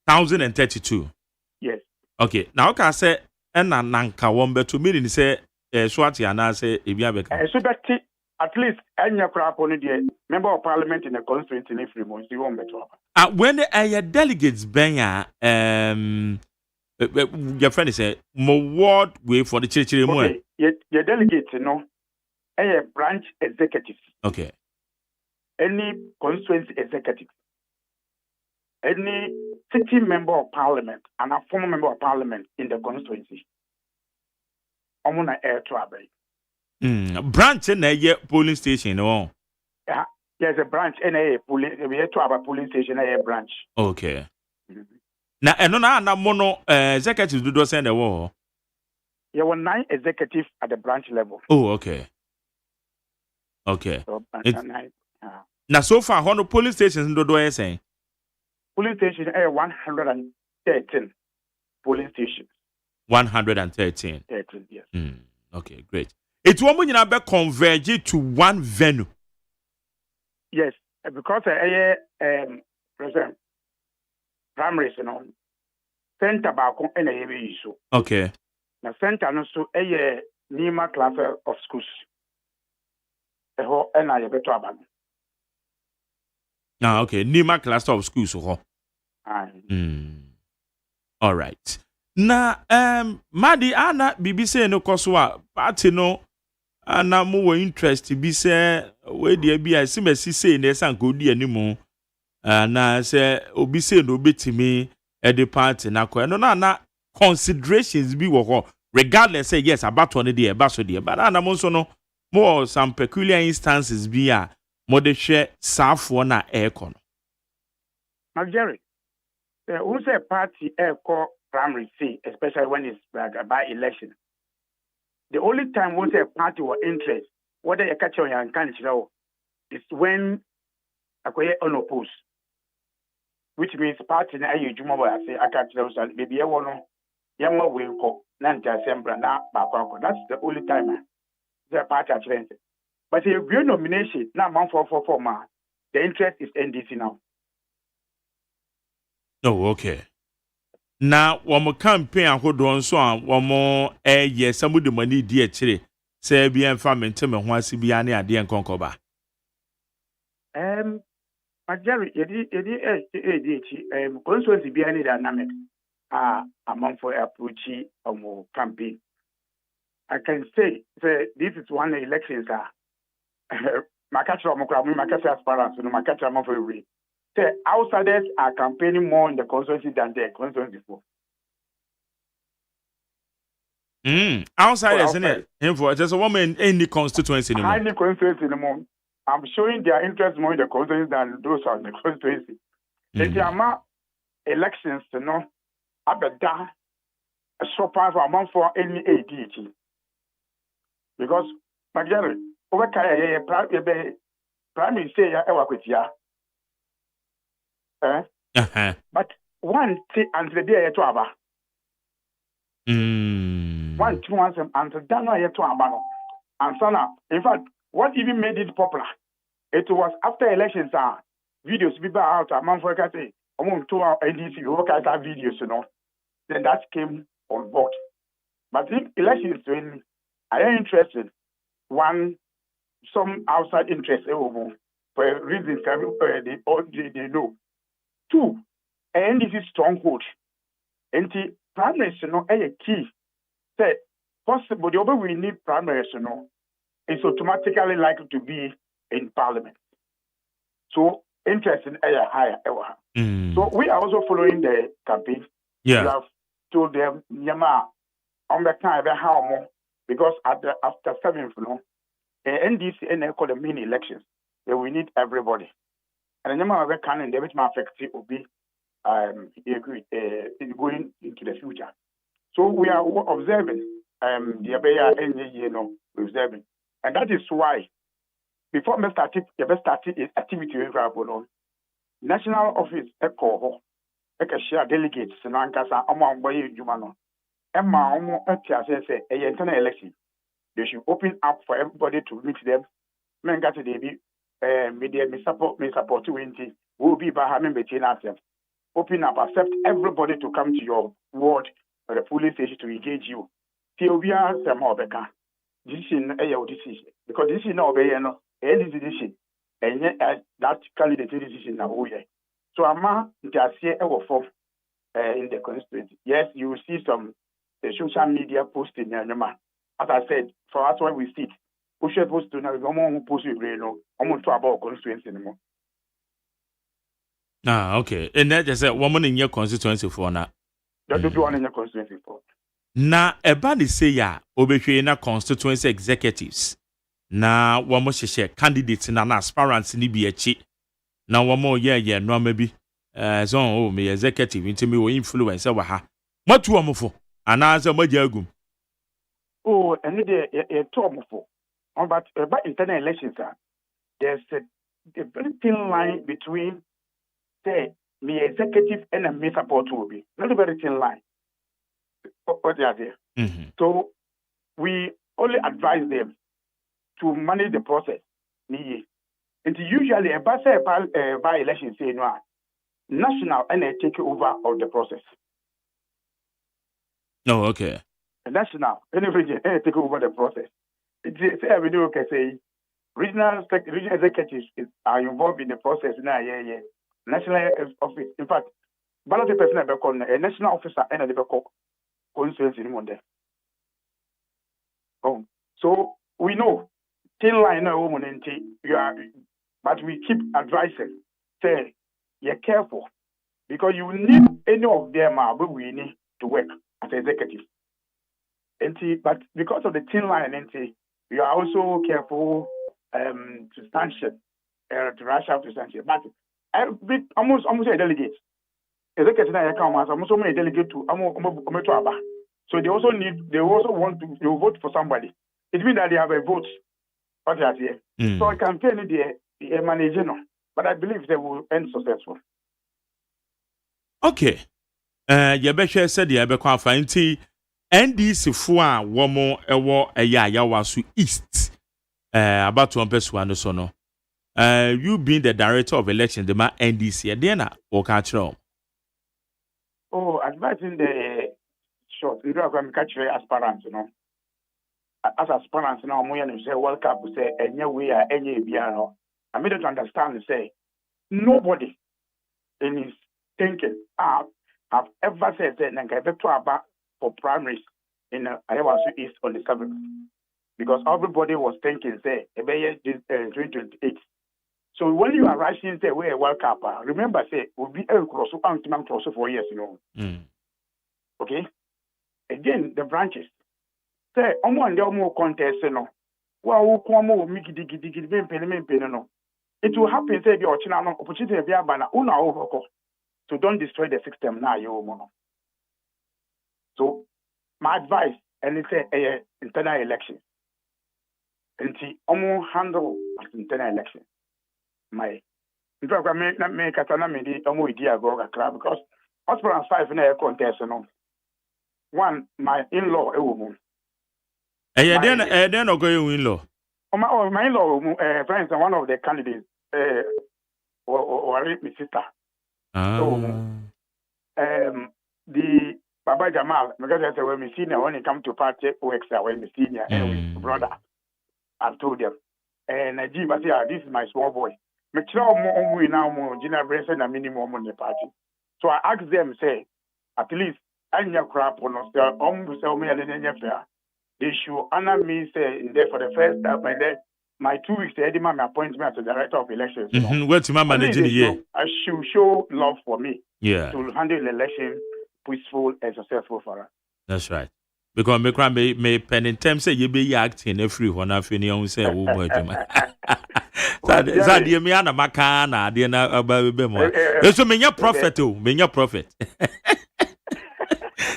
1,032. Yes. Okay. Now can I say and nanka one beto meaning say swati and I say if you have so that at least any crap on the member of parliament in the constituency in every month, you won't better. When the delegates benya your friend say more ward way for the church okay. Your delegates, you know, a branch executive. Okay. Any constituency executive, any city member of parliament, and a former member of parliament in the constituency. I'm gonna air trouble. Branch in a polling station, no. Yeah, there's a branch in a polling station, a branch. Okay. Now, and no mono executive do send the war. There were 9 executives at the branch level. Oh, okay. Okay. So, now, so far, how no police stations do I say? Police station 113 police stations. 113. 13, yes. Okay, great. It won't be converge to one venue. Yes, because President primaries, you know, center back on a issue. Okay. Now, center also a Nima class of schools. The whole and I better about. Ah, okay. Nima cluster of schools. All right. Na Madi ana bibi say no koswa party no ana mo interest bi say we dey bi a simesi say na san ko di animu na say obi say no betimi e the party na ko no na considerations bi wo ho regardless say yes about one dey e ba so dey but ana mo so no more some peculiar instances bi a mo de hwe saafo na e ko no Jerry who say party primary say, especially when it's by election. The only time we say party or interest, whether you catch on your country is when I go unopposed. Which means party na you juma I say I catch those and maybe I wanna yama will go Nanta Assembly na back. That's the only time the party actually. But if you nomination now man for the interest is NDC now. Oh, okay. Na wɔn campaign ahodoɔ nso a wɔn ɛyɛ sɛmo de mani di akyire sɛ bi ɛnfa mente me ho ase bi ane adeɛ nkɔnkɔba. Majority constituency bi any dynamic among for approach campaign. I can say this is one elections my catch aspirants no my catch among for every. Say outsiders are campaigning more in the constituency than the constituency before. Outsiders, isn't it? Info, just a woman in the constituency anymore. Any constituency anymore. I'm showing their interest more in the constituency than those on the constituency. If there are elections, you know, I bet that a surprise for amount for any ADT. Because, Magari, over primary say, I work with ya. But one until the day to Abba. 1 2 months until Dana yet to Abano. And Sana, in fact, what even made it popular? It was after elections videos people out a month for say among 2 NDC you work at that videos, you know. Then that came on board. But if elections when I am interested, one some outside interest for reasons they know. 2, NDC stronghold. And the primaries, you know, a key. Say, possible, the other we need primaries, you know, is automatically likely to be in parliament. So, interest in higher. So, we are also following the campaign. Yeah. We have told them, Yama, on the time, how more, because after 7th, you know, NDC and they call the mini elections, we need everybody. And the number of can and the which affect will be going into the future. So we are observing the Abaya and observing. And that is why, before me started activity in Rabono, National Office Echo, share delegates, Nankasa, among Boy Jumano, Emma, say, a internal election. They should open up for everybody to meet them. Men got to be media, me support 20 will be by having between ourselves. Open up, accept everybody to come to your ward or the police station to engage you. Till we are some more better. Decision, decision. Because this is not obey, any decision. And yet, that candidate decision now. So, I'm just here form in the constituency. Yes, you will see some social media posting. As I said, for us, when we sit, we should post to now, we post with Reno, I'm to about constituency anymore. Okay. And that is a woman in your constituency for now. That do one in your constituency for. Na ebani say ya obehwe na constituency executives na wamo hyehyɛ candidates na aspirants ni bi echi na wamo ye no amabi so me executive nti me wo influencer wa ha matu omofo anaza magya agum and the tomofo but about internal elections there's a very thin line between say me executive and me support will be not a very thin line. What they are there. So we only advise them to manage the process. And usually a by election say no national and a take over of the process. No, okay. National and take over the process. It's every day can say regional executives are involved in the process now. Yeah. National office. In fact, ballot person a national officer and a constituency in there. So we know thin line but we keep advising, say you're careful because you need any of them we need to work as executive. But because of the thin line, you are also careful to sanction, to rush out to sanction. But almost a delegate. Executive almost a delegate to Aba. So they also want to vote for somebody. It means that they have a vote. What they are here. So I can tell you the managing, but I believe they will end successful. Okay. Yebeshe said yebekwa fainti NDC fo a womo ewo eya wasu East. About one person so no. You being the director of elections, the man NDC, Adena or catch. Oh, advising the short, you know, I'm catching aspirants, As aspirants now, we say, welcome, we say, any way, any piano. I made it to understand, say, nobody in his thinking have ever said that I get to about for primaries in Ayawasu East on the 7th. Because everybody was thinking, say, 2028. So when you are rushing, say, we're welcome, remember, say, we'll be a cross 4 years, Okay? Again, the branches. Say, more contest, Well, it will happen, say, the opportunity of the so don't destroy the system now, So, my advice, and it's a internal election. And see, handle internal election. My, in fact, I make a idea because Osborne 5 in a contest, One, my in-law, a woman. Then go in-law. My in-law, for instance, one of the candidates, or my sister. The Baba Jamal, because I said, when we senior, when it comes to party works, when we senior, and with brother, I told them, and I this is my small boy. Me now more generation and minimum on the party. So I asked them, say, at least I need crap on us. They should honor me, say, in there for the first time, and then my 2 weeks, they had my appointment as the director of elections. What's my managing here? I should show love for me. Yeah. To handle the election peaceful and successful for us. That's right. Because me pen in terms say you be acting every one of you say oh boy that dear me ana makana dear na about so me prophet oh me prophet.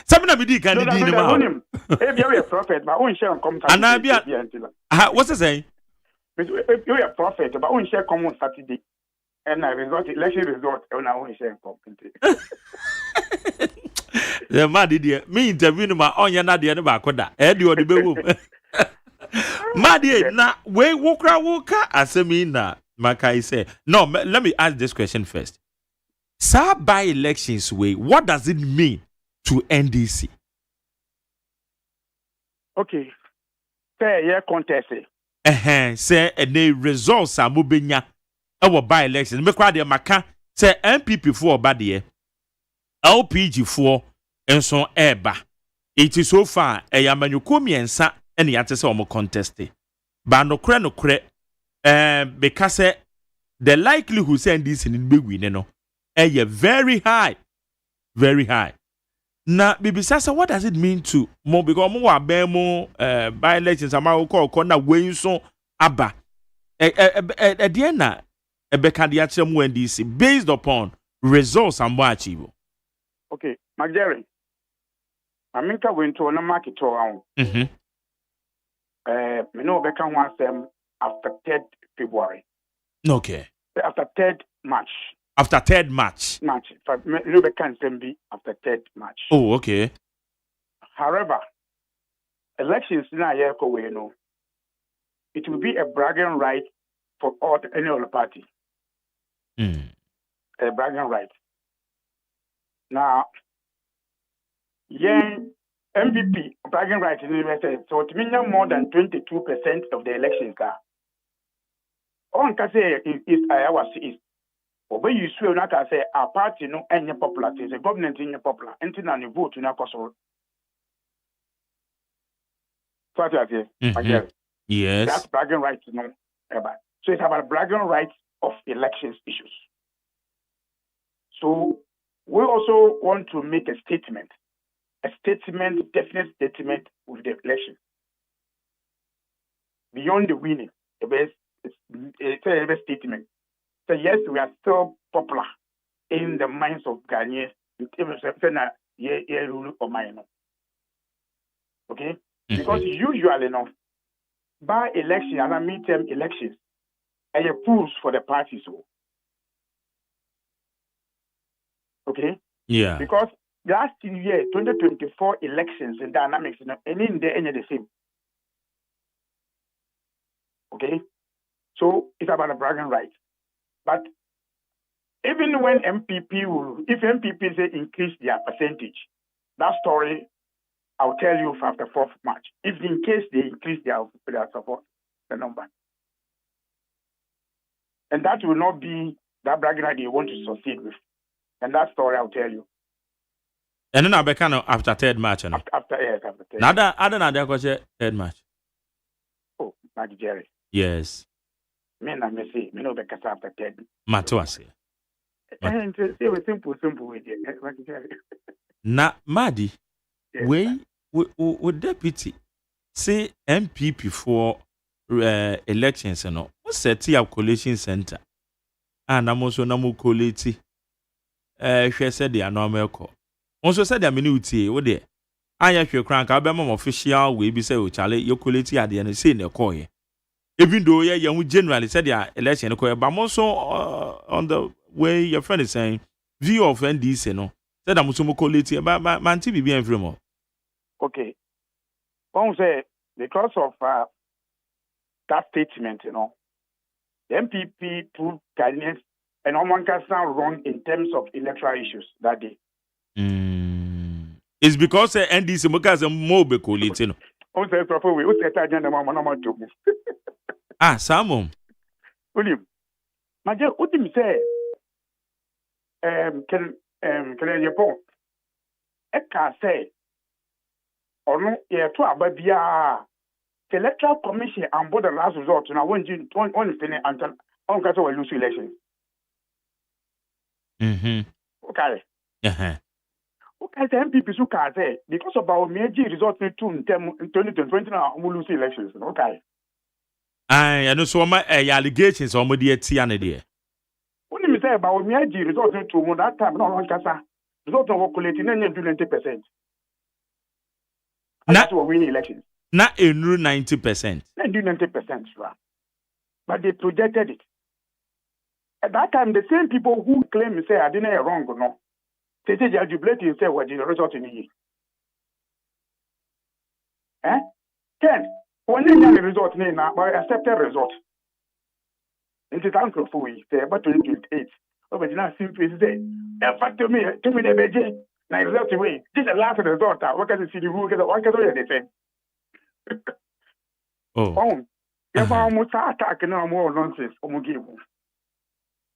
Some na be di can di You're a prophet, but won't share come Anabia. What's the saying? You're a prophet, but won't share come on Saturday. And I election result on our own share come. The mad idiot. Me interview my own Nadia and Bakoda. Eddie or the Bewu. Madie, na we woka asemina. Makai say. No, let me ask this question first. Sir, by elections way, what does it mean to NDC? Okay. Say yeah contest. Say the results are mubenya our by elections. Me kwa de maka say MPP for bad LPG for and so eba. It is so far a yamanyuko miensa and yate say omo contest. But no kre because the likelihood send this in big win no very high. Very high. Now, Bibisasa, what does it mean to more because more bemo by elections ama ko na way so aba at the end na ebekadiache mu NDC based upon results and more achieve. Okay, Magere. Aminka went to na market to am. Me no beka ho asem after 3rd February. Okay. After 3rd March. After 3rd March. After 3rd March. Oh, okay. However, elections in a year it will be a bragging right for any other party. A bragging right. Now, MVP bragging right in the USA, so it means more than 22% of the elections. On can say is Iowa is. When you swear, not I say our party no any popular, the government in popular, until any vote in our cost. Yes. That's bragging rights, no. So it's about bragging rights of elections issues. So we also want to make a definite statement with the election. Beyond the winning, it's a statement. So yes, we are still popular in the minds of Ghanaians. Okay? Because usually, by election and midterm elections, and you push for the parties. Okay? Yeah. Because last year, 2024 elections and dynamics, and in the end, the same. Okay? So it's about a bragging right. But even when if MPP say increase their percentage, that story I'll tell you after 4th March. If in case they increase their support, the number. And that will not be that bragging right they want to succeed with. And that story I'll tell you. And then I'll be kind of after 3rd March. After 3rd. Now that I don't know that 3rd March. Oh, Maggie Jerry. Yes. Me no be kasa after 3rd. Matuase. And say simple with you. Na Madi, yes, we deputy say MPP for elections no. What set up collation center? And I'm also namu collate. She said they are normal call. Also said they are minuti. What there? I actually crank. I be my official way. Be say o chale your collate at the end. Say ne call here. Even though you generally said their election, but I'm also on the way your friend is saying, view of NDC, no, said I'm also quality, but my TV be influential. Okay. One say because of that statement, the MPP proved Ghanaians and no one can sound wrong in terms of electoral issues that day. It's because NDC because more be quality, no. On say proper way, say that agenda mama to me. Samon. William. Maja, what do you say? Can you point? Eka say, or no, to Ababia, the electoral commission and board the last resort, and I want you to finish until on Cato will lose election. Okay. Okay, the MPP who can say, because of our major result in 2020, now we lose elections. Okay. I know so my allegations on the Tiana dear. What do you say about me? Result to that time, no one can result of collecting 20%. That's what winning elections. Na enru 90%. They do 90%, right? But they projected it. At that time, the same people who claim to say I didn't wrong, no, they say they are jubilating and say what the result in the year. Then, when they have the result, but accepted result. It is uncle for we say about 2028. Oh, but now simply say, in fact, to me, the BJ, now result away. This is the last result. What can you see the rule? What can you say? Oh. If almost attack no more nonsense,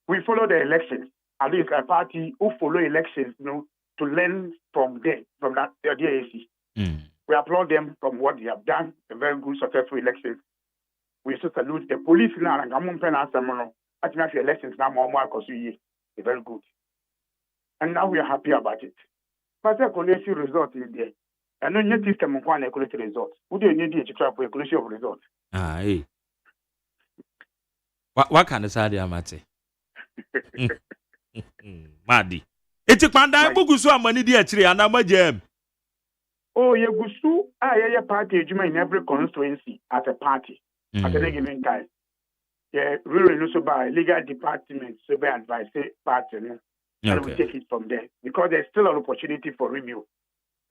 we follow the elections. At least a party who follow elections, to learn from them, from that DAC. We applaud them from what they have done, a very good, successful elections. We also salute the police now, and I'm going to elections now, very good. And now we are happy about it. But the collation result is there. And no new system of one equality results. Who do you need to try for a collection of results? Hey. What can I say, Amate? Madi. It's a panda bugu so money dear tree and I'm a gem. Oh, you go so I party in every constituency as a party at a given time. Yeah, really no so by legal department so by advice party, and we take it from there because there's still an opportunity for review.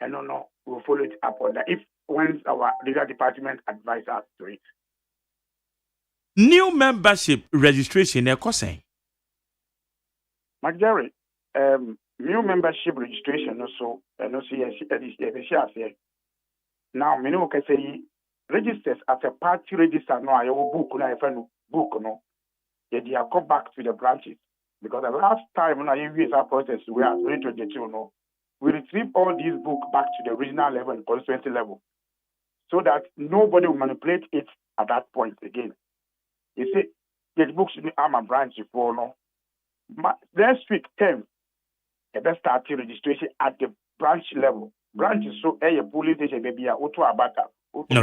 And no, we'll follow it up on that if once our legal department advise us to it. New membership registration, saying. Jerry, new membership registration also, and also yes, now, me know can say registers as a party register. No, I will book. No, I find book. No, yeah, they are come back to the branches because the last time when I use our process, we are 2022. No, we retrieve all these books back to the regional level and constituency level, so that nobody will manipulate it at that point again. You see, the books in the branch before no. Next week, 10, the best starting registration at the branch level. Branch is so a police station, maybe a auto abata, and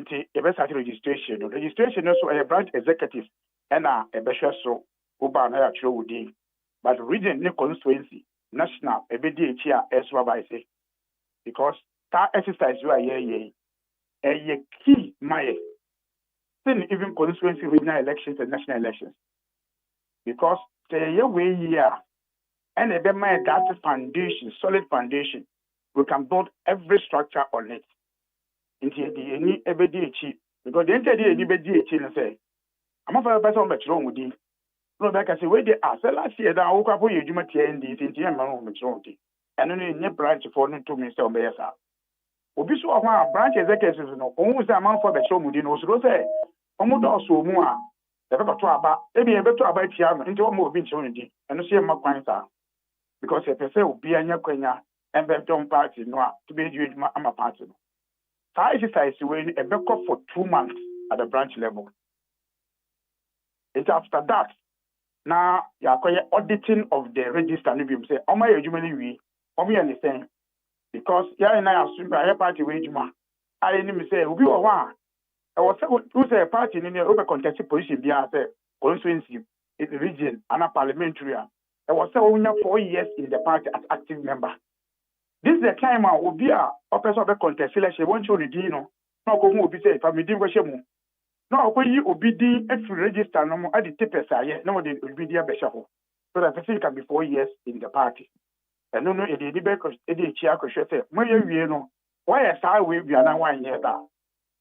the best starting registration. Registration also a branch executive and a best so over an actual would but region constituency, national, a BD here as well by say, because that exercise you are a key my even constituency regional elections and national elections. Because the way here and that foundation, solid foundation, we can build every structure on it. Into the every DH because the entity DH say, I'm a person much wrong with you. No, like I say, where they are. So last year, I woke up with you, TND, and only in a branch for to Mr. Obesa. Obi so a branch executives no, almost a month for the show, Mudino, so say, almost also more. Maybe a better about Tiano into a more opportunity and see my points are because a person will be a Yaquena and Benton party no to be doing my party. So I exercise when a backup for 2 months at the branch level. It's after that. Now you acquire auditing of the register and you say, oh my usually we understand because yeah and I assume I party wage I didn't say we be one. I was who say a party in the over contested position beyond the constituency in the region and a parliamentary. I was only 4 years in the party as active member. This is the time I will be a person of a contest selection. Won't you redeem? No, will be said from the Dingo. No, when you will be if you register no more at the tipper side, nobody will be there. So that person can be 4 years in the party. And no, it is because it is Chiako say, when you know, why a side will be another 1 year down.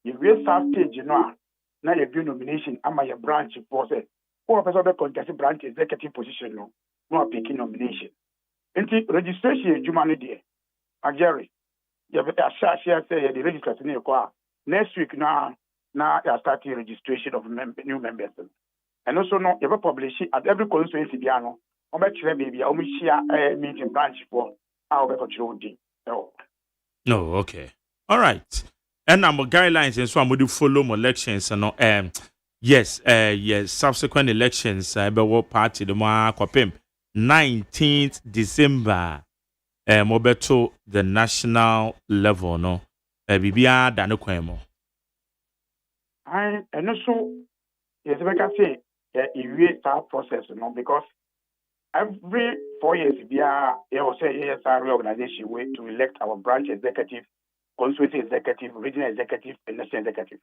If we start stage, now you do nomination, I'm a branch for say, or a person of a contested branch executive position, no picking nomination. And registration, humanity, Jerry, you have a share say the registration in your next week now you are starting registration of new members. And also, no, you have publish at every constituency, Biano, or make sure maybe I'll share a meeting branch for our control. No, okay. All right. And our guidelines and so I'm going to follow more elections and yes, subsequent elections what party the more 19th December mobeto the national level no bibia da no kwemo. And also yes we can say if we start process because every 4 years, we are ASR organization way to elect our branch executive, constituency executive, regional executive, and national executive.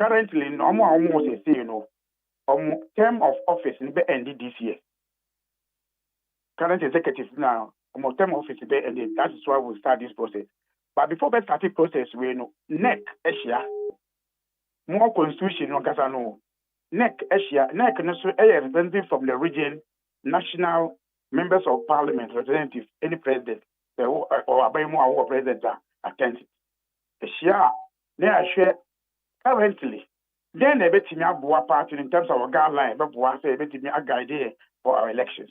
Currently, almost term of office in the end this year. Current executive now, term of office in the end. That is why we start this process. But before we start the process, we know NEC Asia more constitution no kasano NEC Asia NEC no so representative from the region, national members of parliament, representatives, any president or abayimo our president attend. Asia they are share currently. Then they bet me a party in terms of our guideline, but we say bet me a guide for our elections.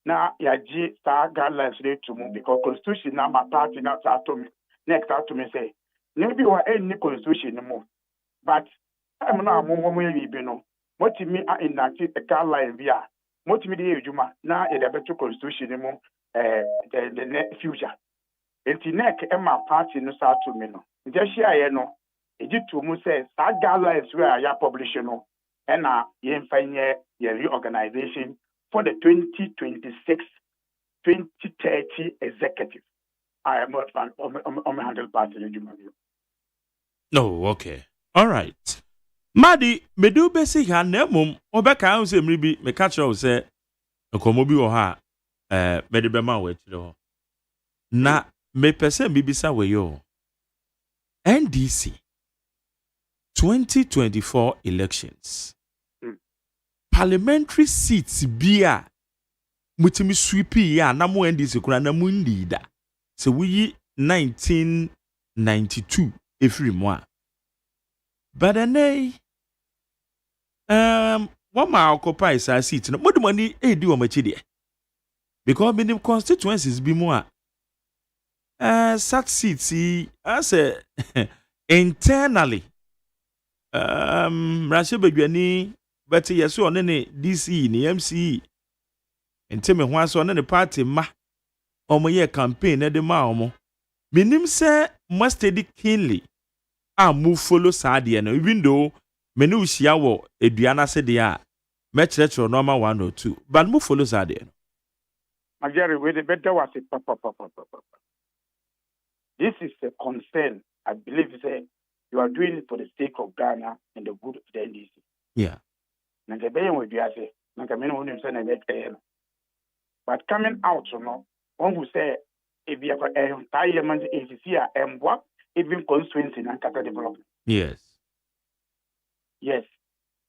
Now, Yaji star guidelines ready to move because constitution now my party now start to me next start to me say maybe we any constitution no more, but I'm now more maybe no. What me enact a guideline via what me the Juma now a better constitution no more the future. It's neck and my party no start to me no. Just share no. Egypt to say that guidelines where you publish no and you find your reorganization for the 2026-2030 executive. I am not on handle party. No, okay. All right. Madi, me do basic ha na mum obeka an se mribi me catch you say nkomo bi wo ha me de be ma we tire ho. Na me pese bibisa we yo. NDC 2024 elections. Parliamentary seats bia mutimi sweepy ya na mo NDC kuna na mu ndida. So we 1992 every moi. But then what my occupy sa seat no mod money e di o machi de. Because minim constituencies bi mu a sat seats as a internally Rashe Bedwani but yes on any DC ni MCE ente me ho aso on the party ma omo ye campaign na de ma omo minim say must steady keenly move follow sade no even though me no hia wo eduana se de a me church normal 1 or 2 but move follow sade no Majari we the better was it papa. This is a concern. I believe say you are doing it for the sake of Ghana and the good of the NDC. Yeah. But coming out, one who say if you have a parliament agency and what even constituency and Kata development. Yes. Yes.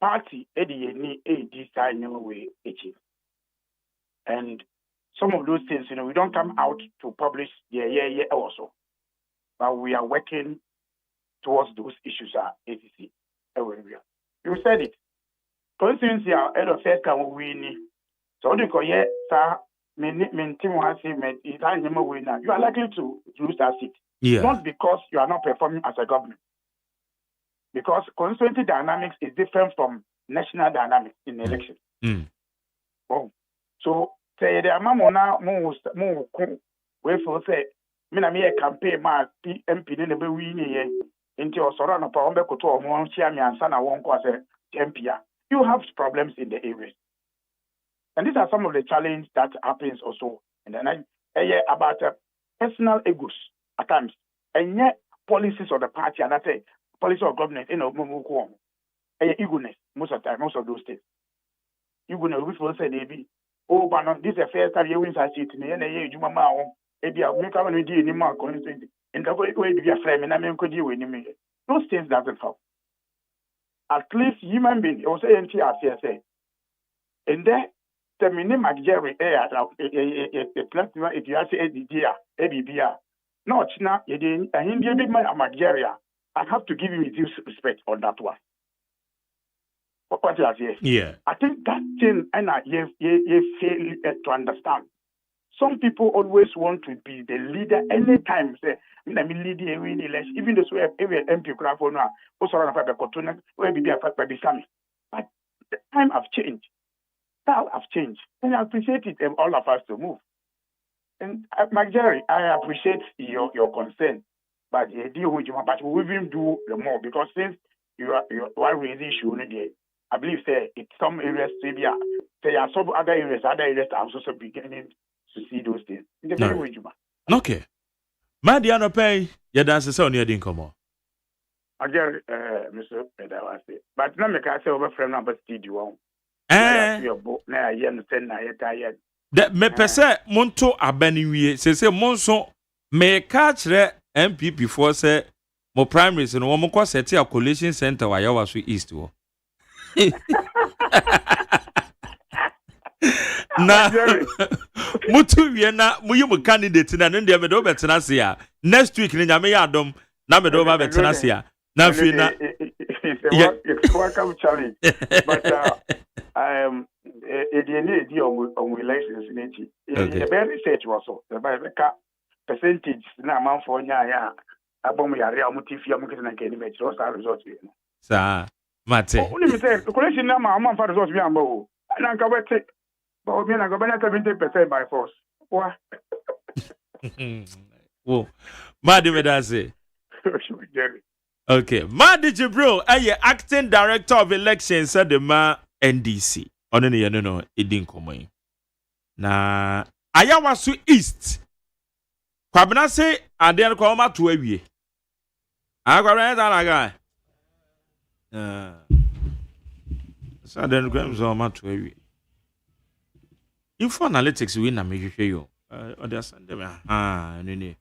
Party any AD no way achieve. And some of those things, we don't come out to publish also. But we are working towards those issues ACC. You said it. Constituency are head of first can win. So you call sir, you are likely to lose that seat. Yeah. Not because you are not performing as a government. Because constituency dynamics is different from national dynamics in election. Oh. So say the amount more wait for say me campaign ma MP ne be win ye into osoro no pa on be koto o mo chia me ansa na won ko say MP. You have problems in the area. And these are some of the challenges that happens also. And then about personal egos at times. And yet policies of the party and that's a policy of government in eagerness most of the time, most of those things. You will will say they be but this is the first time you win a seat in the you mama maybe I'll make up any more constituency. And the way to be a friend and I mean could you win me. Those things doesn't help. At least human beings also NTRCSA. And then the minimum Jerry a platform if you say ABBR. No, China, you didn't India big man Nigeria. I have to give you due respect on that one. What you say? Yeah. I think that thing and you fail to understand. Some people always want to be the leader anytime. Say, I mean, lead the election. Even those who have every MP crap on now, also on a cotton, will be there by Sami. But the time have changed. Style have changed. And I appreciate it, all of us to move. And Jerry, I appreciate your concern. But the deal with you, but we will even do the more because since you are raising issue, I believe say in some areas maybe there are some other areas are also beginning to see those things. In the very way, Juma. Okay. Madi anopay yɛdanse sɛ ɔne adi nkɔmmɔ. Again, Mr. Pedawase. But now, I say over from number studio. Na ye no ten na ye tired. De me pese monto abani wie se monso me ka kire MPP for say mo primaries no wo mo ko set a collation center wa yawa so east wo. Na mutu wie na muyi mu candidate na ndem me do betena se a next week ni nyame ya adom na me do ba betena se a na fi na it's welcome challenge. But the on elections in it. The very research was so the percentage na man for nya abom ya real motive ya mukete na keni me so sa result we no. Sa mate. Only me say collection na man for result we am o. Na nka wete. But we na go banya 70% by force. Wa. Wo. Madi me da say. Okay, Madi Jibril, acting director of elections said the ma NDC. Ono ne yeno no edin komoyi. Na Ayawasu East. Kwabena say ade no ko ma to awie. Agwara na ga. So ade no ko so ma to awie. Info analytics we na me hwehwe yo. Ode asande me ne.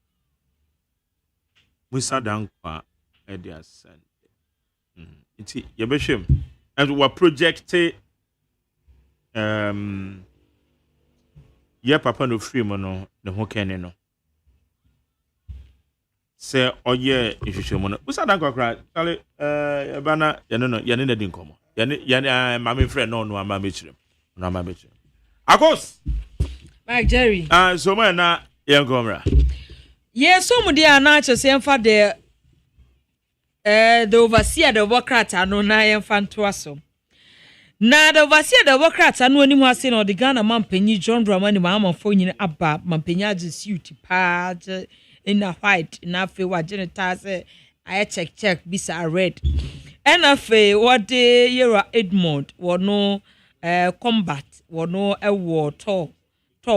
Musa dankwa ede asande. Iti yebehwem. And we projected papa no free mo no ne ho kene no se oye ihwehwe mo no usa dan kwakra tale bana yene na din komo yene mama friend no ama mechirem no ama mechirem akos Mike Jerry so man na yen komra yes so mudi ana chese emfa the overseer the workrat anu na yen fanto aso. Na the overseer the workrat anu ani mu ase na the Ghana mampanyi John Dramani Mahamafo nyine aba mampanyi age suit pa in a white na fe wa geneta say I check bisa red. And fe what the Yera Edmond wono combat wono war tall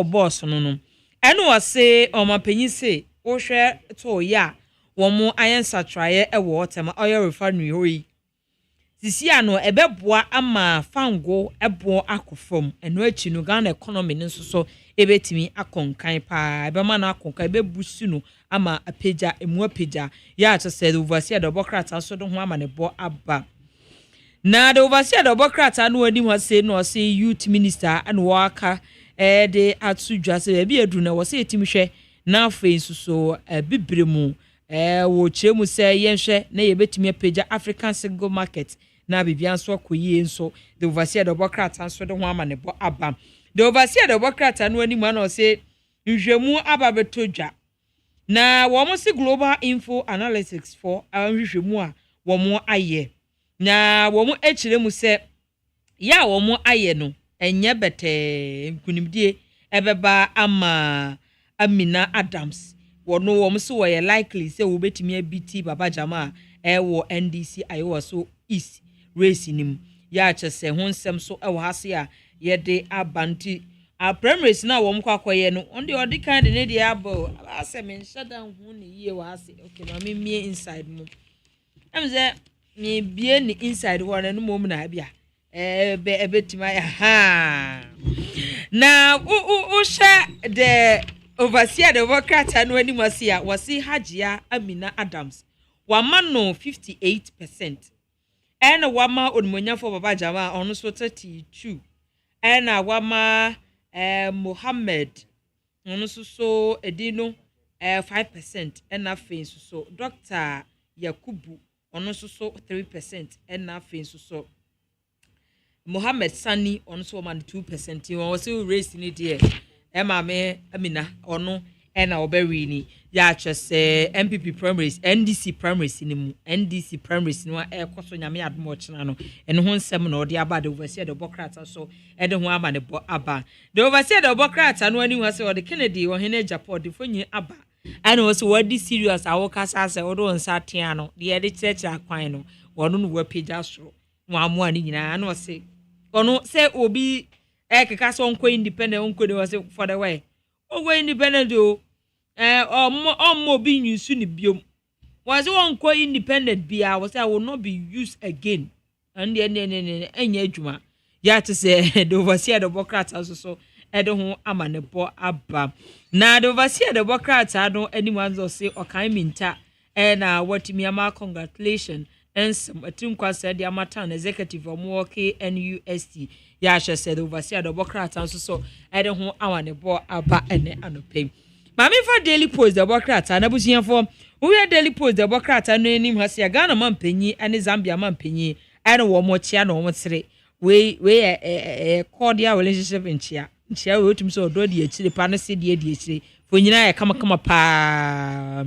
boss no. And was say o mampanyi say wo hwe to ya wo mo ayensa traye water oil refinery hoyi. Sisi ano ebeboa ama fango ebo akofom eno achi no Ghana economy nso so ebetimi akonkan pa ebema na akonkan ebebusu no ama apeja emu apeja ya acha said overseer the bokrata so do ho ama ne bo aba na the overseer the bokrata no ani ho say no say youth minister and waka de atsudwa say bi edu na wo say etimi hwe na afa nso so bibremu wo chemu say yenhwe na yebetimi apeja African single market na bibia so akoyie nso the overseer the bokrata so de ho ama ne bo aba the overseer the bokrata no ani mu na say nhwemu aba betodwa na wo mo si global info analytics for nhwemu a wo mo aye na wo mo echire mu say ya wo mo aye no enye bete nkunimdie ebeba ama Amina Adams wono wo mo so wo likely say wo betimi abiti baba jama wo NDC ayo so east race nim ya chese ho nsem so wo hase a ye de abanti a primaries na wo mkwa akoye no onde odi kind ne de abo ase me nshada hu ne yie wo hase okay ma me mie inside mu am say me bie ni inside wo na no mom na bia ebetima ya ha na o sha the overseer the worker no ani masia wasi Hajia Amina Adams wama no 58% and wama onmonya for baba jama ono so 32 and wama Mohammed ono so edino 5% and afen so Dr. Yakubu ono so 3% and afen so Mohammed Sani ono so man 2% you was raised in it Emame Amina ono ena oberini ya chese MPP primaries NDC primaries nimu NDC primaries no ekoso nyame admo chena no eno ho nsem na ode aba de overseer the bokrata so ede ho ama ne bo aba the overseer the bokrata no ani ho se ode Kennedy wo hene Japan de fonyi aba ana wo so wadi serious awoka sa se odo nsa tia no de ede church akwan no wono no wapeja so Mwa ni nyina na ɔse ɔno sɛ obi keka so onko independent onko de was for the way onko independent o ọmọ bi nyusu ni biom was onko independent bia was I will not be used again and enya adwuma ya to say the overseer the bureaucrat so ɛde ho amanebo aba na the overseer the bureaucrat no anyone zo say okan minta na watimi ama congratulations and some atinkwa said the amatan executive of Milwaukee NUST ya hye said overseer the bureaucrat so ɛde ho amanebo aba ene anope mami for daily post the bureaucrat na busianfo we daily post the bureaucrat no anim ha se Ghana man panyi ane Zambia man panyi ene wo mo chia na wo tere we cordial relationship in chia we otum so do de akire pa no se de akire fo nyina ya kama pa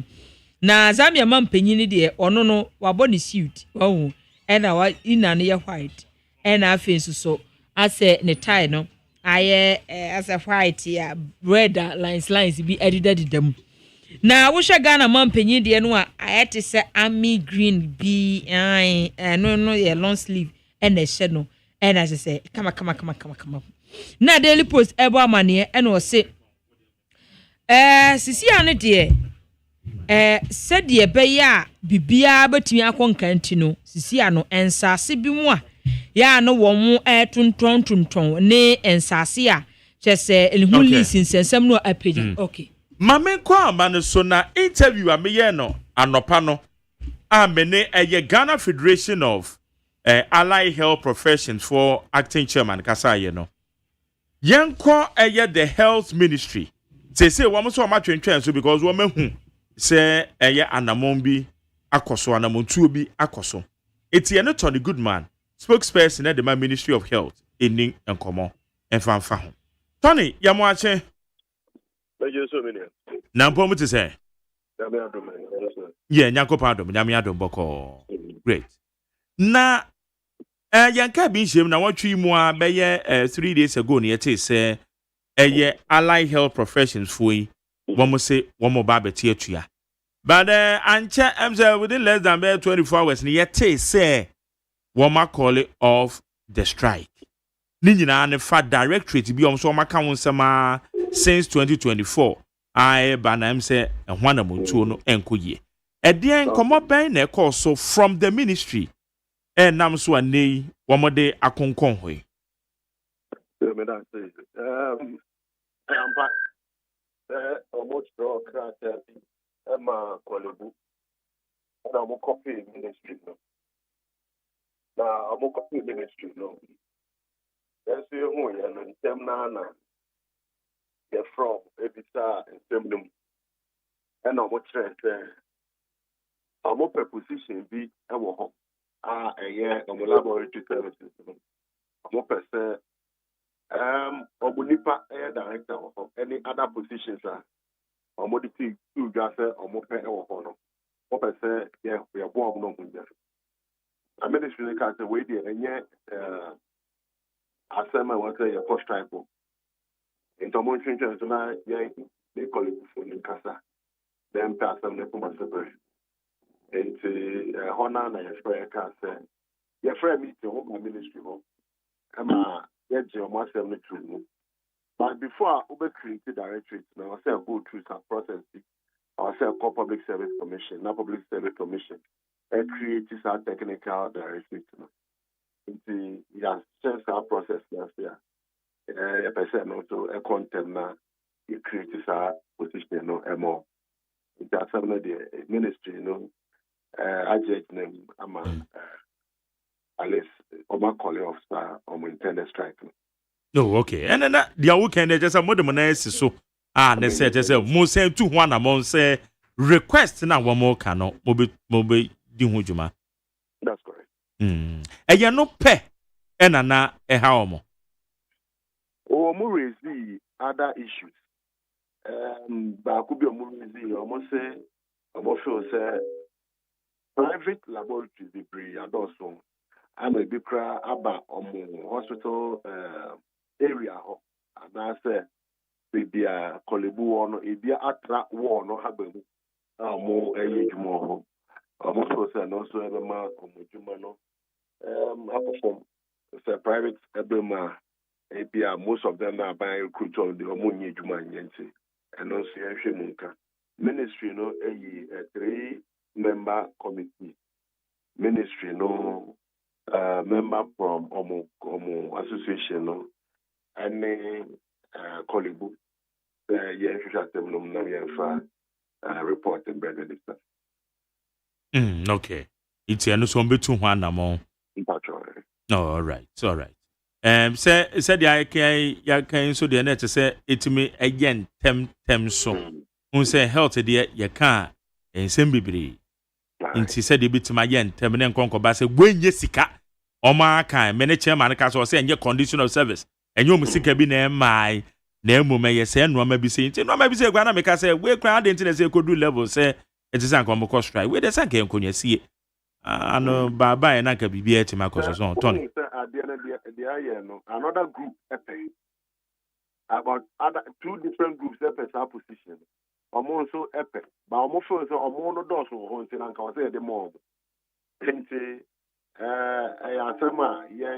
na Zambia man panyi ni de ono no wabɔ ne suit wahu ena wa ina ne white ena afi so ase ne tie no aye as a white ya red lines bi edited them na wo hwe Ghana man panyi de no a ayete se army green bi no ye long sleeve ena hye no ena se kama na daily post ebo amane ena o se sisi ane de said ye beya bibia betumi akonkanti no sisi ano ensase bi mu a ya no wo mu tonton ne ensase a chese elhu listen sensem no apage okay mame kwa amane so na interview ameye no anopa no amene Ghana Federation of Allied Health Professions for acting chairman kasaye no yenko the health ministry say wo mo so ma twentwen so because wo mahu say anamon bi akoso anamontuo bi akoso eti no Tony Goodman spokesperson at the Ministry of Health in enkomo enfanfa ho Tony yamo ache na mpo muti say nyakopa adom nyame adom boko great na yanka bi nshem na watwi mu a beye 3 days ago ne yete say Allied Health Professions foi womo say womo ba beti atua but anche am within less than 24 hours ne yete say womo call it off the strike ni nyina ne fa directorate bi omso woma ka wonsema since 2024 I banam say ehwana montuo no enkoye edien komo ben na so from the ministry nam so anei womo de akonkon hoy almost draw crater Emma Kolebu and I'm copy ministry no. Now I'm copy ministry no. That's who you know them nana they're from Ebisa and Semnum and I'm trend I'm up a position be a home a year on laboratory services I'm up a Obunipa air director of any other positions are commodity two gas or more pay or honor. What I say, yeah, we are born no munja. I ministry can't wait there and yet I said my one say a post tribal. In Tomontion tonight, yeah, they call it for the casa. Then pass them the common separate. And to honor and a sprayer can't say, your friend meets the home ministry home. Come on. Yes, but before I create the directorate, now I say go through some process. I say call public service commission, not public service commission, and create this technical directorate. It has changed our process last year. A person also a content now. You create this position, no more. It has some of the ministry, I judge them. I'm at least Oma calling officer on intended strike. No, okay. And then the weekend just a modern so they say just a mo say 2 1 among say request na one more cano mobe di hujuma. That's correct. You no pe na how mo. Oh, mo raise the other issues. But could be a mo raise the almost say almost say private laboratories be free and also I'm a big cry about hospital area. And I say, maybe a Kolebu or no, if you attract war, no happen. More age more. Also, say, no, so ever man, or Mujumano, I perform. It's a private Ebema. APR, most of them are buying recruit on the Omuni Juman Yensi. And also, Ministry, a 3-member committee. Ministry, member from Omo Association, and Kolibu. Report and better. Okay. It's a no so betu ho anamo. Oh, all right. It's all right. Said ya can so the net say itimi again tem so. Un say health de ya kan ensem bibiri. Nti said bitima yen tem ne nkonko ba say gwenye sika. Oma kan me ne chairman ka so say enye condition of service. Enye omu sika bi na mai na emume ye say no ma bi say nti no ma bi say gwa na me ka say we kran de nti na say kodu level say it is anko mo ko strike. We de say kan konye sie. Ano baba e na ka bibia ti makoso so Tony. Another group about other 2 different groups position. Also but almost so no doors on and can say the mob. I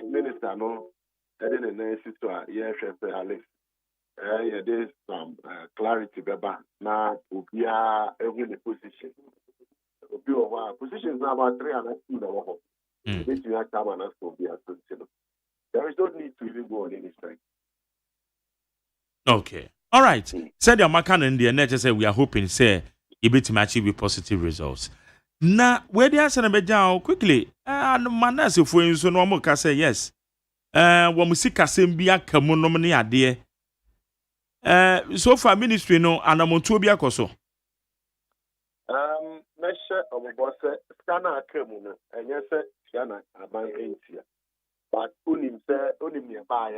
minister no sister chef Alex. There's some clarity beba na ubia every position. Positions are about 3 and there is no need to even go on any strike. Okay. All right. Said your makan in the net say we are hoping say it to achieve with positive results. Now, where the answer be down quickly. And manas if we so no more can say yes. When we see kasem bia kamu no mani ade. So far ministry no anamontu bia koso. Measure of boss scanner kamu no and yes scanner aban entia. But only nearby,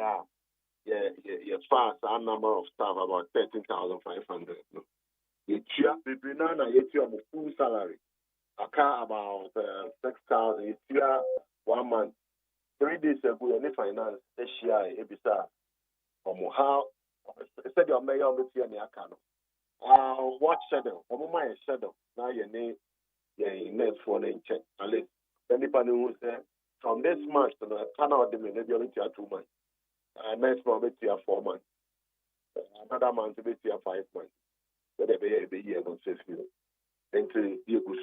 fast our number of staff about 13,500. No, you banana you full salary. A car about 6,000. You 1 month. 3 days ago, any finance SCI ebisa how said your mayor of the account. What shadow? My shadow. Now your name, next phone and check. At least anybody who say. From this month, I cannot do maybe 2 months. Next month, it's 4 months. Another month, it's 5 months. But every year, don't say you. Into you go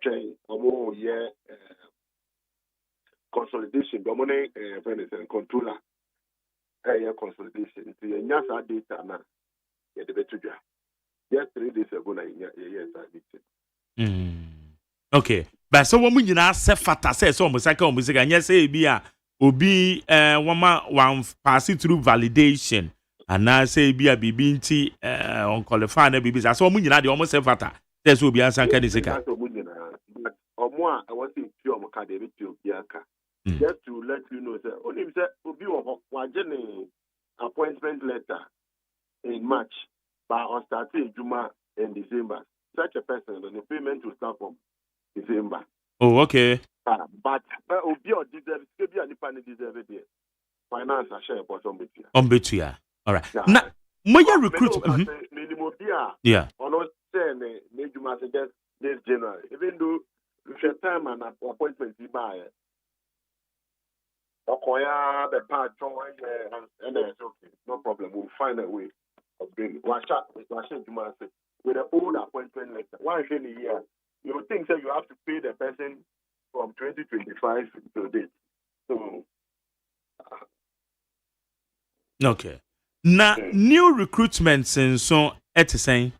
train, consolidation, dominate, controller, consolidation. Into your NASA data now. The better. Just 3 days ago, yes, I did. Okay. But so when you now say fata say so almost and yes say be obi one pass it through validation and now say be a bibinti on qualify na bibi so when you now dey almost say fata say so obi ansan ka disika but omo I want to pure mo ka dey be aka just to let you know say only say obi wa jene appointment letter in March but on starting Juma in December such a person the payment will start from December. Oh, okay. But Obio deserve it. Finance I share bottom betia. Betia. All right. Now, when you recruit, yeah. On not saying you must suggest this January. Even though your time and appointment you buy it. Okoya the part and it's okay. No problem. We'll find a way of bringing it. Wash with the old appointment letter. Why in a year? You would think that you have to pay the person from 2025 to date. So, okay. Now, new recruitments and so at the same.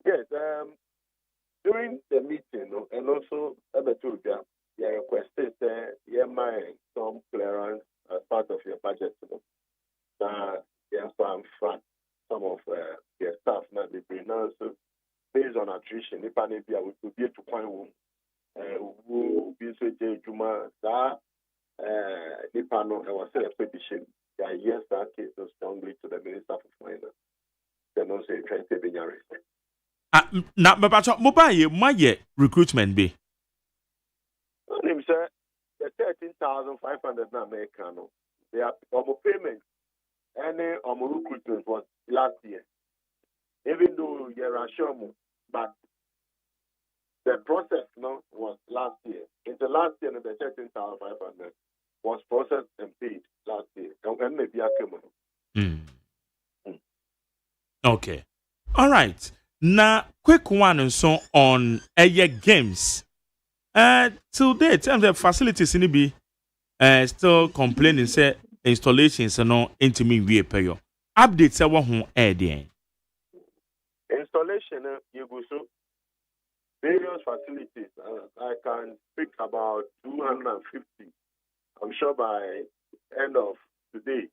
Yes. During the meeting, and also you requested some clearance as part of your budget. Now, you have some of your staff now they bring also. Based on attrition, if I we could be to find one who be so Juma that Nipano was a petition. Yes, that case so strongly to the Minister of Finance. Then also trying to be arrested. Now, but mobile my recruitment be. Him sir, the 13,500 na American. They are payment. Any recruitment was last year. Even though you're sure, but The process was last year. In the last year, the 13,500 was processed and paid last year. And maybe I came. Okay. All right. Now, quick one so on games. To date, terms of facilities in be still complaining say installations no intimate we pay you. Updates say what hon installation you go so various facilities. I can speak about 250. I'm sure by end of today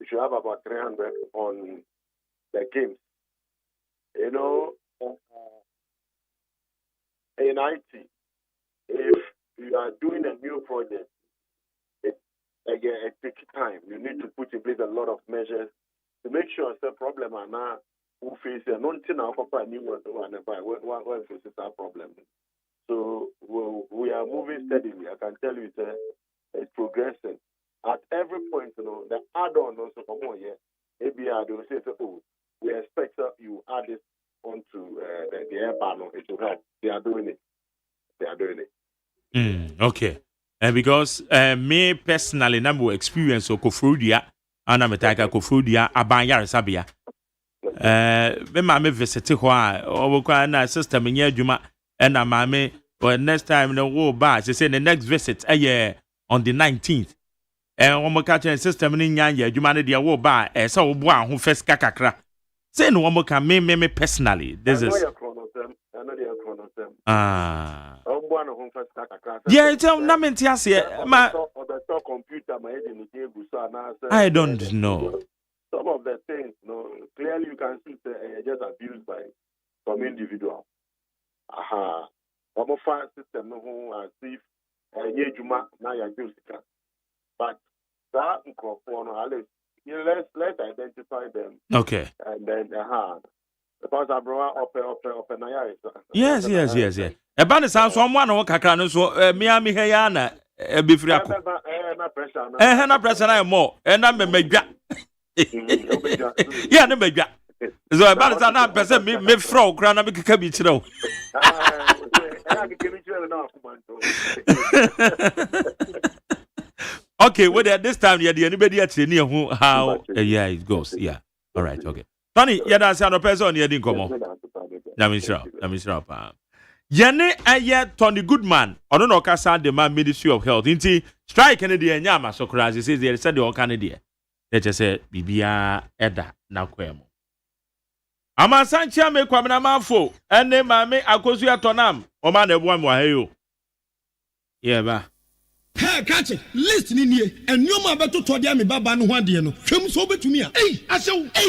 we should have about 300 on the games. You know, in IT, if you are doing a new project, it takes time. You need to put in place a lot of measures to make sure the problem are not who face a non-tin a new one faces that problem. So we are moving steadily. I can tell you it's progressing. At every point, the add-on also from one year, maybe I will say, oh, we expect that you add this onto the air panel. It will help. They are doing it. Okay. And because me personally, number experience of Kofrudia, and I'm a tiger Kofrudia, Abanyar Sabia. Me mama visit or na system in Juma, and a mammy, or next time the war bar, she said the next visit a year on the 19th. And one more catching system in Yanya, humanity a war bar, and so one who first kakakra. Say no one more can me personally. This is. Yeah, it's a computer. I don't know. Some of the things, clearly you can see just abused by some individual. Fire system, as if but that let's identify them. Okay. And then because I brought up. Yes. A band sounds someone or Kakran, so Miami Hayana, a bifriaco. Na pressure I more, and I'm a mega. Yeah, no mega. So a band sound person me fro, Grana Cabichino. Okay, well, at this time, anybody at near who how yeah it goes. Yeah. All right, okay. Funny, that's a person you didn't come on. Let me show. Yene aye Tony Goodman, I don't know Casa the man Ministry of Health. Inti strike Canadian Yama so crazy says they said the all Canadian. They just said Bibia Eda na kwemo. Ama Sancha me kwamna mafo, ene mame akosu ya tonam, o man e bua mo aheyo. Yeah ba. Hey, catch it. Listen in here. And you ma beto to dia me baba no hwade no. Hwem so betumi a. Hey,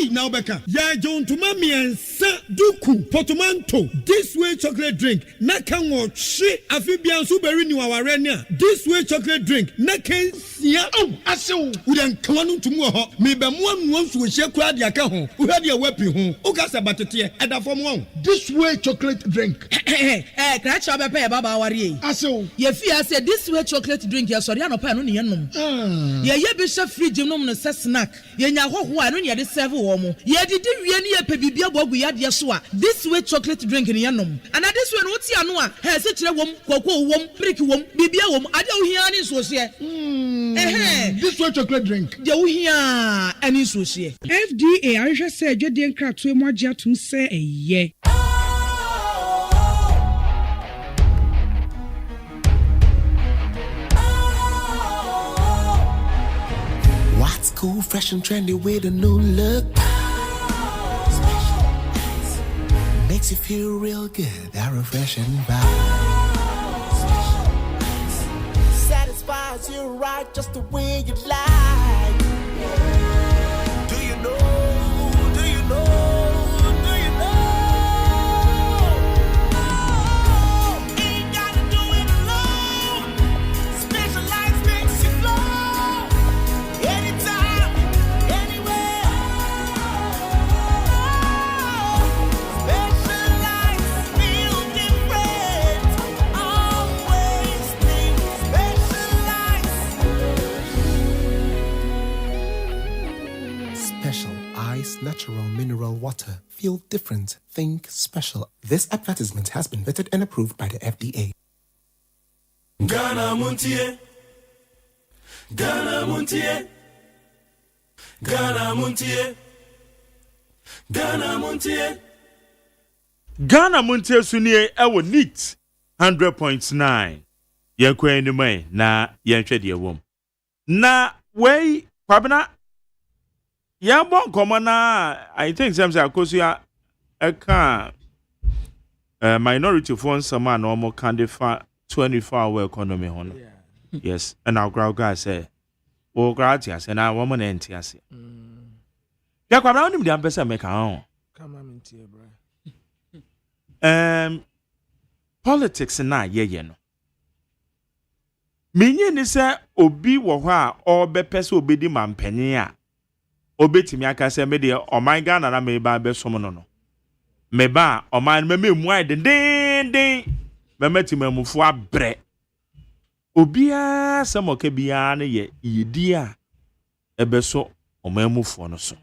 now beka. Ya John to mami ensa duku portmanteau. This way chocolate drink. Na kan wo hwe afibia so beri ni waware ne a. This way chocolate drink. Na kan sia. Asew. Udan kwanu tumu ho. Me be mo anu so hye kwa dia ka ho. Wo hade a wapi ho. O ka sa batete eda fom won. This way chocolate drink. Kra cha be pe baba ware yi. Asew. Ye fi ase this way chocolate drink. Drink ya sorry no pa no ne yenom ye be hwe fridge nom no se snack ye nya hoho a no ne ye de serve wo mo ye didi wie ne ye pe bibia bogu ya de so a this way chocolate drink ne yenom and this way no ti ano a he se kire wom koko wom brick wom bibia wom ade wo hia ne so se this way chocolate drink de wo hia ani so se FDA ahwehwe se adwede nkrato emu agye atum se eye Cool, fresh and trendy with a new look. Makes you feel real good, that refreshing vibe. Satisfies you right just the way you like. Do you know? Do you know? Ice Natural Mineral Water. Feel different. Think special. This advertisement has been vetted and approved by the FDA. Ghana Montie. Ghana Montie. Ghana Montie. Ghana Montie. Ghana Montie sunie ewo neat 100.9. Yenkwe ni mai na yenhwe de wom. Na wei kwabena ya bon komo na I think some say akosu ya eka minority for some na omo kan dey fa 24-hour economy hono. Yes, and our crowd guy say o gratis and na woman enti ase. Ya kwabena onim de ampesa meka ho. Come on into bro. Politics na ye no. Menye ni se obi wo ho a obepɛ se obedi mampani a obetimi aka se me de oman Ghana na me ba besom no no. Me ba oman me mu ai den me metimamufu abre. Obi a se moka bia na ye yedi a ebeso omamufu no so.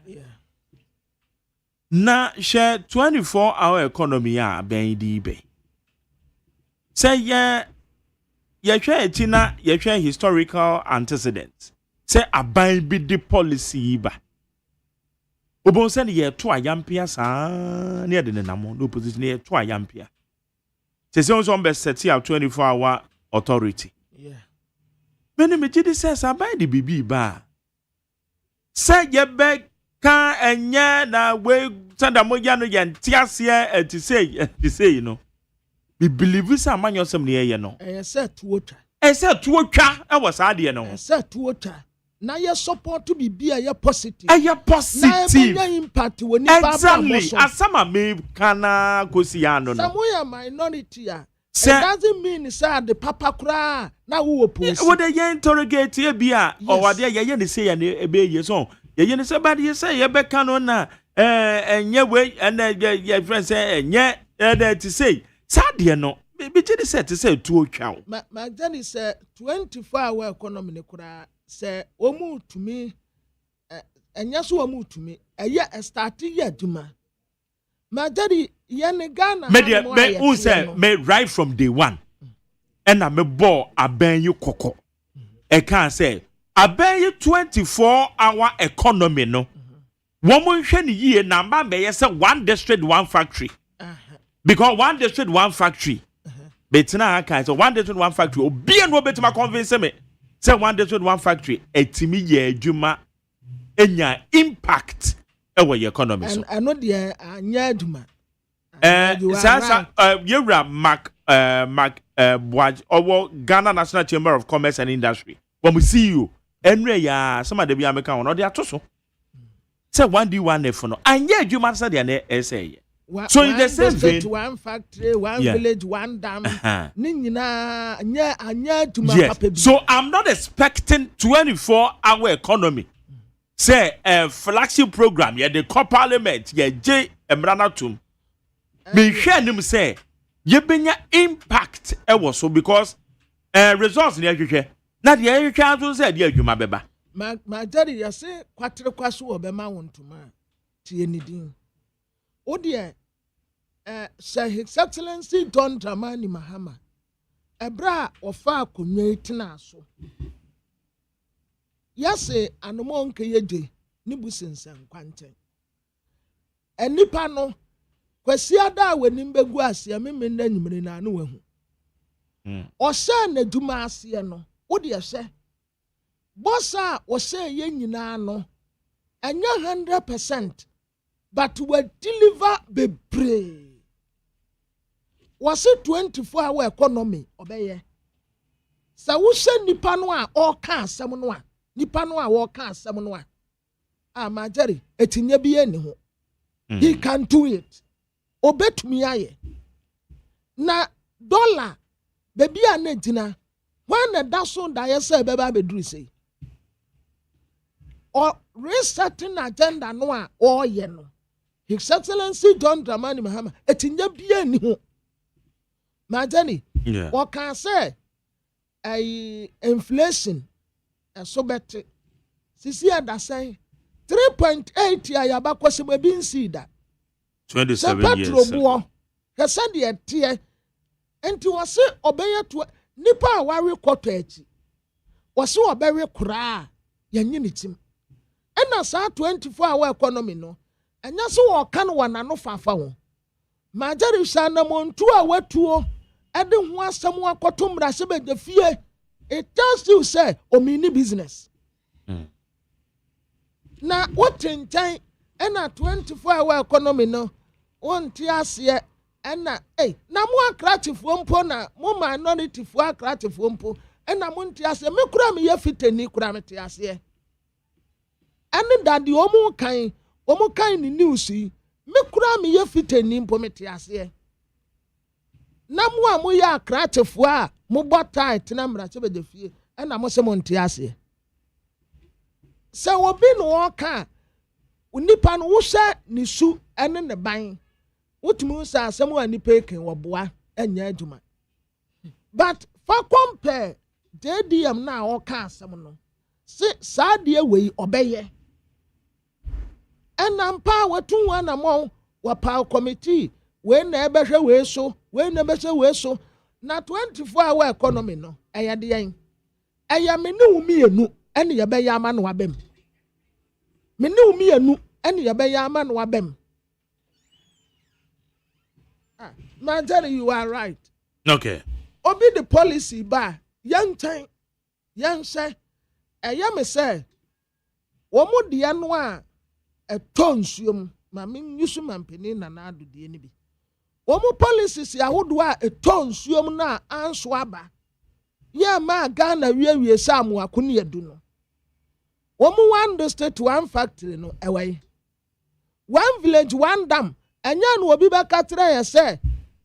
Na share 24-hour economy a ben di be. Say ye share etina ye share historical antecedents. Say aban bi di policy ba. Obon say ye to ayampia sa na de nenamo no opposition ye to ayampia. Say so be set up 24-hour authority. Yeah. Many me did say aban di bibi ba. Say ye beg kan enye na we sanda moja no ye ntiase to say you know. We believe say amanyo sem ne ye no. Set tuotwa. Set tuotwa e was ade no. Set tuotwa. Na ye support to be a positive. A positive. Na impact when exactly. Asama me kana kosi ya no. Samoya minority a. It doesn't mean say the papa kra na wo oppose. What they interrogate e bia or what they ye ne say na ebe ye so. Ye ne say bad ye say ye be kan na enye we and ye friend say enye to say sadie no be chidi say to say tu otwa. My journey say 24-hour economy ne kura say omu tumi enye so omu tumi eye start ye aduma. My journey ye ne Ghana me who say me right from day one and I me bo aben you koko. E can say aben you 24-hour economy no. Woman hwe ni ye number me say one district one factory. Because one district one factory. Betina aka so one district one factory obi en obetima convince me say one district one factory etimi ye adwuma enya impact e wo economy so. And no de anya adwuma. Yewra Mac Boaj owo Ghana National Chamber of Commerce and Industry. When we see you enre ya some of the bi ameka won no de atoso. Say one D one F no anya adwuma say de na say. So in the same vein, one factory, one village, one dam. So I'm not expecting 24-hour economy. Say a flagship program, yeah, the core parliament, yeah, J. Emranatum. Me hear him say, you bring your impact so because results in the not the area council said, yeah, you my baby. My daddy, you say, quattro quasu or bema want to man. Tienidin. Oh dear, Sir His Excellency Don Dramani Mahama, a bra or far community naso. Yes, and a monk ye day, Nibusins and Quantin. And Nipano, Quasiada when Nimbeguasia, Mimenda Nimina no. Or son a Dumasiano, what do you say? Bossa or say yen no, and 100%. But we deliver be pray. Was it 24-hour economy? Obey. So we send Nipanwa or can someone. Nipanwa or can someone. Ah, my Jerry, etinye bi eniho. He can do it. Obey to me aye. Na dollar baby anetina. When a dason da say beba bedru say. Or resetting agenda no or yeno. His Excellency Don Dramani Mahama, etinya bia ni ho. Majani, what can say? Inflation, so better. Sisi ada say 3.8 ya yaba kwese be bin sida 27 years petrol hesa de tie enti wose obeye to nipa a ware kwoto achi wose obere kura yenye ne tim ena saa 24 hour economy no enya so wo ka no wana no fafa wo majari shana montu a watuo ede ho asem akoto mra se be fie it tells you say omini business na what in time ena 24 hour economy no wonti ase ena na mo akratifo mpo na mo minority fo akratifo mpo ena mo nti ase me kura me ye fitani kura me ti ase ene dade omo kan ni news yi me kura me ye fitani mpo me ti ase na mo a mo ya akratifo a mo botai tena mra che be de fie ena mo se mo nti ase se obi no ka unipa no wo hye ni su ene ne ban wotumi sa asem wa nipa eken wo boa enya adwuma but for compare JDM na o ka asem no se saa de wei obeye enampa watu wana mo wa pa committee we na ebehwe we so we na behwe we so na 24 hour economy no eya de yen eya me ne umienu ene ye be ya ama no abem me ne umienu ene ye be ya ama no abem. Major, you are right. Okay. Obi the policy ba young say me say womo de anu a etonsuom ma me yusu mampeni na na adu de ni bi womo policies ya hodo a etonsuom na anso aba ye ma Ghana wie samu akuni edu no womo one state one factory no ewai one village one dam enya no obi ba katra ya say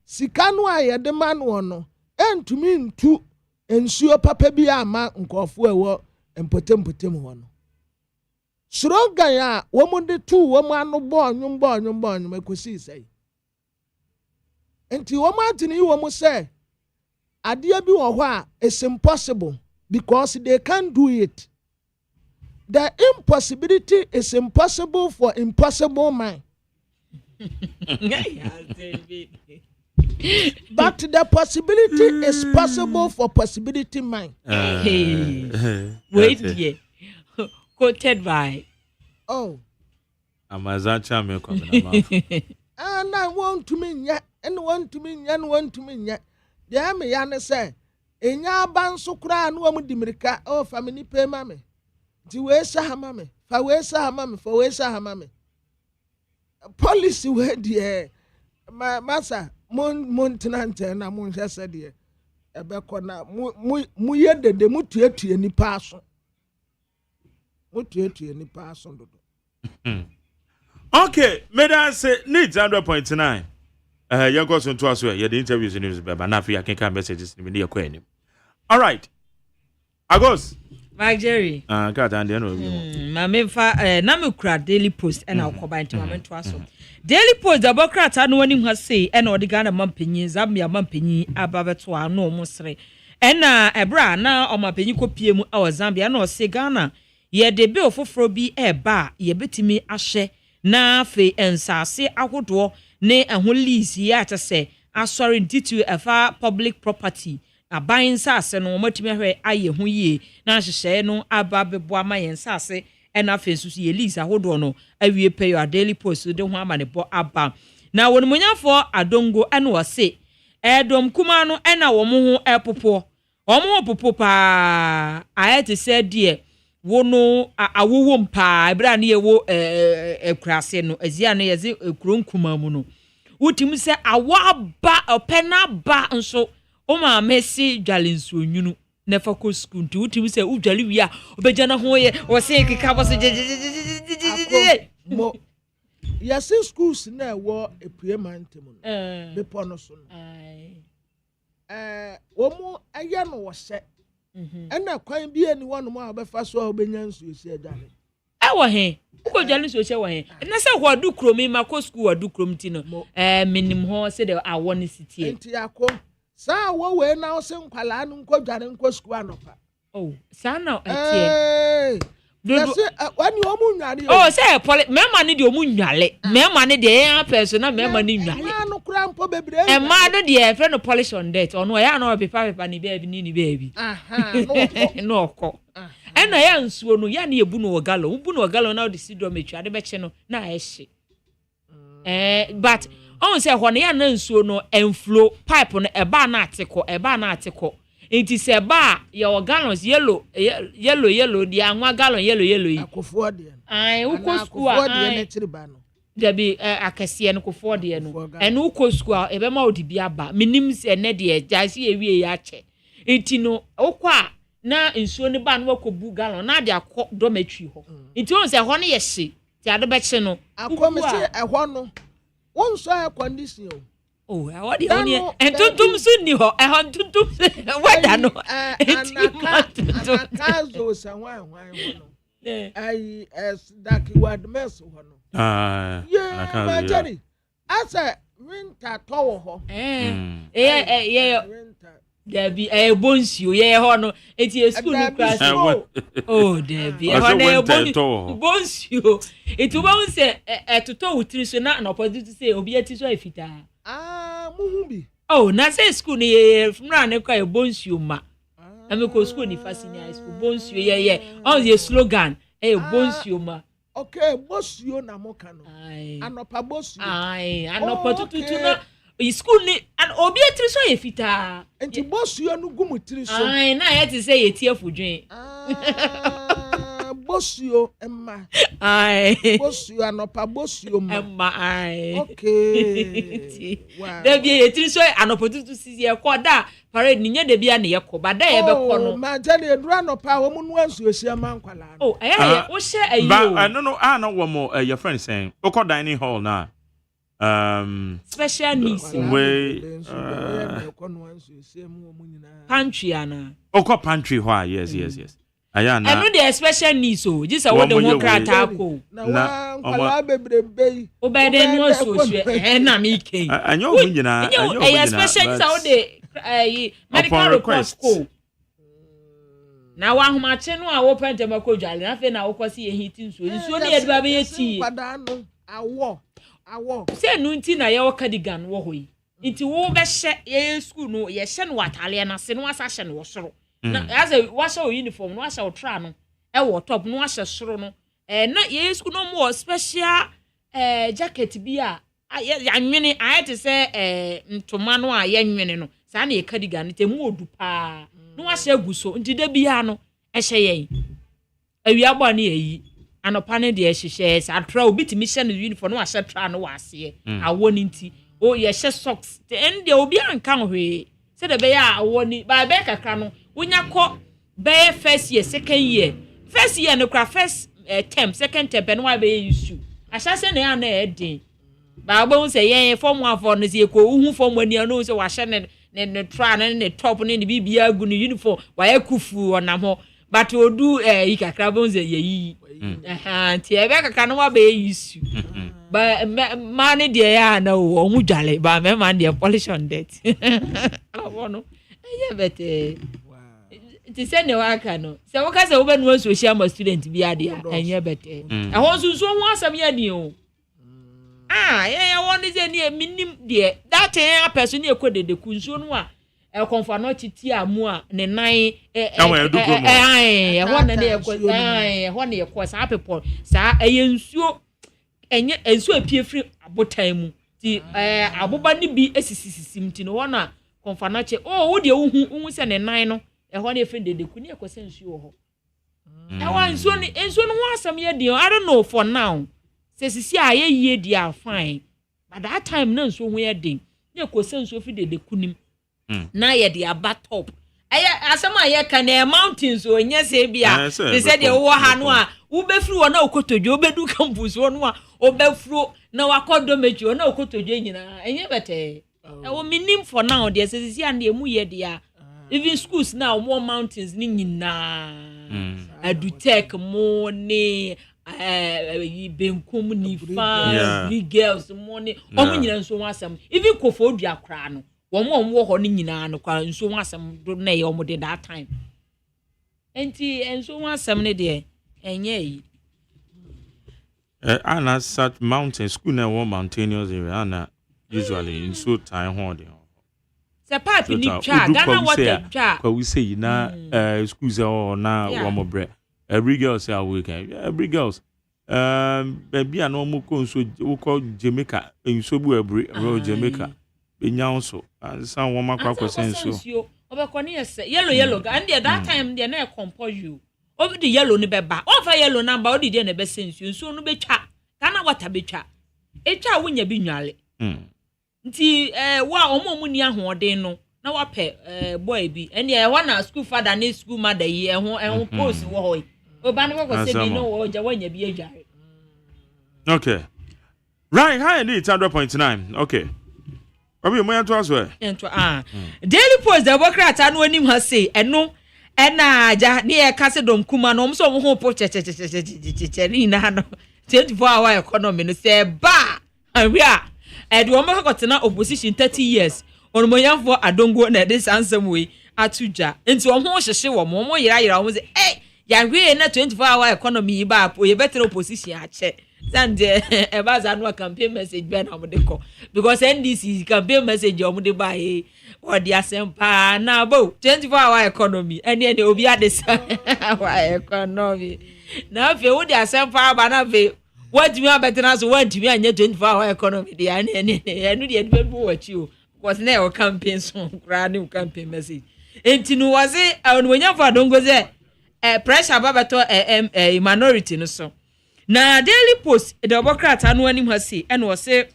sika no a ye de ma no no entumi ntu ensuo papa bi ama nkofo ewo empotem ho no slogan ya wo de tu wo anu bo onwum ekosi sei enti wo atini wo say ade bi wo ho a it's impossible because they can't do it. The impossibility is impossible for impossible mind. But the possibility is possible for possibility mind. Wait here. Quoted by. Oh. Amazon Champion coming. And I want to mean yet, and want to mean yet. Yeah, me yana say. In ya ban so cry no mu dimirika oh family pay mame. Ti we sa hamame. Fa we sa hamame, for we sa hamame. Policy we die. Masa mon tenante na mon hwese de ebekọ na mu ye dede mu tuetue nipa aso mu tuetue nipa aso dodo. Okay, me da say need 100.9 you go so to us here the interviews in news baba na fi akenka messages ni me yakọ anim. All right, Agos Mike Jerry ka ta ndie no bi ma me fa na me kura Daily Post and akoba ntima me to aso Daily Post the Bokrata no wani ha sei e na odi Ghana mampanyin Zambia mampanyin ababeto ano mo sere e na ebra na o mampanyin kopie mu a Zambia na o se Ghana ye de be ofoforo bi e ba ye betimi ahye na fe ensase ahodo ne ehon lease ya ta se asori ntitu efa public property aban nsase no matimi hwe aye ho yie na hyehye no aba bebo ama yen nsase ena fe susu ye lease ahodo no awie pay your Daily Post de ho ama ne bo aba na wonmunyafo adongo ena wose edom kuma no ena wo mo ho epopo wo mo popo pa ayete said die wono awowo mpa bra na ye wo ekurase no azia no yeze kuronkuma mu no utim se awaba opena ba nso o ma mesi dwalenso nwunu na fa ko school nti utim se udwale wi a obeja na ho ye wo se kika bo se mo yes schools na wo epuemantem no bepo no so wo mo aye no wo se ena kwan bi ani wono mo abefa so a obenya nsu esi adwale wo he uko dwale nsu esi wo he na se ho adu kromi ma ko school adu krom ti no minim ho se de awon city enti akọ sa wo we na o se nkwala no nko dwale nko school anopa oh sa na etie Yes, when you omu oh say mema ne de omu nwale mema ne de ya person na mema ne nwale no kura mpo bebre e ma no de friend no polish on that ono ya na pepa ni baby ni baby no okọ ena ya nsuo no ya na ebu no gallon na de sidom etwa de beche no na ehye but on say ho na ya na nsuo no enflow pipe no eba na ateko It se ba your gallons yellow the anwa gallon yellow yi akofo de ai uko school ai there be akese no kofo de no enu uko school ebe ma odi aba minim se ne de jasi ewie ya che enti no ukwa na nsuo ne ba no wakobu gallon na de akọ dormitory ho enti on se ho ne ye hye ti ade be che no akomese eho no won so air condition oh, what the only and tuntum sunni ho tuntum wada no anakazo sanwan ho no ai daki word mess ho no anakazo asa winter towo ho there be bonsio ho no eti school no class oh there be ho na bonsio etu ba unse etoto wutiri so na opposite say obi ati so afita muhumbi oh na say school ni fumra ne kwa bonsio ma ameko school ni fasini high school bonsio on the slogan bonsio ma okay bonsio na moka no anopa bonsio anopa tututu na school ni and obi etiri so yefita enti bonsio no gumu tiri so na yet say yetie fudwen bosio emma bosio anopa bosio emma okay wow there be etiri so anopa tutu sisi e koda parade ninya de bia ne yekọ bada ye be kọ no ma jale edru anopa wo mu no ansuo sia mankwala oh aya wo hye ayo ba no no wo mo your friend saying oko dining hall na special needs we pantry ana oko pantry ho yes aya na eno the special needs so just a what the worker ako na kwala bebrebe obede no so na me ken anyo mu nyina anyo special needs a what the medical request ko na wa homache no a wo pente makodwale na fe na wo kwasi ye hiti nsuo ni ye ba be yeti awo se nu nti na ye wo cardigan wo hoyi nti wo be hye ye school no ye hye no watale na se no asa hye no wo soro na as a washa uniform no washa otra no e wo top no washa soro no na ye school no mo special jacket bi a ya nwene ayete se ntoma no a ye nwene no sa na ye cardigan te mu odu pa no washa guso nti de bia no e hye ye awia bo na ye anopa ne de hye sa tra obi ti mi hye no uniform no washa tra no wase awo ni nti o ye hye socks te de obi anka hwe se de be ya awo ni ba be kakra no wonya ko be first year first year no kra first term second term no wa be issue asha se na ya na edin ba gbo se yen form 1 for no se ko uhu form 1 no se wa hye ne tra ne top ne bibia agu no uniform wa yakufu onam ho but odu ikakra bo se ye yi ti ebe kakra no wa be issue ba man de ya na o hu dwale ba me man de polish on that abono eye bete ti se ne wa ka no se wo ka se wo be no social ma student bi ade eye bete ho sunso ho asam ya ni o ye won se ni minim de that person e ko de kunso no a e konfa no titi amu a ne nan ho na ne e ko ho na e ko sa people sa eye nsuo enye ensuo apie free abotan mu ti aboba ni bi esisisi mti no na konfa na che wo de hu se ne nan no ho na e fe de ku ni e ko se nsuo ho wa nsuo no ho asam ye de I don't know for now se sisi a ye yie dia fine but that time na nsuo ho ye de ni e ko se nsuo fi de kunim na ye de aba top asama ye kan e mountains o nya se bia they said de wo ha no a wo be firi wo na okotodwe wo be du campus wo no a wo be furo na wakodo meji wo na okotodwe nyina enye bete wo minim for now de se sisi and emu ye dia even schools now more mountains ni nyina adutech mo ni benkum ni fa big girls mo ni o nyina nso wasam even kofo dua kra no wo ho ni nyina no kwa nso wasam do na ye o mo de that time enti enso wasam ne de enye ana such mountain school na one mountainous area ana usually in so time holding. Se pipe ni twa Ghana water twa. Kwa we say na school say or na one more bread. Every girl say weekend. Every girls. Baby and no mo ko so wo call Jamaica in so bu every Jamaica. Enya so. And some woman kwa question so. Obekoni yes yellow and that time they na compose you. Over the yellow ni beba. Over yellow number odi dey na be sense you so no be twa. Ghana water be twa. E twa wonya bi nwale. Nti wa omo ni ahoden no na wa pe boy bi ene e ho na school father na school mother yi e ho post wo ho oba ne ko se bi no wo ja wanya bi adware. Okay, right, high need 100.9. Okay, obi mo yanto aso Daily Post the Democrat anu anim ha say eno na ja ne e ka se dom kuma no so mo ho po che ni na no 24-hour economy no say ba awia do omo ka tena opposition 30 years onomoyanfo adongo na this ansem we atuja nti omo hyehye wo mo yira wo say ya hwe na 24-hour economy ba po ye better opposition ache sande e ba za no campaign message be na mo de ko because NDC campaign message omo de ba o di asempa na bo 24-hour economy ene obi adesa economy na fe wo di asempa ba na fe what do you have better as what do you anya 24-hour economy dey anu dey be wachi o because na o campaign so kra ni campaign message enti no was e onwenya for dongo ze pressure babato minority no so na Daily Post the Democrat anu anim ha say and was say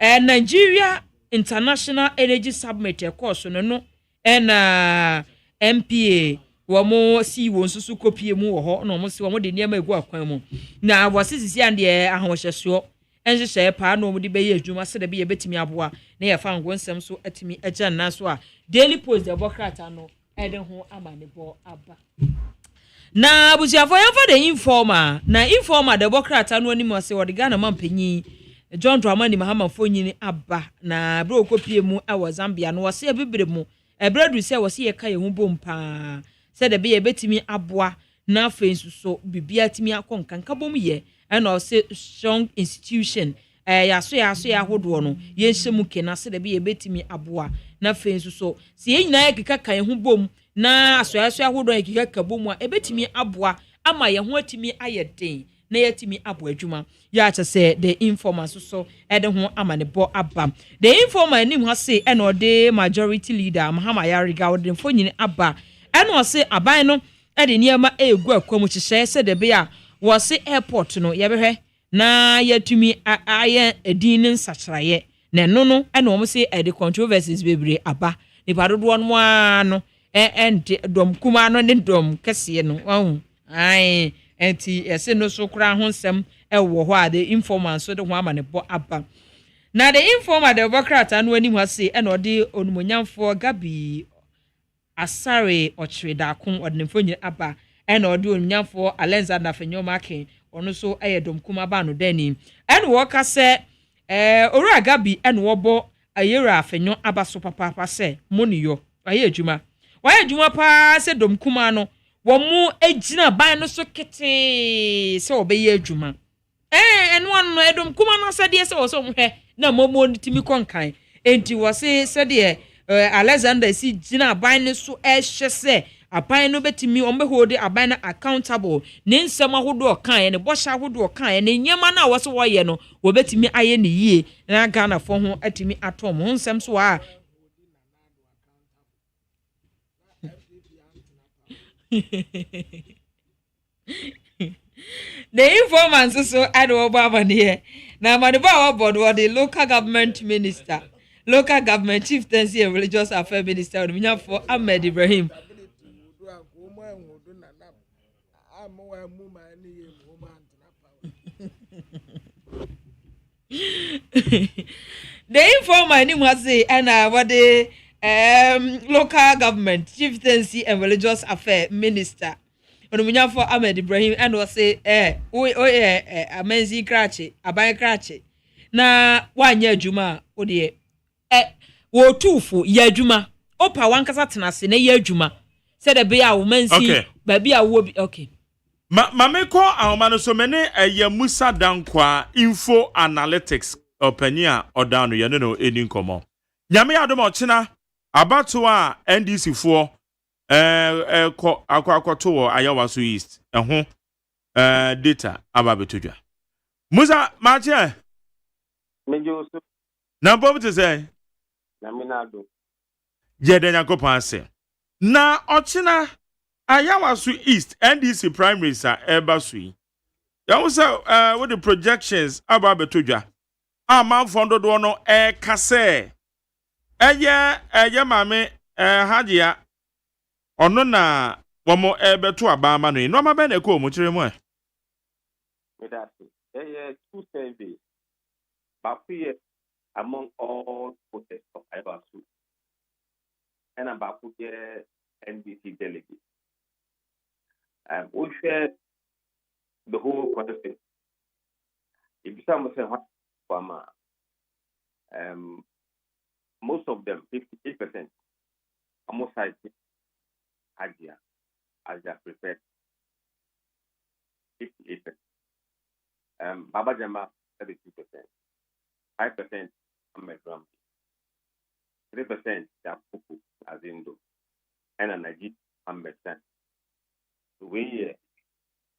Nigeria International Energy Summit course no MPA womo si won susu kopie mu wo ho no mo si womo de niam egu akwan mu na wasisi ande ahwohyeso enhyehyɛ pa no mo de beye adwuma se de be betimi aboa na ye fa ngonsem so atimi agya na so a Daily Post the Democrat no ede ho amanebo aba na buziafo yamfa de informer na informer the Democrat no ani mo se wo de Ghana mampanyi John Dramani Mahama Fonyini aba na bro kopie mu awo Zambia no wose ebebre mu ebredu se wose ye ka ye hu bompa said the be betimi aboa na fensu so bibia timi akonkanka bom ye and also strong institution ya so ahodo no ye hyemu kena said the be betimi aboa na fensu so se ye nyina yakeka kan hu bom na aso ahodo yakeka ka bom a ebetimi aboa ama ye ho atimi ayeden na yatimi aboa adwuma ya cha say the informer so ede ho ama ne bo aba the informer anim ha say and ode majority leader Mahama Yariga ode Fonyini aba and was say aban no e de niema egu akwam hyehye se de be a was say airport no ye behwe na yatumi aye edin nsakyraye na no e no mo say e de controversies bebre aba ni padodo no ano and dom kuma no ne dom kese no wahu ai enti ese no so kura ho nsem e wo ho a the informer so de ho ama ne bo aba na the informer the Democrat anu ani ho say e no de onumonyamfo Gabi Asare Ochreda kun odnemfonyi aba ena odi onyamfo Alexander Fenyomakin ono so ayedom kuma ba no dani ena wo ka se Owura Gabi ena wo bo ayera Fenyo aba so papa se moniyo aye adwuma waye adwuma pa se dom kuma no wo mu agina ban no so kete se obeye adwuma eno no edom kuma no se de se wo so hwe na momo ntimi konkan enti wo se de Alexander si jina aban so ehye aban no betimi ombe hold aban na accountable ne nsem ahodo kan ne bosha ahodo kan ne nyema na wo so wo ye no wo betimi aye ne yie na Ghana fo ho atimi atom ho nsem so a the informants so ado baba ne na maniba board wo the local government minister Local government chieftaincy and religious affairs minister for Ahmed Ibrahim. The informer name was say and what the local government chieftaincy and religious affairs minister for Ahmed Ibrahim and was say amazing cratchy abai cratchy na wanya juma odie wo tufu ya adwuma opa wankasa tenase na ya adwuma said be a woman see baby a wo okay Mameko ahomano so mene Musa Dankwa info analytics openia odano ye no eni nkomo. Nyame adom ochina abato a NDC fo akwato wo Ayawa so East ho data ababetodwa. Musa mache Mejo so na bob to say na minado. Yede nyakopan ase. Na ochina Ayawa so East NDC primaries are eba so yi. Ya wo say with the projections ababetodwa. Man fondo do no kase. Eye mame hajia ono na womo beto abama no. No ma be na ko mu kire mu Medasi. Two surveys. Bakuye among all protests of Ibasu. And about NDC delegates. We share the whole context. If some say most of them, 58%, almost like Adia, as they are prepared. 58%. Baba Jama, 32%. 5% Ahmed Ramji. 3% Yakubu Azindo. And a Najib Ahmed San. We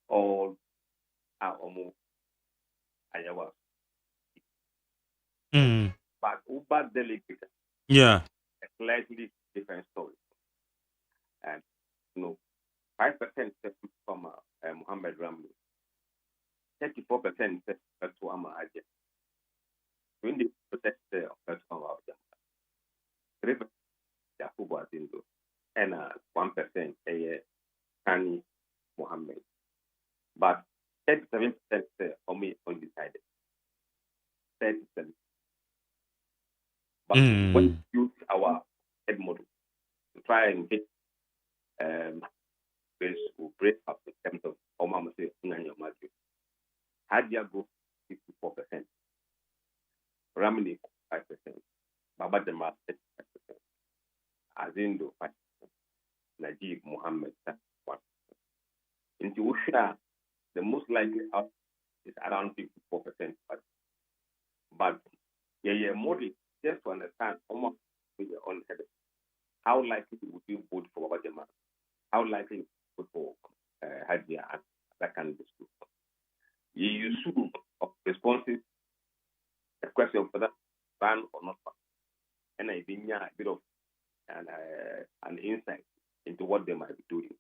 all are almost Ayawa. But Uber delegate, yeah, a slightly different story. And 5% from Muhammad Ramli, 34% to Amma Ajay, 20% of Petro 3% Yakubu Azindo, and 1% Kani Muhammad. But 37% only undecided. 37%. But when we use our head model to try and get break up in terms of Omama say Nanya Maju, Hadia go 54%, Ramini 5%, Baba Jama 35%, Azindo 5%, Najib Muhammad 1%. Into Usha, the most likely out is around 54%, but model just to understand almost with your own head how likely would you vote for Baba Jama, how likely you vote for Hadia, and that kind of stuff. You use of responses a question for that ban or not ban, and I think a bit of an insight into what they might be doing.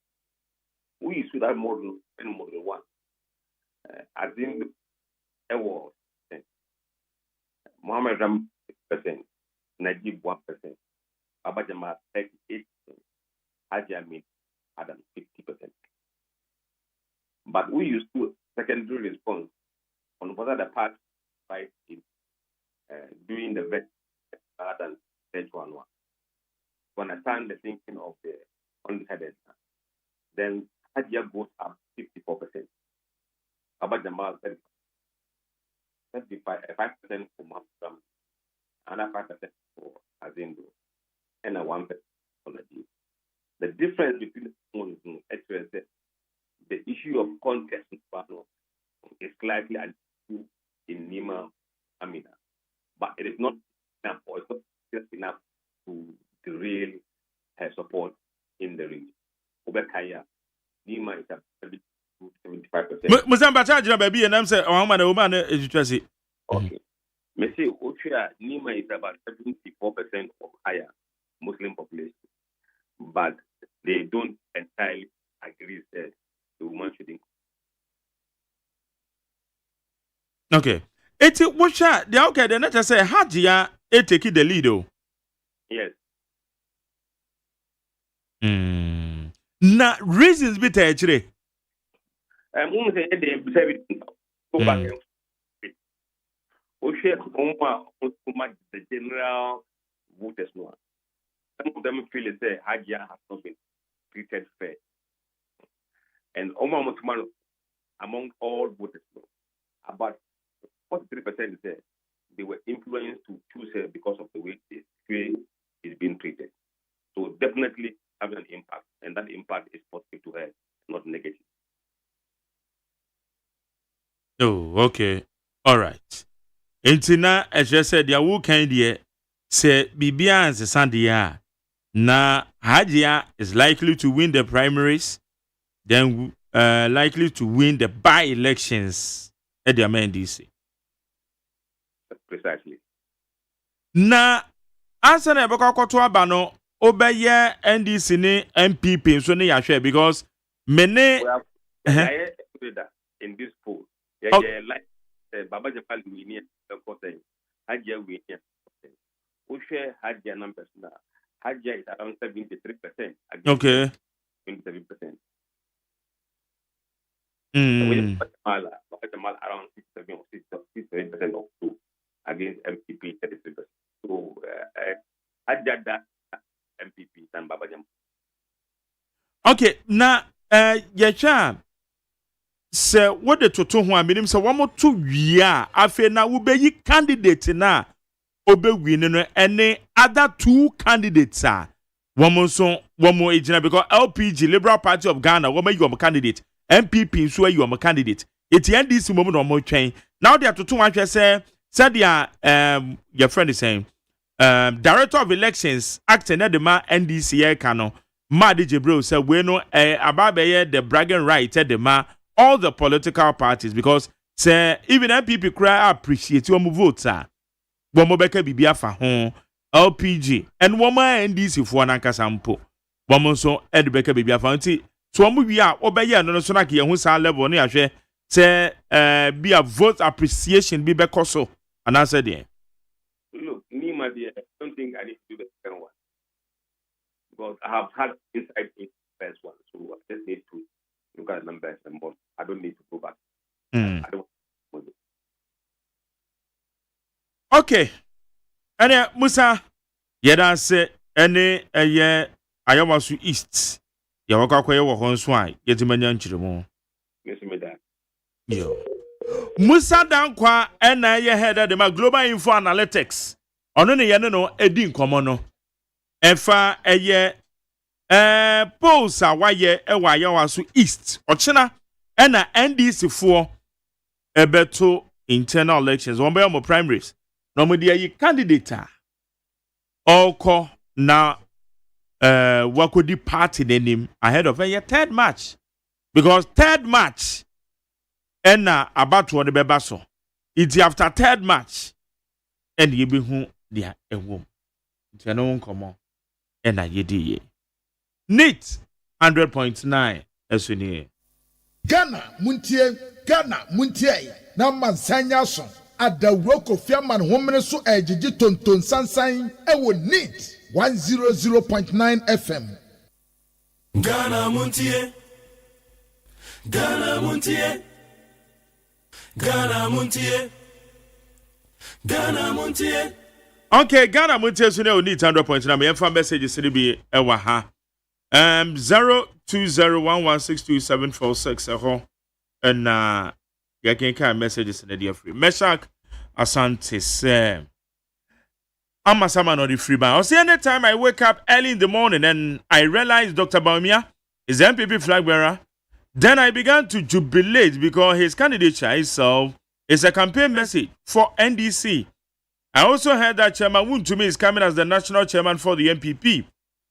We use that model and model one. As in the award, Muhammad Ram 6%, Najib 1%, Abajama 38%, Haji Amin Adam 50%. But we used to secondary response on whether the part right in doing the vet rather than stage 1. To understand the thinking of the undecided, then Hajia goes up 54%. Abajama 5% for Muhammad, another 5% for Azindo, and a 1% for Najib. The difference between the issue of contest is slightly in Nima Amina, but it is not enough, or it's not just enough to derail her support in the region. Obekaya, Nima is a bit 75%. Musamba charge na baby and I'm say woman is okay. Messi Oshia Nima is about 74% of higher Muslim population, but they don't entirely agree that the woman should include. Okay. It's Washa, the okay, the next say Hajia take the lead. Yes. Na reasons be actually. The general voters know. Some of them feel that Hajia has not been treated fair. And among all voters know. About 43% say they were influenced to choose her because of the way the situation is being treated. So definitely having an impact, and that impact is positive to her, not negative. Oh, okay. All right. Intina, as you said, ya who can dear say Bibia and Sandia. Na Hajia is likely to win the primaries, then likely to win the by-elections at the MNDC. Precisely. Na answer na beko kwato aba no obeye NDC ni MPP so ne yahwe because many in this poll like Baba Japal Winia Kosen Hajia Winia Ushe Hajia numbers now Hajia is around 73%. Okay. 27%. Around 67% or 2 against MPP 33%. So Hajia that MPP than Baba Jam. Okay, na yacha se what the toto ho aminim se womo to wia afi na wo be candidate na obewin no any other two candidates are womo so womo ejina because LPG Liberal Party of Ghana womo you candidate MPP so you am candidate eti NDC momo no mo twen now they are toto wan hwe say said your friend is saying Director of Elections acting at the ma NDC kano Madi Jibril said we know about the bragging right at the ma all the political parties because say even MPP cry appreciate your votes Womo beka bibia fa ho LPG and woman NDC for an ankasampo womo so ed beka bibia fa nti so womo wi a obeye no so na ke hu sa level no yahwe say be a vote appreciation be bekoso and answer there. Look, me my dear, I don't think I need to do the second one because I have had inside the first one, so I just need to look at the numbers and more. I don't need to go back. I don't. Okay. And Musa, yeda say any Ayawasu East. Ya waka kwa yewa honswai yetimanya nchirimo. Yes, me that. Yo. Musa Dankwa ena ye head of the Global Info Analytics. Ono ne ye no edi nkomo no. Efa eye polls a waye ewa Ayawasu East. Ochina ena NDC for ebeto internal elections. Wombe yo mo primaries. No mo die candidate oko na wakodi party name ahead of a third match because third match ena about to the bebaso it's after third match and ye be hu dia ewom ntia no nkomo ena yedi ye neat 100.9 esuni Ghana muntie na mansanya so adawro kofiaman homene so ejiji tonton sansan ewo neat 100.9 FM. Ghana muntie. Ghana muntie. Ghana muntie. Ghana muntie. Okay, Ghana muntie so na need 100.9 me fa message sini bi ewa ha. 0201162746 eho and you can kind messages in the dear free. Meshak Asante say I'm a salmon on the free bar. I say anytime I wake up early in the morning and I realize Dr. Baumia is the MPP flag bearer, then I began to jubilate because his candidature itself is a campaign message for NDC. I also heard that Chairman Wontumi is coming as the national chairman for the MPP.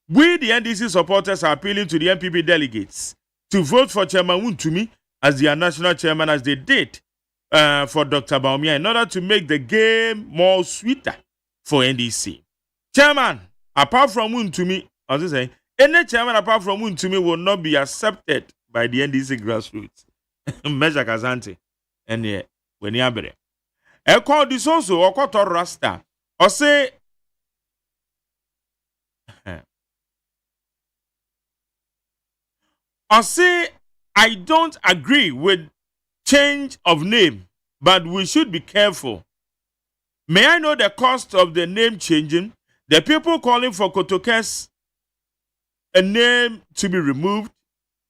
We, the NDC supporters, are appealing to the MPP delegates to vote for Chairman Wontumi as their national chairman as they did for Dr. Baumia in order to make the game more sweeter for NDC. Chairman, apart from Wontumi, I was saying, any chairman apart from Wontumi will not be accepted by the NDC grassroots. Measure Kazante. And yeah, when you have it. I call this also, or call Rasta. Or say, I don't agree with change of name, but we should be careful. May I know the cost of the name changing? The people calling for Kotokes a name to be removed,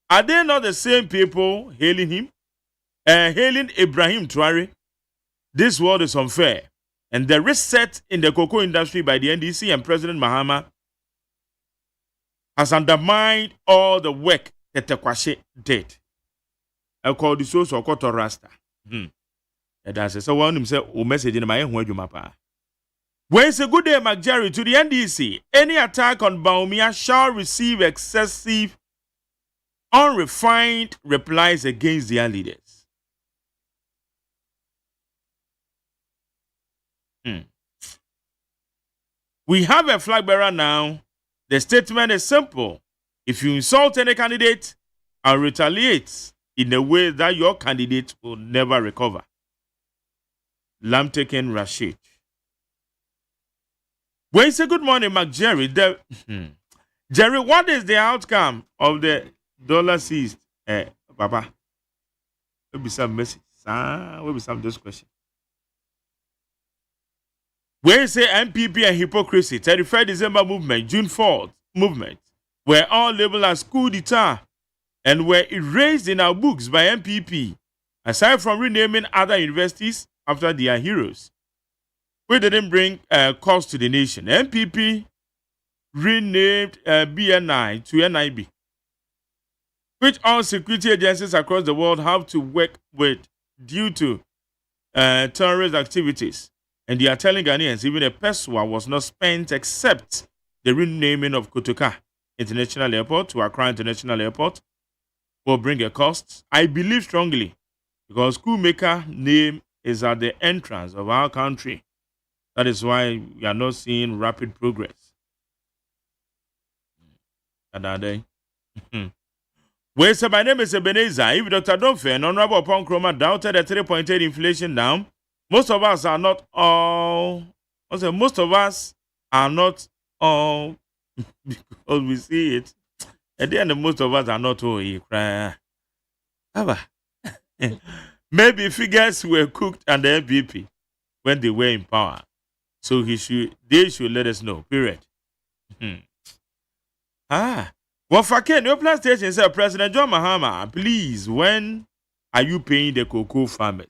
are they not the same people hailing him? Hailing Ibrahim Traore? This world is unfair, and the risk set in the cocoa industry by the NDC and President Mahama has undermined all the work that Tekwashe did. I call this also Koto Rasta. That's it. So one him say o message in my ho adwuma pa. Where's a good day, McJerry, to the NDC? Any attack on Baumia shall receive excessive, unrefined replies against their leaders. We have a flag bearer now. The statement is simple. If you insult any candidate and retaliate in a way that your candidate will never recover. Lamtaken Rashid. Well, say good morning, McJerry. Jerry, what is the outcome of the dollar seized? Papa, will be some message. Will be some this question. Where say MPP and hypocrisy, 33rd December movement, June 4th movement, were all labeled as coup d'etat and were erased in our books by MPP, aside from renaming other universities after their heroes. We didn't bring cost to the nation. MPP renamed BNI to NIB, which all security agencies across the world have to work with due to terrorist activities. And they are telling Ghanaians even a peso was not spent except the renaming of Kotoka International Airport to Accra International Airport will bring a cost. I believe strongly because Schoolmaker name is at the entrance of our country. That is why we are not seeing rapid progress. Well, so my name is Ebenezer. If Dr. Donfe and Honorable Ponkroma doubted the 3.8 inflation now, most of us are not all. Also, most of us are not all because we see it. At the end, most of us are not all. Maybe figures were cooked under MPP when they were in power. So they should let us know. Period. Well, Fakir, your plan station said, President John Mahama, please, when are you paying the cocoa farmers?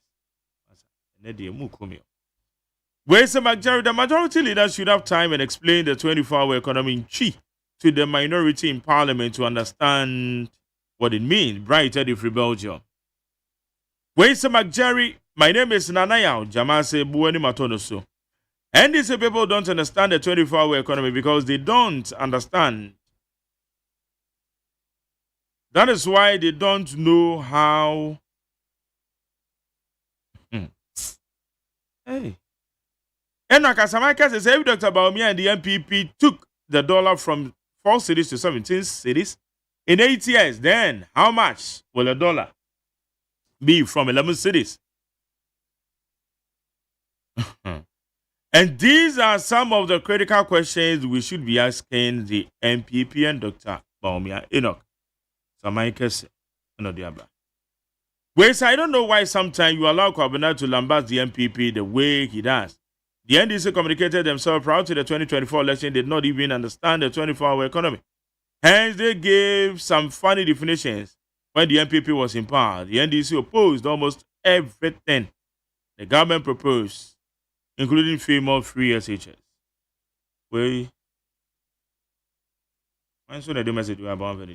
Where's the majority? The majority leaders should have time and explain the 24-hour economy in Chi to the minority in parliament to understand what it means. Brighter the free Belgium. Where's the majority? My name is Nanayao Jamase Bueni Matonoso. And these people don't understand the 24-hour economy because they don't understand. That is why they don't know how. Hey. And Nakasamaka says, if Dr. Baumia and the MPP took the dollar from 4 cities to 17 cities in 8 years, then how much will a dollar be from 11 cities? And these are some of the critical questions we should be asking the MPP and Dr. Baumia Enoch. Samaikas and Odiaba. Wait, I don't know why sometimes you allow Kwabena to lambast the MPP the way he does. The NDC communicated themselves prior to the 2024 election, did not even understand the 24-hour economy. Hence, they gave some funny definitions when the MPP was in power. The NDC opposed almost everything the government proposed, including female free SHS. Wait. When should I do message about the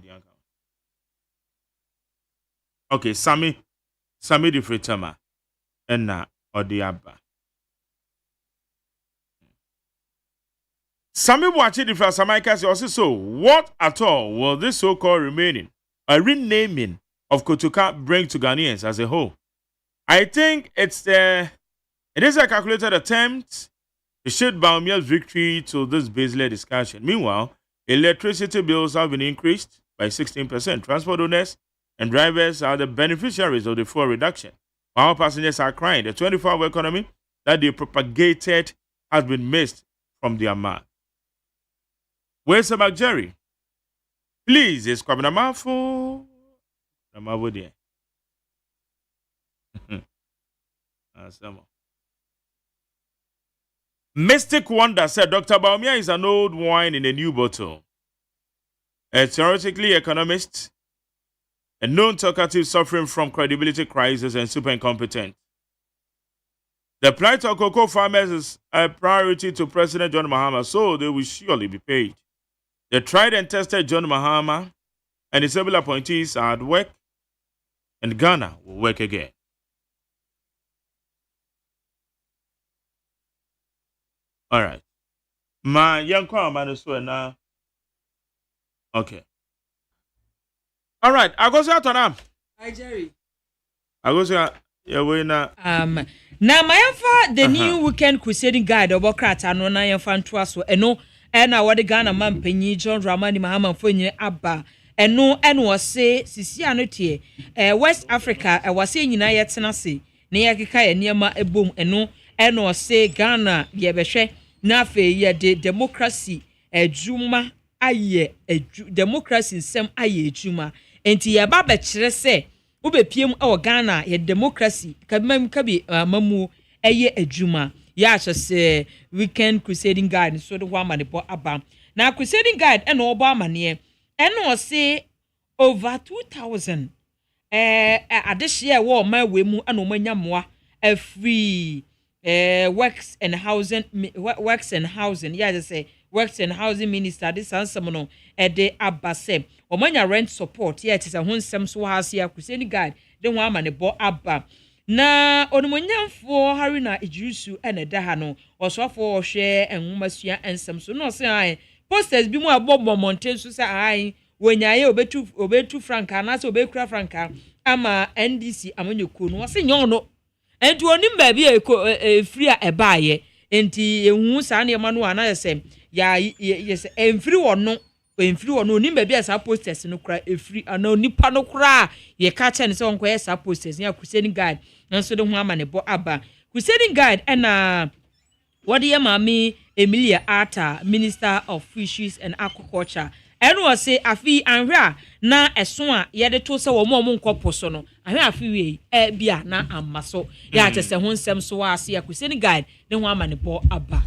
Okay, Sammy the Fritama, and na Odiaba. Sammy watching the first Samaikas also so. What at all will this so-called renaming of Kotoka bring to Ghanaians as a whole? I think it is a calculated attempt to shift Baumia's victory to this baseless discussion. Meanwhile, electricity bills have been increased by 16%. Transport owners and drivers are the beneficiaries of the fuel reduction. While passengers are crying, the 24-hour economy that they propagated has been missed from their mind. Where's the Jerry? Please, it's Kwabinamafo. Namavo there. Mystic Wonder said Dr. Baumia is an old wine in a new bottle. A theoretically economist, a known talkative suffering from credibility crisis and super incompetent. The plight of cocoa farmers is a priority to President John Mahama, so they will surely be paid. The tried and tested John Mahama and his able appointees are at work, and Ghana will work again. All right. Ma yanko amane so na. Okay. All right. I go say atonam. Hi Jerry. I go say na na mayafa the new weekend crusading guide obokrata no na yamfa ntoa so eno na wode Ghana man panyi John Dramani Mahama fonye aba eno wo se sisi anotie West Africa wase nyina yetena se na yakeka ye niema ebom eno wo se Ghana ye behwe na afa ye de democracy ejuma aye democracy nsem aye ejuma enti ye ba be kire se ubepiem Ghana ye democracy kabimam kabi mamu eye adwuma ya ahye weekend crusading guide so de wa manebo aba na crusading guide e no obo amane e no se over 2000 adehye wo ma wemu ana omanyamoa free works and housing yeah they say works and housing minister this answer no de abase omanya rent support yeah it is a honsem so house ya kuseni guide de ho ama ne bo aba na onumonyamfo harina ejusu ene da ha no osofo hwe enwomasua ensem so no se ai posters bi mu abobbo monten so se ai wenyaye obetu franka na se obekura franka ama NDC amanyoku no se nyon no enti onim ba bi free a ebaaye enti ehu sa na ema no ana yese ya yes enfiri wono onim ba bi asa posters no kura efiri ana onipa no kura ye ka che ne se wonko yesa posters ya crusading guide nso de ho ama ne bo aba crusading guide na what ye mami Emilia Arta Minister of Fisheries and Aquaculture eno say afi anhwa na eso a ye de to se wo mo nkopo so no ahwa afi wi bia na amaso ya che se ho nsem so wa ase ya crusading guide ne ho ama ne bo aba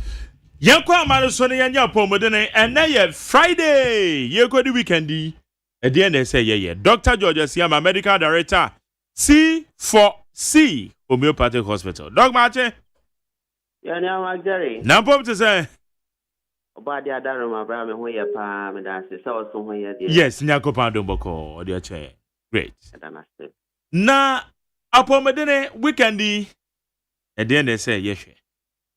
yanko amane so ne yanya pomodene ene ye Friday ye go the weekend e de na say ye Dr. George Siama medical director C4C Homeopathic Hospital Dog Martin ya Jerry na pom to say obadi adaro ma bra me ho ye pa me da se so so ho ye de yes nyakopan do boko o de che great na apomodene weekend e de na say ye hwe